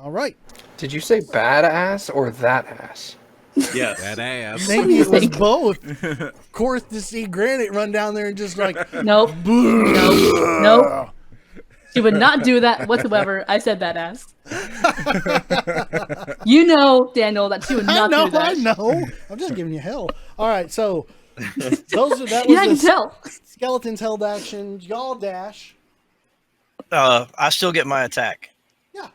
All right. Did you say badass or that ass? Yes. That ass. Maybe it was think? both. Of course, to see Granite run down there and just like, Nope. Nope. She would not do that whatsoever. I said badass. You know, Daniel, that she would I not know, do that. I know. I'm just giving you hell. All right, so that Yeah, I can was the tell. Skeleton's held action. Y'all dash. I still get my attack. Yeah.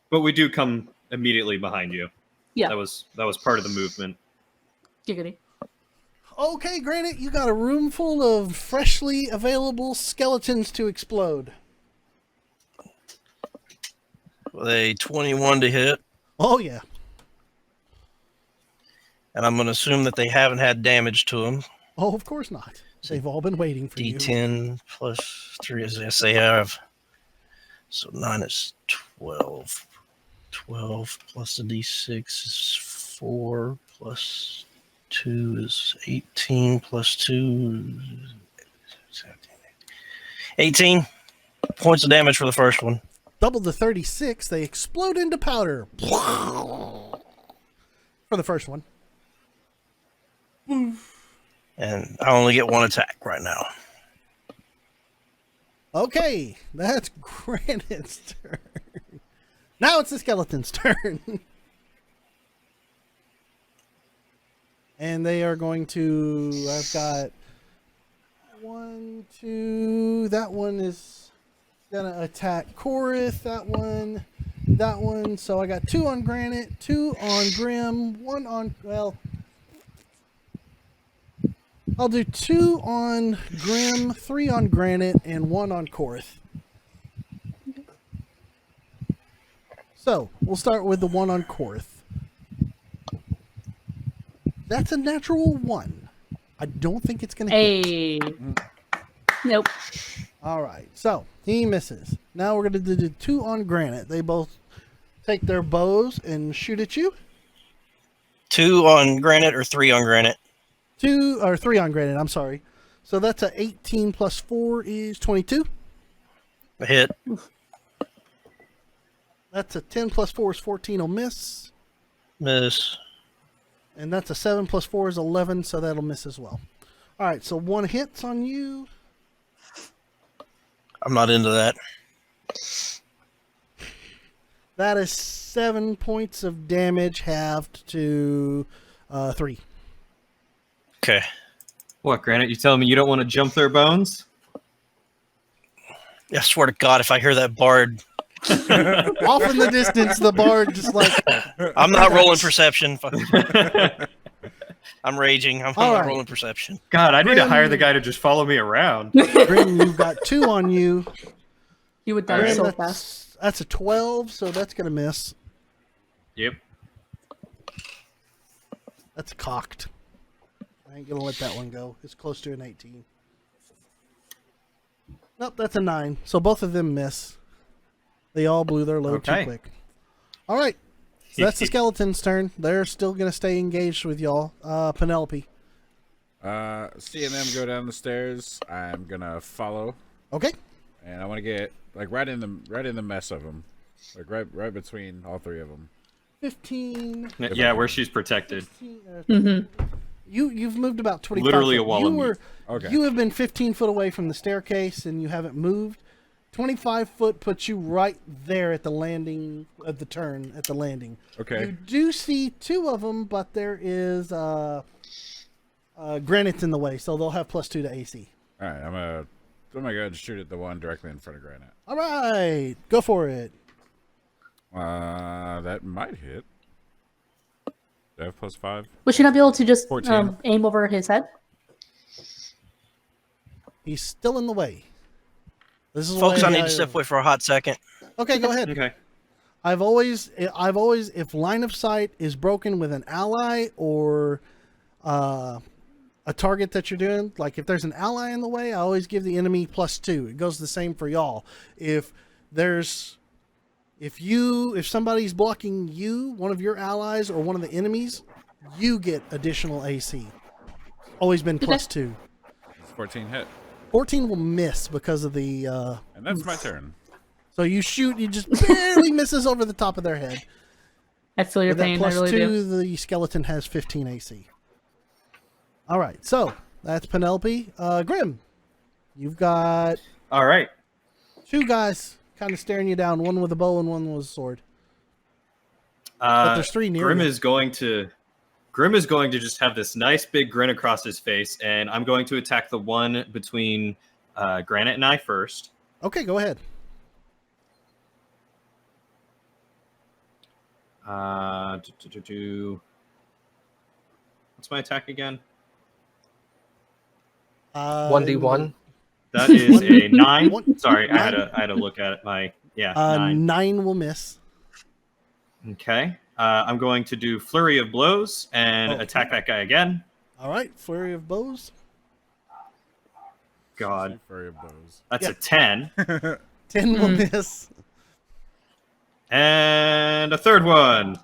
But we do come immediately behind you. Yeah. That was part of the movement. Giggity. Okay, Granite, you got a room full of freshly available skeletons to explode. With a 21 to hit, Oh, yeah. and I'm going to assume that they haven't had damage to them. Oh, of course not. They've all been waiting for you. D10 plus 3 is yes, they have. So 9 is 12. 12 plus the D6 is 4 plus 2 is 18 plus 2 is 18 points of damage for the first one. Double the 36, they explode into powder. For the first one. And I only get one attack right now. Okay, that's Granite's turn. Now it's the skeleton's turn. And they are going to, I've got 1, 2, that one is gonna attack Korith, that one. So I got 2 on Granite, 2 on Grim, 1 on, well, I'll do 2 on Grim, 3 on Granite, and 1 on Korith. So, we'll start with the 1 on Korith. That's a natural 1. I don't think it's going to hit. Hey. Nope. All right, so he misses. Now we're going to do 2 on Granite. They both take their bows and shoot at you. 2 on Granite or 3 on Granite? 2 or 3 on Granite, I'm sorry. So that's a 18 plus 4 is 22. A hit. That's a 10 plus 4 is 14, will miss. Miss. And that's a 7 plus 4 is 11, so that'll miss as well. All right, so 1 hits on you. I'm not into that. That is 7 points of damage halved to 3. Okay. What, Granite? You telling me you don't want to jump their bones? I swear to God, if I hear that bard, Off in the distance, the bard just like, I'm not rolling perception. Fuck. I'm raging. I'm All right. rolling perception. God, I need to hire Grim. the guy to just follow me around. Grim, you've got 2 on you. You would die Alright. so Grim, fast. that's a 12, so that's gonna miss. Yep. That's cocked. I ain't gonna let that one go. It's close to an 18. Nope, that's a 9. So both of them miss. They all blew their load too Okay. quick. All right. So that's the skeleton's turn. They're still gonna stay engaged with y'all. Penelope. Seeing them go down the stairs, I'm gonna follow, Okay. and I want to get like right in the mess of them, like right between all 3 of them. 15. Yeah, where she's protected. 15 You've moved about 25. Literally a foot. wall You of meat. were Okay. You have been 15 foot away from the staircase, and you haven't moved. 25 foot puts you right there at the landing of the turn at the landing. Okay. You do see 2 of them, but there is granite in the way, so they'll have +2 to AC. All right, I'm gonna go ahead and shoot at the one directly in front of Granite. All right, go for it. That might hit. Do I have +5? Would she not be able to just 14. aim over his head? He's still in the way. This is Folks, why I need to step away for a hot second. Okay, go ahead. Okay. I've always, if line of sight is broken with an ally or a target that you're doing, like if there's an ally in the way, I always give the enemy +2. It goes the same for y'all. If somebody's blocking you, one of your allies or one of the enemies, you get additional AC. Always been +2. It's 14 hit, 14 will miss because of the. and that's my turn. So you shoot, you just barely misses over the top of their head. I feel your With that pain. I really +2, do. the skeleton has 15 AC. All right, so that's Penelope. Grim, you've got All right. 2 guys kind of staring you down, one with a bow and one with a sword. But there's 3 near Grim you. is going to just have this nice big grin across his face, and I'm going to attack the one between Granite and I first. Okay, go ahead. What's my attack again? 1d1. That is a 9. One- Sorry, I nine. had to look at my 9. 9 will miss. Okay. I'm going to do Flurry of Blows and Oh. attack that guy again. All right, flurry of bows. God, Flurry of bows. that's Yeah. a 10. 10 will miss. And a third one.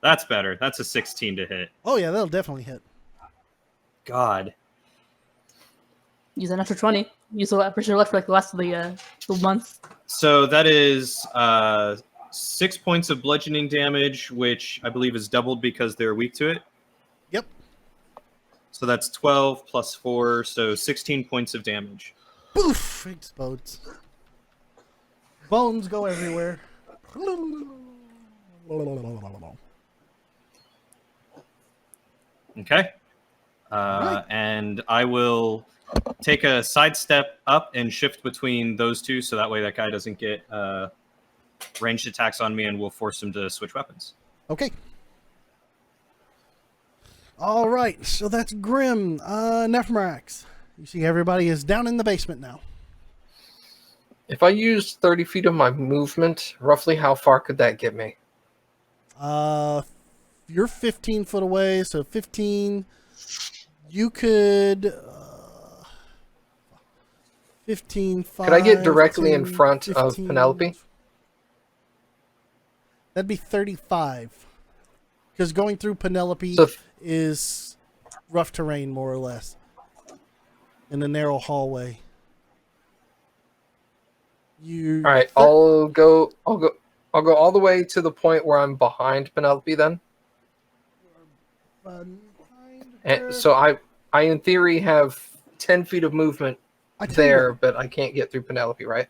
That's better. That's a 16 to hit. Oh yeah, that'll definitely hit. God. Use an extra 20. Use the pressure left for like the last of the month. So that is 6 points of bludgeoning damage, which I believe is doubled because they're weak to it. Yep. So that's 12 plus 4, so 16 points of damage. Boof! Explodes. Bones go everywhere. Okay. Right. And I will take a sidestep up and shift between those two, so that way that guy doesn't get ranged attacks on me, and we'll force him to switch weapons. Okay. All right, so that's Grim. Nephrax. You see everybody is down in the basement now. If I use 30 feet of my movement, roughly how far could that get me? You're 15 foot away, so 15. You could 15. Could I get directly in 10, front of 15. Penelope? That'd be 35. Because going through Penelope So is rough terrain, more or less, in a narrow hallway. You all right, I'll go all the way to the point where I'm behind Penelope then. And so I in theory have 10 feet of movement I tell you there, what, but I can't get through Penelope, right?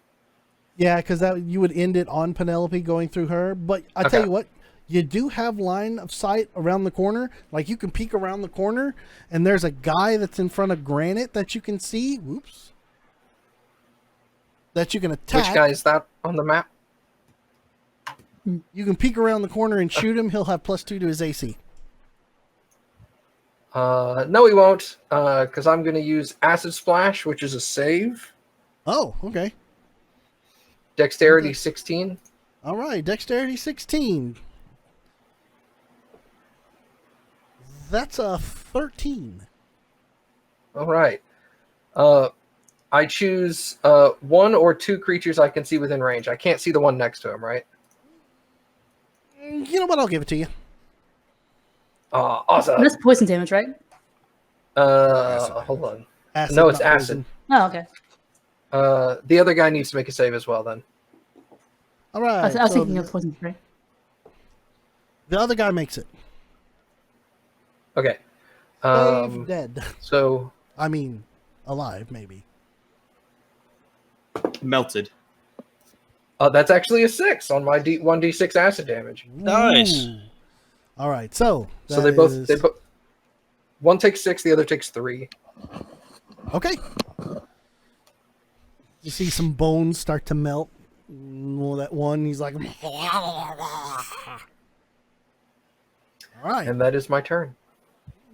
yeah, because that you would end it on Penelope going through her. But I tell Okay. you what, you do have line of sight around the corner. Like you can peek around the corner, and there's a guy that's in front of Granite that you can see. Whoops. That you can attack. Which guy is that on the map? You can peek around the corner and shoot him. He'll have +2 to his AC. No, he won't, because I'm going to use Acid Splash, which is a save. Oh, okay. Dexterity Okay. 16. All right, dexterity 16. That's a 13. All right. I choose one or two creatures I can see within range. I can't see the one next to him, right? You know what? I'll give it to you. Awesome. That's poison damage, right? Hold on. Acid, No, it's not acid. Oh, okay. The other guy needs to make a save as well, then. All right. I was so thinking of poison spray. the other guy makes it. Okay. Dave dead. So I mean, alive, maybe. Melted. that's actually a 6 on my 1d6 acid damage. Nice. Ooh. All right. So So that is- they both one takes 6, the other takes 3. Okay. You see some bones start to melt. Well, that one, he's like, all right. And that is my turn.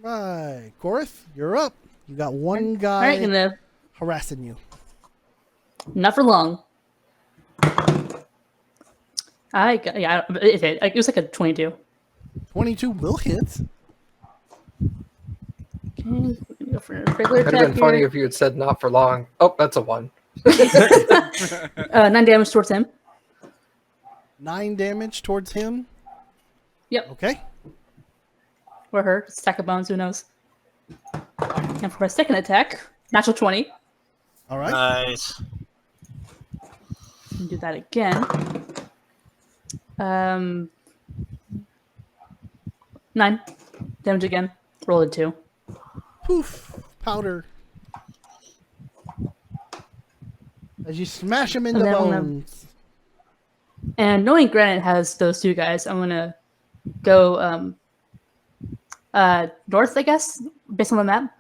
Right. Korath, you're up. You got one All guy right, gonna harassing you. not for long. It hit. It was like a 22. 22 will hit. Okay, go for a regular Could have attack been funny here. if you had said not for long. Oh, that's a 1. 9 damage towards him. 9 damage towards him. Yep, Okay. or her. Stack of bones, who knows? And for my second attack, natural 20. All right. Nice. Do that again. 9 damage again. Roll a 2. Poof. Powder. As you smash him into And then I'm gonna- bones. And knowing Granite has those two guys, I'm gonna go north, I guess, based on the map,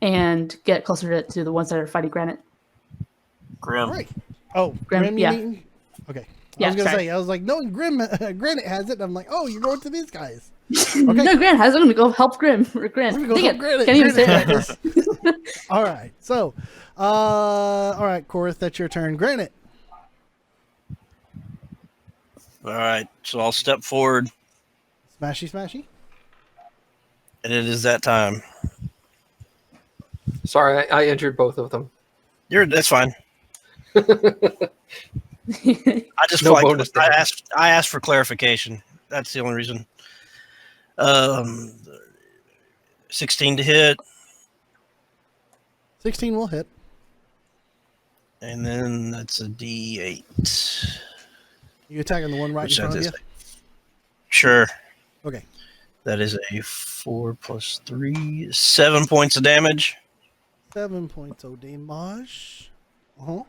and get closer to the ones that are fighting Granite. Grim. All right. Oh, Grim, Grim, you yeah. mean? Okay. Yeah, I was going to sorry. say, I was like, no, Granite has it. And I'm like, oh, you're going to these guys. No, Granite has. I'm gonna go help Grim. Or Grant. I'm gonna go Dang help it, Granite. Can't even say Granite that. All right. So, all right, Korath, that's your turn. Granite. All right. So I'll step forward, Smashy, smashy. and it is that time. Sorry, I injured both of them. That's fine. I just No feel bonus like damage. I asked for clarification. That's the only reason. 16 to hit, 16 will hit. and then that's a D8. You attacking the one right Which in front of is you? Sure. Okay. That is a 4 plus 3, 7 points of damage. 7 points of damage. Uh-huh.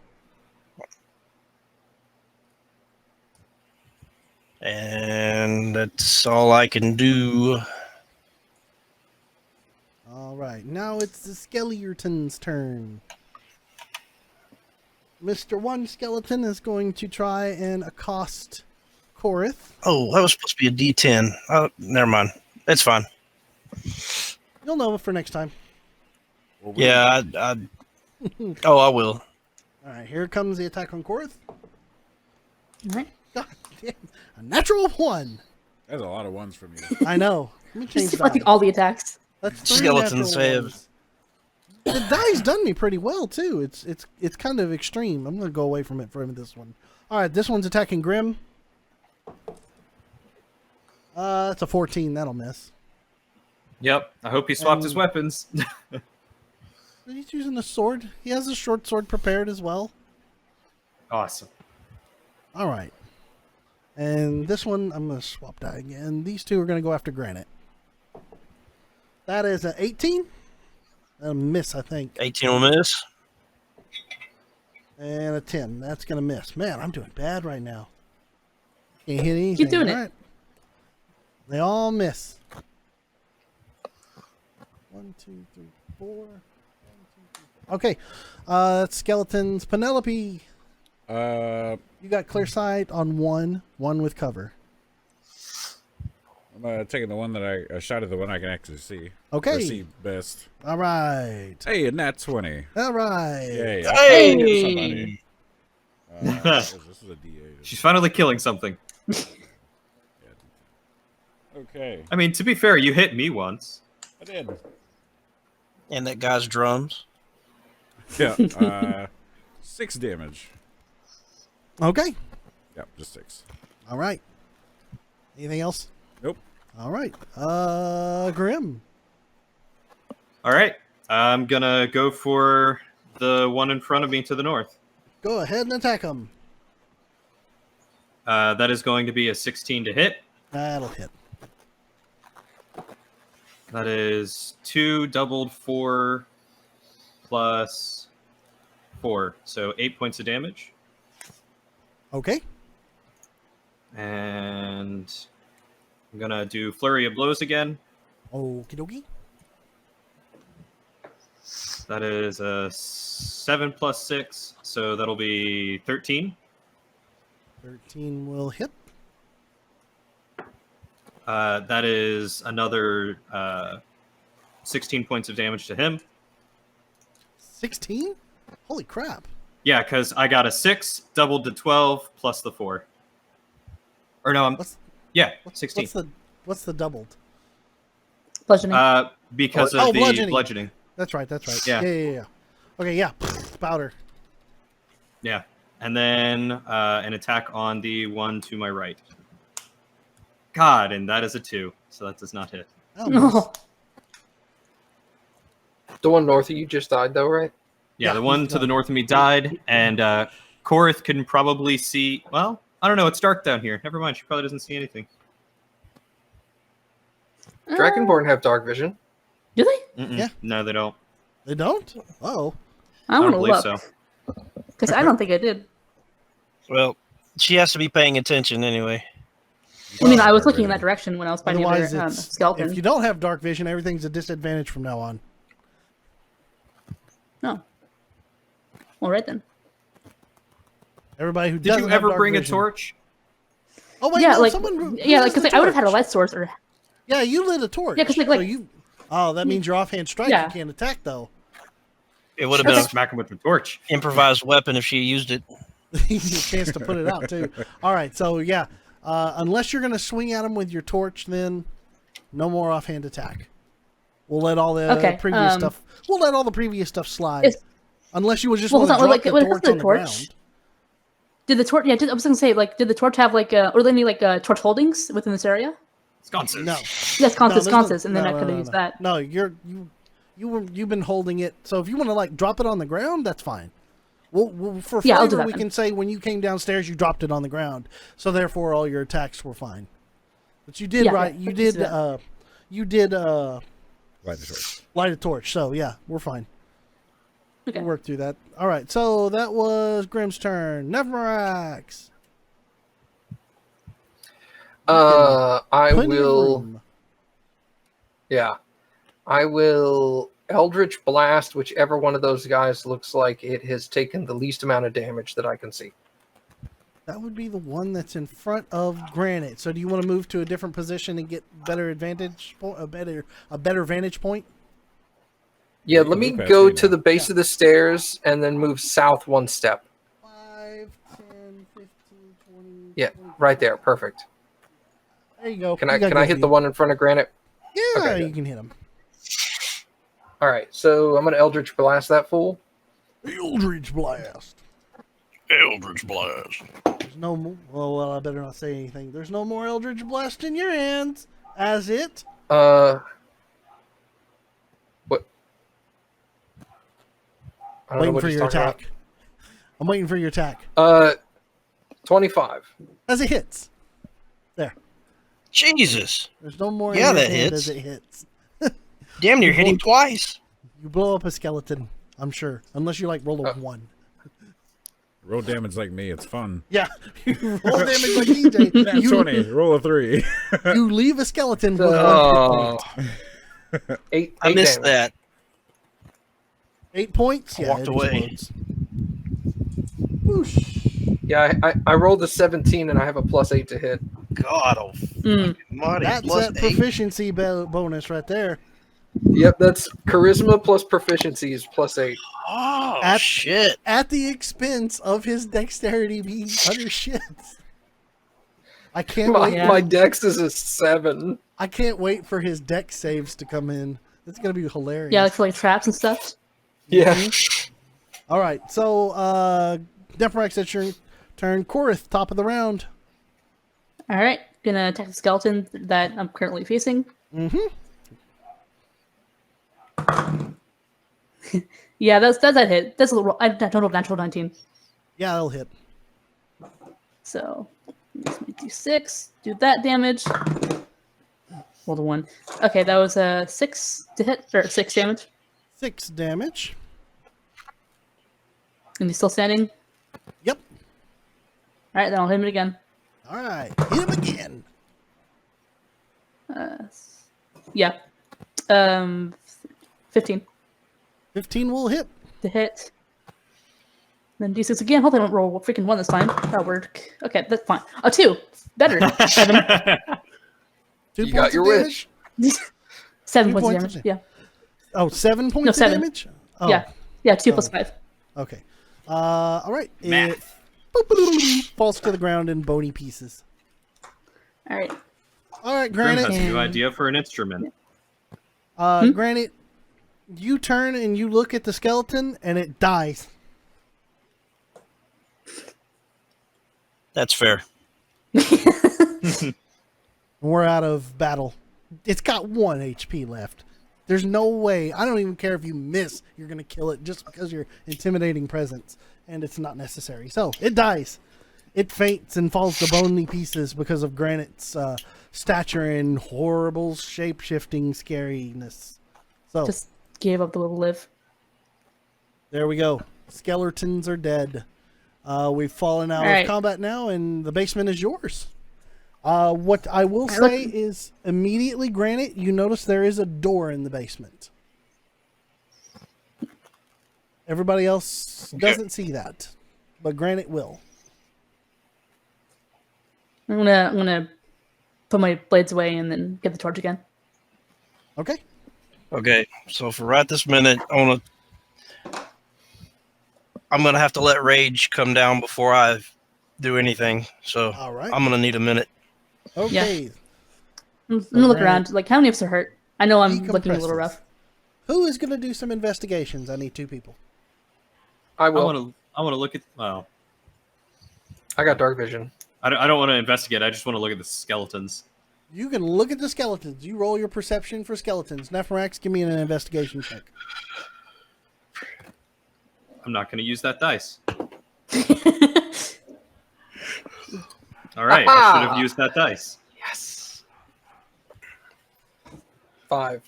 And that's all I can do. All right. Now it's the Skeleton's turn. Mr. One Skeleton is going to try and accost Korath. Oh, that was supposed to be a D10. Oh, never mind. It's fine. You'll know for next time. Well, we- Yeah, oh, I will. All right. Here comes the attack on Korath. Alright. God damn. A natural 1. That's a lot of ones from you. I know. Let me change Just that. deflecting all the attacks. That's 3 Skeleton natural save. ones. The die's done me pretty well too. It's kind of extreme. I'm gonna go away from it for this one. All right, this one's attacking Grim. That's a 14. That'll miss. Yep. I hope he swapped his weapons. He's using a sword. He has a short sword prepared as well. Awesome. All right. And this one, I'm gonna swap die again. These two are gonna go after Granite. That is an 18. A miss, I think. 18 will miss. And a 10. That's going to miss. Man, I'm doing bad right now. Can't hit anything. doing it. All right. They all miss. 1, 2, 3, 4. 1, 2, 3, 4. Okay. That's Skeletons. Penelope, you got clear sight on one with cover. I'm taking the one that a shot at the one I can actually see. Or Okay. see best. All right. Hey, and that's 20. All right. Yay! I finally hit Hey! somebody. This is a D8. She's finally killing something. Okay, I mean, to be fair, you hit me once. I did. And that guy's drums. Yeah. 6 damage. Okay. Yep, just 6. All right. Anything else? Nope. All right. Grim. All right. I'm gonna go for the one in front of me to the north. Go ahead and attack him. That is going to be a 16 to hit. That'll hit. That is 2 doubled 4 plus 4, so 8 points of damage. Okay. And I'm gonna do flurry of blows again. Okie dokie. That is a 7 plus 6, so that'll be 13. 13 will hit. That is another 16 points of damage to him. 16? Holy crap. Yeah, because I got a 6 doubled to 12 plus the 4. Or no, I'm What's 16. what's the doubled? Bludgeoning. Because Oh, of the bludgeoning. bludgeoning. That's right. Yeah. Yeah. Okay, yeah. Powder. Yeah, and then an attack on the one to my right. God, and that is a 2, so that does not hit. Oh, nice. No. The one north of you just died, though, right? Yeah, Yeah, the one he's to the done. north of me died, and Korath can probably see. Well, I don't know. It's dark down here. Never mind. She probably doesn't see anything. Dragonborn have dark vision. Do they? Mm-mm. Yeah. No, they don't. They don't? Oh. I I want don't to believe look so. because I don't think I did. Well, she has to be paying attention anyway. I mean, I was looking in that direction when I was fighting the Otherwise, other it's skeleton. if you don't have dark vision, everything's a disadvantage from now on. No. All right then. Everybody who Did doesn't you have ever dark bring a vision- torch? Oh wait, yeah, no, like someone. yeah, like who because lit I the would have had a torch? light source or Yeah, you lit a torch. Yeah, 'cause, like- so you. Oh, that means your offhand strike. Yeah. You can't attack though. It would have been Just smack him with the torch. an improvised weapon if she used it. You get a chance to put it out too. All right, so yeah, unless you're going to swing at them with your torch, then no more offhand attack. We'll let all the Okay, previous stuff. We'll let all the previous stuff slide. Is- Unless you would just Well, want to it's not drop like- the when it torch comes to on the the torch, ground. did the torch? Yeah, I was gonna say like, did the torch have like or any like torch holdings within this area? Sconces. No, Yes, No, sconces, there's no- sconces, and then I could have used that. No, you've been holding it. So if you want to like drop it on the ground, that's fine. We'll for Yeah, I'll do flavor, that we then. can say when you came downstairs, you dropped it on the ground. So therefore, all your attacks were fine. But you did Yeah, right. yeah, You I can see did. that. You did Light the torch. light a torch. So yeah, we're fine. Okay. We'll work through that. All right. So that was Grim's turn. Neverax. I Plenty of will. room. Yeah, I will Eldritch Blast whichever one of those guys looks like it has taken the least amount of damage that I can see. That would be the one that's in front of Granite. So do you want to move to a different position and get better advantage, a better vantage point? Yeah, You let can me move past go me to now. the base of the stairs and then move south one step. 5, 10, 15, 20. Yeah, right there. Perfect. There you go. Can You I got can I good hit the view. one in front of Granite? Yeah, Okay, you good. can hit him. All right, so I'm gonna Eldritch Blast that fool. Eldritch Blast. Eldritch Blast. There's no more. Well, I better not say anything. There's no more Eldritch Blast in your hands. As it. What? I don't know Waiting what for he's your talking attack. I'm waiting for your attack. about. 25. As it hits. There. Jesus. There's no more in Yeah, your that hand hits. as it hits. Damn near hit him twice. You blow up a skeleton, I'm sure. Unless you like roll a 1. Roll damage like me. It's fun. Yeah. You roll damage like DJ. Nat 20. Roll a 3. You leave a skeleton with Oh. 1 hit point. Eight I missed damage. that. 8 points? I Yeah, walked it away. explodes. Whoosh. Yeah, I rolled a 17 and I have a +8 to hit. God almighty. That's Plus that 8. proficiency bonus right there. Yep, that's charisma plus proficiency is +8. Oh, At- shit. At the expense of his dexterity being utter shit. I can't My, wait. Yeah. my dex is a 7. I can't wait for his dex saves to come in. It's gonna be hilarious. Yeah, like for like traps and stuff. Yeah. All right, so Nephrax, that's your turn. Korith, top of the round. All right, gonna attack the skeleton that I'm currently facing. Mm-hmm. Yeah, that's that hit. That's a little. I total natural 19. Yeah, that'll hit. So makes me d6. Do that damage. Roll the 1. Okay, that was a 6 to hit or 6 damage. 6 damage. And he's still standing. Yep. All right, then I'll hit him again. All right, hit him again. Yeah. 15 15 will hit. to hit. Then d6 again. Hopefully I don't roll a freaking 1 this time. That'll work. Okay, that's fine. Oh, 2. Better. 7. 2 You got points your of wish. damage. 7 2 points of points damage. of Yeah. Oh, 7 points of 7. damage? Oh, Yeah. Yeah, 2 plus 5. okay. All right. It Math. falls to the ground in bony pieces. All right. All right, Grim has Granite. a new idea for an instrument. Granite, you turn and you look at the skeleton and it dies. That's fair. We're out of battle. It's got 1 HP left. There's no way. I don't even care if you miss. You're going to kill it just because you're intimidating presence. And it's not necessary. So, it dies. It faints and falls to bony pieces because of Granite's stature and horrible shape-shifting scariness. So, Just gave up the will to live. there we go. Skeletons are dead. We've fallen out All right. of combat now, and the basement is yours. What I will say is, immediately, Granite, you notice there is a door in the basement. Everybody else doesn't see that, but Granite will. I'm gonna put my blades away and then get the torch again. Okay. Okay, so for right this minute, I'm gonna have to let rage come down before I do anything. So All right. I'm gonna need a minute. Okay. I'm gonna look Granite around. Like, how many of us are hurt? I know I'm looking a little decompresses. rough. Who is going to do some investigations? I need 2 people. I I will. want to look at. Well, I got dark vision. I don't want to investigate. I just want to look at the skeletons. You can look at the skeletons. You roll your perception for skeletons. Nephrax, give me an investigation check. I'm not going to use that dice. All right, I should have used that dice. Yes. 5.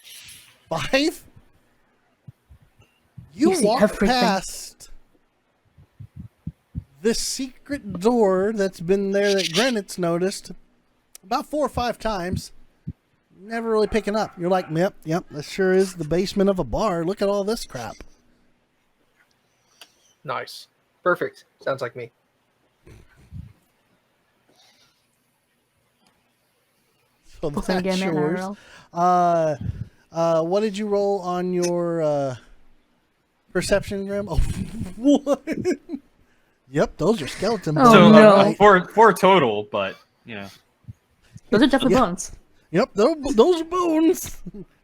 5? You You see walk everything. past this secret door that's been there that Granite's noticed about 4 or 5 times. Never really picking up. You're like, yep, that sure is the basement of a bar. Look at all this crap. Nice. Perfect. Sounds like me. So Well, that's then again, man, I yours. roll. What did you roll on your perception, Grim? Oh, what? Yep, those are skeleton Oh, bones. So no. Right. for total, but you know, Those are definitely Yeah. bones. Yep, those are bones.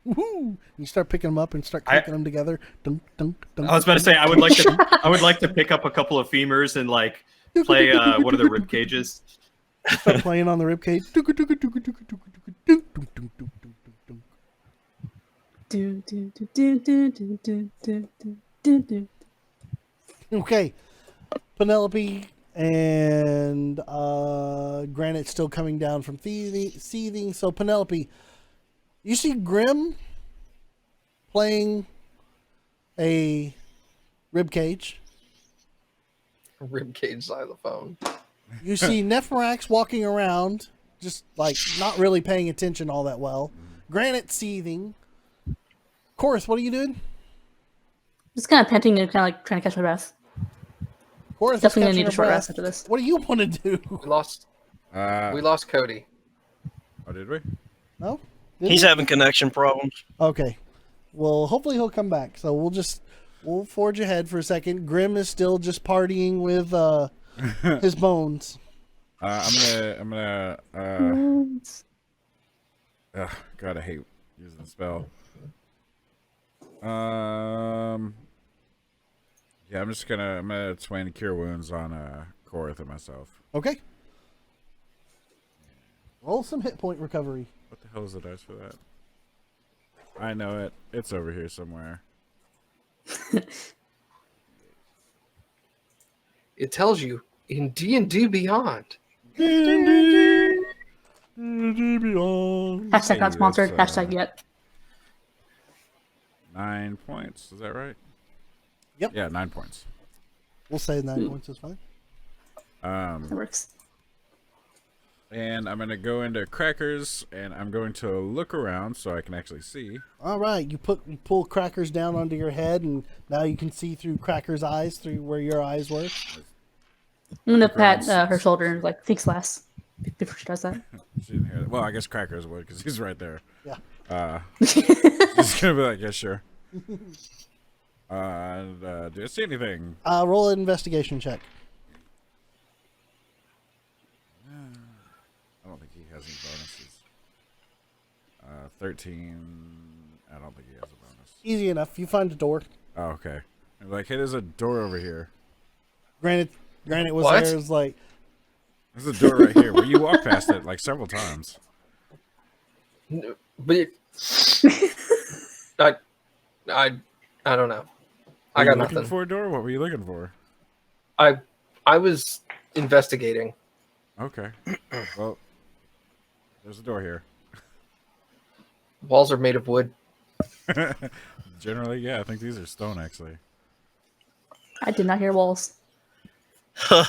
Woohoo! You start picking them up and start clicking them together. Dunk, dunk, dunk. I was about to say I would like to pick up a couple of femurs and like play one of the rib cages. Start playing on the ribcage. Do do do do do do do do do do do. Okay, Penelope and Granite still coming down from seething. So Penelope, you see Grim playing a ribcage. Ribcage xylophone. You see Nephrax walking around, just like not really paying attention all that well. Granite seething. Korith, what are you doing? Just kind of panting and kind of like trying to catch my breath. Korith is Definitely gonna catching need a her short breath. rest after this. What do you want to do? We lost Uh, we lost Cody. Oh, did we? No? Did He's we? having connection problems. Okay. Well, hopefully he'll come back. So we'll forge ahead for a second. Grim is still just partying with his bones. I'm gonna God, I hate using the spell. Yeah, I'm gonna twin cure wounds on Korath and myself. Okay. Roll some hit point recovery. What the hell is the dice for that? I know it. It's over here somewhere. It tells you in D&D Beyond. Beyond. Hashtag not sponsored. That's, Hashtag yet. 9 points. Is that right? Yep. Yeah, 9 points. We'll say 9 points is fine. That works. And I'm gonna go into Crackers, and I'm going to look around so I can actually see. All right, you pull Crackers down onto your head, and now you can see through Crackers' eyes, through where your eyes were. I'm gonna pat her shoulder and like, thanks, lass. Before she does that. She didn't hear that. Well, I guess Crackers would because he's right there. Yeah. He's gonna be like, yeah, sure. Do I see anything? Roll an investigation check. I don't think he has any bonuses. 13. I don't think he has a bonus. Easy enough. You find a door. Oh, okay. I'm like, hey, there's a door over here. Granted was What? there. It's like, There's a door right here where you walk past it like several times. No, but I don't know. I Were got you looking nothing. for a door? What were you looking for? I was investigating. Okay. Well, there's a door here. Walls are made of wood. Generally, yeah, I think these are stone, actually. I did not hear walls. all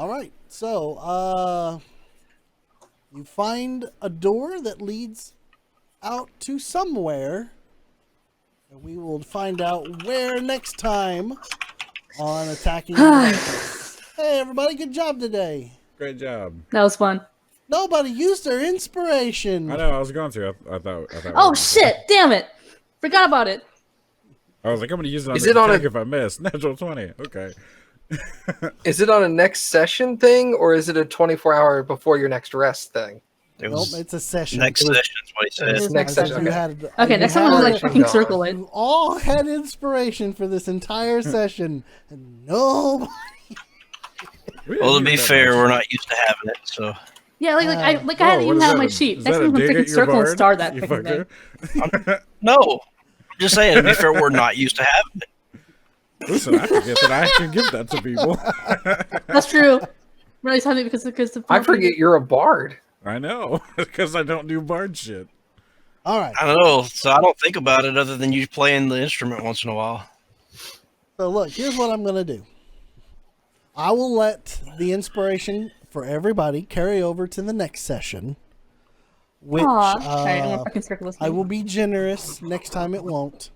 right. So, you find a door that leads out to somewhere. And we will find out where next time on Attacking the Darkness. Hey, everybody, good job today. Great job. That was fun. Nobody used their inspiration. I know, I was going to. I thought. Oh shit! Damn it! Forgot about it. I was like, I'm going to use it on Is this it on attack a- if I miss. Natural 20. Okay. Is it on a next session thing, or is it a 24-hour before your next rest thing? It Nope, was it's a session. next session is what he said. It's next I said session. you Okay. had- Okay, you next time had we'll like it. fucking God. circle it. You all had inspiration for this entire session, and nobody. We didn't Well, to use be that fair, much. we're not used to having it, so Yeah, I Whoa, had what even is have that, my a- sheet. is Next that a time we'll dig freaking at your circle and bard, star that you freaking thing. fucker? no. I'm just saying, to be fair, we're not used to having it. Listen, I forget that I can give that to people. That's true. Really something because the I forget you're a bard. I know, because I don't do bard shit. All right. I don't know, so I don't think about it other than you playing the instrument once in a while. So look, here's what I'm gonna do. I will let the inspiration for everybody carry over to the next session. Which Aw, alright, I'm gonna fucking circle this. I will be generous. Next time it won't.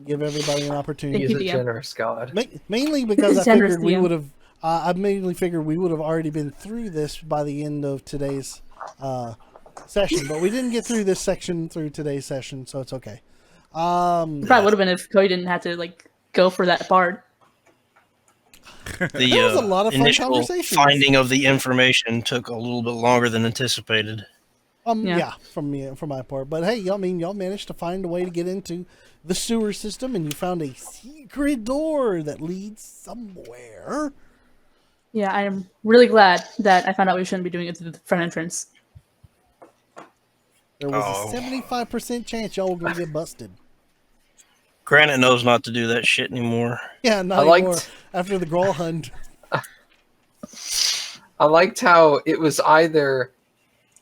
Give everybody an opportunity. He's a DM. generous god. Mainly because I Generous figured we DM. would have. I mainly figured we would have already been through this by the end of today's session, but we didn't get through this section through today's session, so it's okay. Probably would have been if Cody didn't have to like go for that bard. The was a lot of fun initial conversations. finding of the information took a little bit longer than anticipated. Yeah. Yeah, from my part. But hey, y'all managed to find a way to get into the sewer system, and you found a secret door that leads somewhere. Yeah, I am really glad that I found out we shouldn't be doing it through the front entrance. There was Oh. a 75% chance y'all were going to get busted. Granite knows not to do that shit anymore. Yeah, not I liked- anymore. After the Growl Hunt. I liked how it was either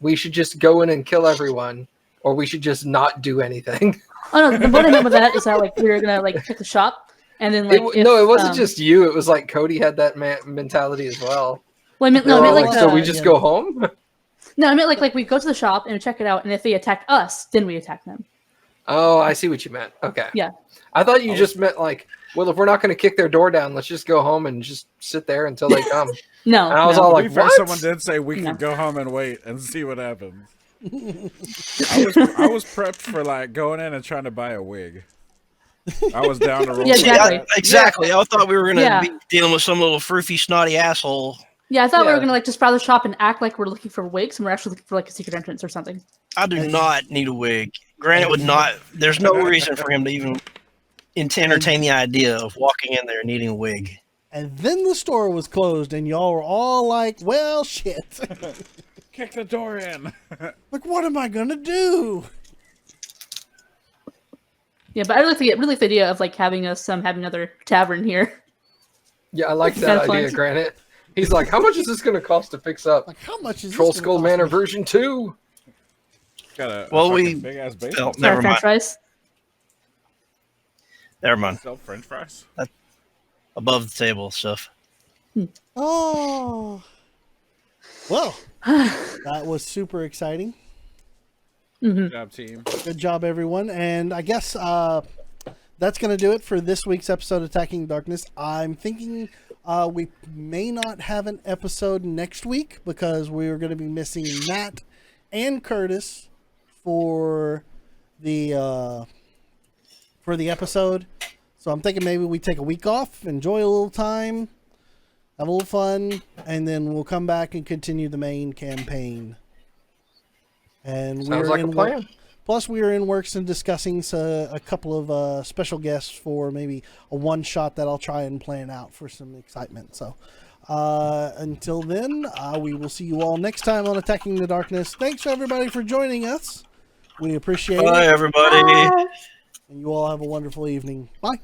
we should just go in and kill everyone, or we should just not do anything. Oh no, what I meant with that is that like we were gonna like check the shop and then like No, it wasn't um, just you. It was like Cody had that mentality as well. Well, I meant, They no, I were meant all like like, so we just yeah. go home? no, I meant like we go to the shop and we check it out, and if they attack us, then we attack them. Oh, I see what you meant. Okay. Yeah. I thought you just meant like, well, if we're not going to kick their door down, let's just go home and just sit there until they come. No, And I was no. all To like, be fair, what? someone did say we No. could go home and wait and see what happens. I was prepped for like going in and trying to buy a wig. I was down to roll. Yeah, for exactly. that. Exactly. I thought we were gonna Yeah. be dealing with some little froofy, snotty asshole. Yeah, I thought we Yeah. were gonna like just browse the shop and act like we're looking for wigs, and we're actually looking for like a secret entrance or something. I do not need a wig. Granite would not. There's no reason for him to even entertain the idea of walking in there needing a wig. And then the store was closed, and y'all were all like, well, shit. Kick the door in. Like, what am I going to do? Yeah, but I really like the idea of like having us having another tavern here. Yeah, I like Kinda that fun. idea, Granite. He's like, how much is this going to cost to fix up? Like, how much is Troll this gonna Skull cost Manor me? version 2? Got a Well, we- big ass Oh, basement. never Sorry, French mind. fries. Never mind. Sell French fries. Above the table stuff. Oh. Well, that was super exciting. Good job, team. Good job, everyone. And I guess that's going to do it for this week's episode of Attacking Darkness. I'm thinking we may not have an episode next week because we're going to be missing Matt and Curtis for the episode. So I'm thinking maybe we take a week off, enjoy a little time, have a little fun, and then we'll come back and continue the main campaign. And Sounds like a plan. Plus, we are in works and discussing a couple of special guests for maybe a one shot that I'll try and plan out for some excitement. So, until then, we will see you all next time on Attacking the Darkness. Thanks everybody for joining us. We appreciate Bye, it. everybody. And you all have a wonderful evening. Bye.